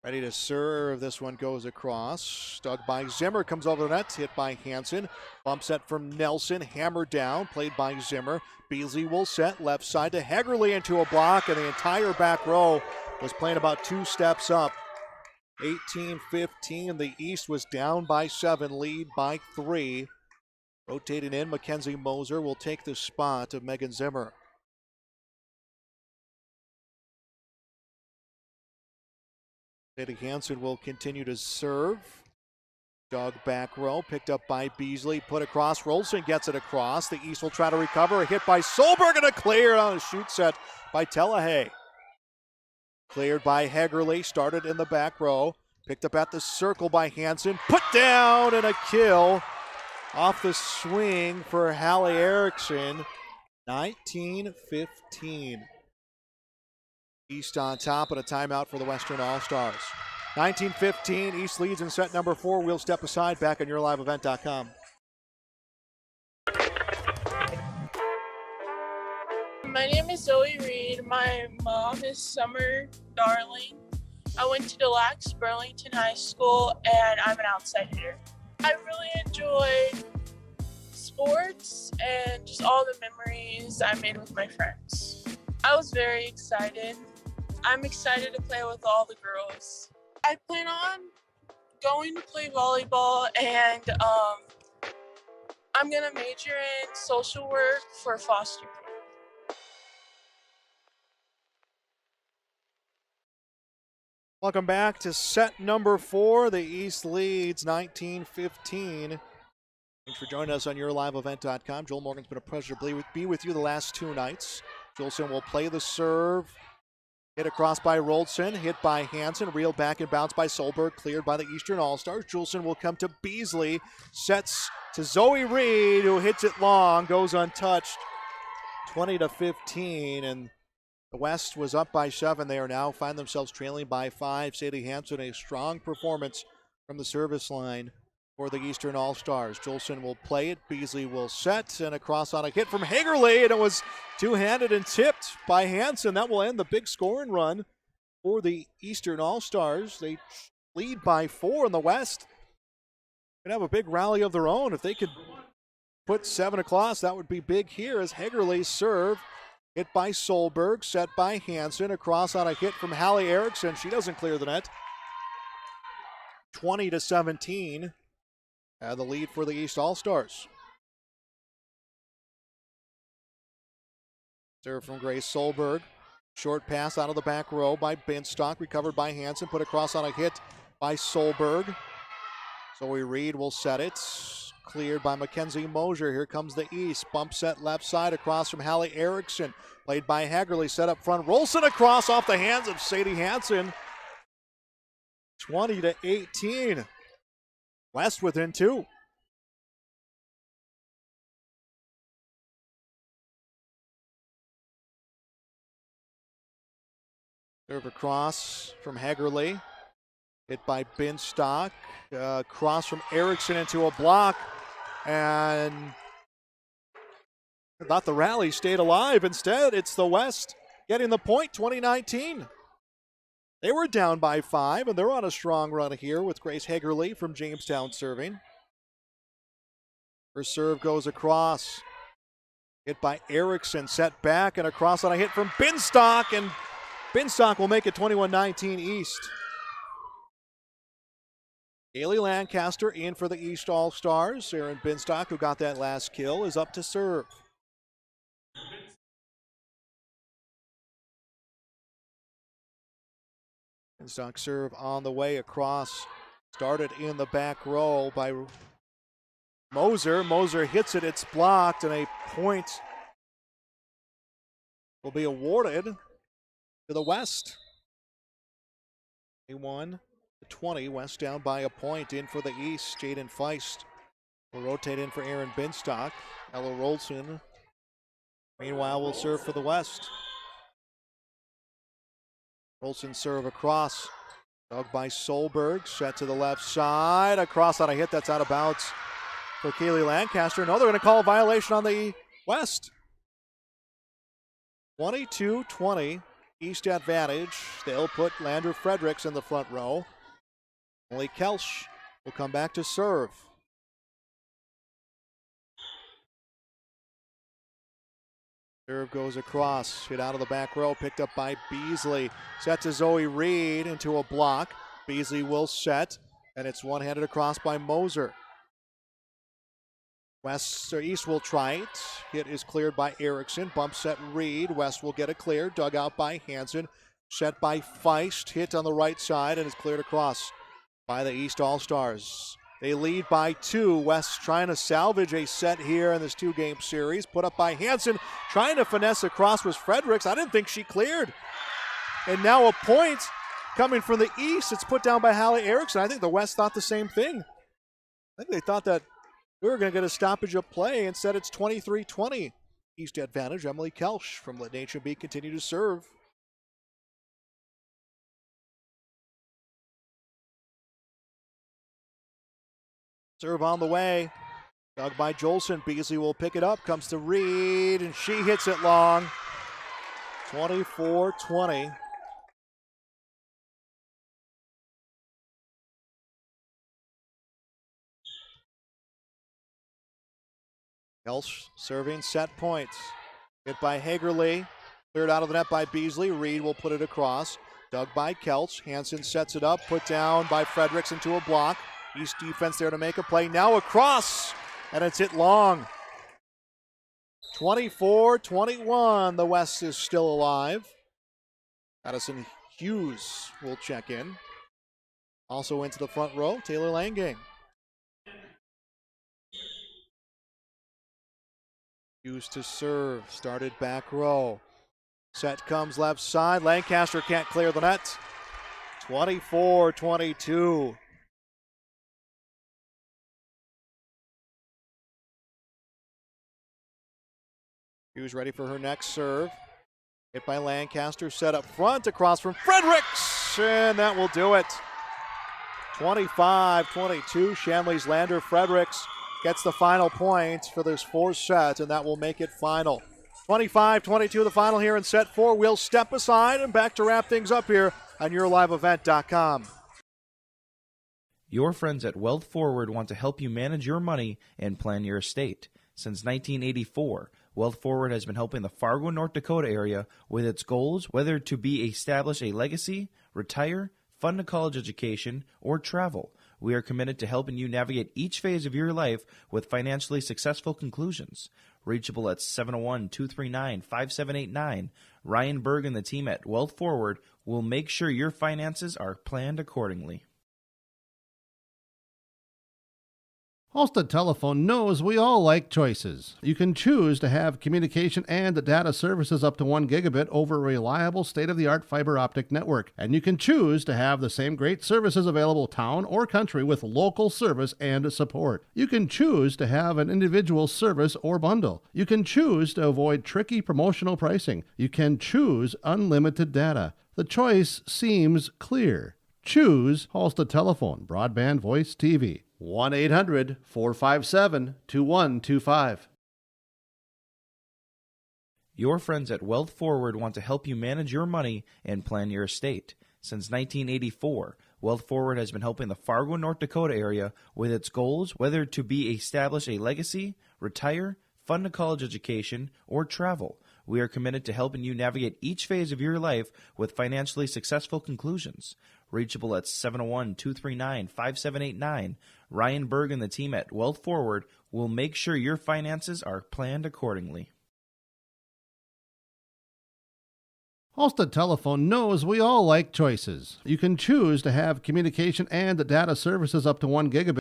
ready to serve. This one goes across. Dug by Zimmer, comes over the net, hit by Hansen. Bump set from Nelson, hammered down, played by Zimmer. Beasley will set, left side to Hagerly into a block, and the entire back row was playing about 2 steps up. 18-15, the East was down by 7, lead by 3. Rotating in, Mackenzie Moser will take the spot of Megan Zimmer. Sadie Hansen will continue to serve. Dug back row, picked up by Beasley, put across. Rolson gets it across. The East will try to recover. A hit by Solberg and a clear on a shoot set by Telahay. Cleared by Hagerly, started in the back row. Picked up at the circle by Hansen. Put down and a kill off the swing for Hallie Erickson. 19-15. East on top and a timeout for the Western All-Stars. 19-15, East leads in set number 4. We'll step aside, back on YourLiveEvent.com. My name is Zoe Reed. My mom is Summer Darling. I went to Delax Burlington High School, and I'm an outside hitter. I really enjoy sports and just all the memories I made with my friends. I was very excited. I'm excited to play with all the girls. I plan on going to play volleyball, and I'm going to major in social work for foster care. Welcome back to set number 4. The East leads 19-15. Thanks for joining us on YourLiveEvent.com. Joel Morgan's been a pleasure to be with you the last 2 nights. Jolson will play the serve. Hit across by Roldson, hit by Hansen, reeled back and bounced by Solberg, cleared by the Eastern All-Stars. Jolson will come to Beasley, sets to Zoe Reed, who hits it long, goes untouched. 20-15, and the West was up by 7. They are now find themselves trailing by 5. Sadie Hansen, a strong performance from the service line for the Eastern All-Stars. Jolson will play it. Beasley will set, and across on a hit from Hagerly, and it was two-handed and tipped by Hansen. That will end the big scoring run for the Eastern All-Stars. They lead by 4 in the West. Could have a big rally of their own. If they could put 7 across, that would be big here as Hagerly's serve. Hit by Solberg, set by Hansen. Across on a hit from Hallie Erickson. She doesn't clear the net. 20-17. The lead for the East All-Stars. Serve from Grace Solberg. Short pass out of the back row by Binstock. Recovered by Hansen. Put across on a hit by Solberg. Zoe Reed will set it. Cleared by Mackenzie Mosier. Here comes the East. Bump set left side across from Hallie Erickson. Played by Hagerly. Set up front. Rolson across off the hands of Sadie Hansen. 20-18. West within 2. Serve across from Hagerly. Hit by Binstock. Cross from Erickson into a block. And I thought the rally stayed alive. Instead, it's the West getting the point, 2019. They were down by 5, and they're on a strong run here with Grace Hagerly from Jamestown serving. Her serve goes across. Hit by Erickson, set back, and across on a hit from Binstock, and Binstock will make it 21-19 East. Kaylee Lancaster in for the East All-Stars. Erin Binstock, who got that last kill, is up to serve. Binstock serve on the way across. Started in the back row by Moser. Moser hits it, it's blocked, and a point will be awarded to the West. 21-20, West down by a point. In for the East, Jaden Feist will rotate in for Erin Binstock. Ella Rolson, meanwhile, will serve for the West. Rolson serve across. Dug by Solberg, set to the left side. Across on a hit that's out of bounds for Kaylee Lancaster. No, they're going to call a violation on the West. 22-20, East advantage. They'll put Landry Fredericks in the front row. Emily Kelsch will come back to serve. Serve goes across, hit out of the back row, picked up by Beasley. Set to Zoe Reed into a block. Beasley will set, and it's one-handed across by Moser. West or East will try it. Hit is cleared by Erickson. Bump set Reed. West will get it clear. Dug out by Hansen. Set by Feist. Hit on the right side and is cleared across by the East All-Stars. They lead by 2. West trying to salvage a set here in this 2-game series. Put up by Hansen. Trying to finesse across was Fredericks. I didn't think she cleared. And now a point coming from the East. It's put down by Hallie Erickson. I think the West thought the same thing. I think they thought that we were going to get a stoppage of play. Instead, it's 23-20. East advantage. Emily Kelsch from H&B continue to serve. Serve on the way. Dug by Jolson. Beasley will pick it up. Comes to Reed, and she hits it long. 24-20. Kelsch serving set points. Hit by Hagerly. Cleared out of the net by Beasley. Reed will put it across. Dug by Kelsch. Hansen sets it up. Put down by Fredericks into a block. East defense there to make a play. Now across, and it's hit long. 24-21. The West is still alive. Addison Hughes will check in. Also into the front row, Taylor Langang. Hughes to serve, started back row. Set comes left side, Lancaster can't clear the net. 24-22. Hughes ready for her next serve. Hit by Lancaster, set up front, across from Fredericks, and that will do it. 25-22, Shanley's Lander Fredericks gets the final point for this fourth set, and that will make it final. 25-22 the final here in set 4. We'll step aside and back to wrap things up here on YourLiveEvent.com. Your friends at Wealth Forward want to help you manage your money and plan your estate. Since 1984, Wealth Forward has been helping the Fargo, North Dakota area with its goals, whether to be establish a legacy, retire, fund a college education, or travel. We are committed to helping you navigate each phase of your life with financially successful conclusions. Reachable at 701-239-5789. Ryan Berg and the team at Wealth Forward will make sure your finances are planned accordingly. Halstead Telephone knows we all like choices. You can choose to have communication and data services up to 1 gigabit over a reliable state-of-the-art fiber optic network. And you can choose to have the same great services available town or country with local service and support. You can choose to have an individual service or bundle. You can choose to avoid tricky promotional pricing. You can choose unlimited data. The choice seems clear. Choose Halstead Telephone, broadband voice TV. 1-800-457-2125. Your friends at Wealth Forward want to help you manage your money and plan your estate. Since 1984, Wealth Forward has been helping the Fargo, North Dakota area with its goals, whether to be establish a legacy, retire, fund a college education, or travel. We are committed to helping you navigate each phase of your life with financially successful conclusions. Reachable at 701-239-5789. Ryan Berg and the team at Wealth Forward will make sure your finances are planned accordingly. Halstead Telephone knows we all like choices. You can choose to have communication and data services up to 1 gigabit.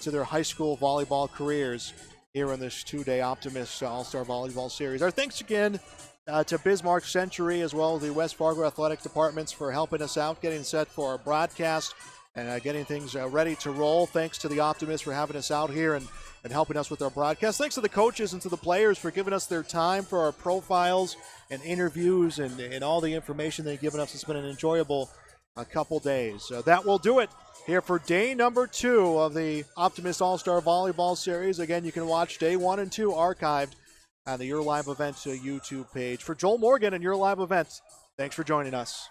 To their high school volleyball careers here in this two-day Optimist All-Star Volleyball Series. Our thanks again to Bismarck Century as well as the West Fargo Athletic Departments for helping us out, getting set for our broadcast and getting things ready to roll. Thanks to the Optimists for having us out here and helping us with our broadcast. Thanks to the coaches and to the players for giving us their time for our profiles and interviews and all the information they've given us. It's been an enjoyable couple days. That will do it here for day number 2 of the Optimist All-Star Volleyball Series. Again, you can watch day 1 and 2 archived on the Your Live Event YouTube page. For Joel Morgan and Your Live Event, thanks for joining us.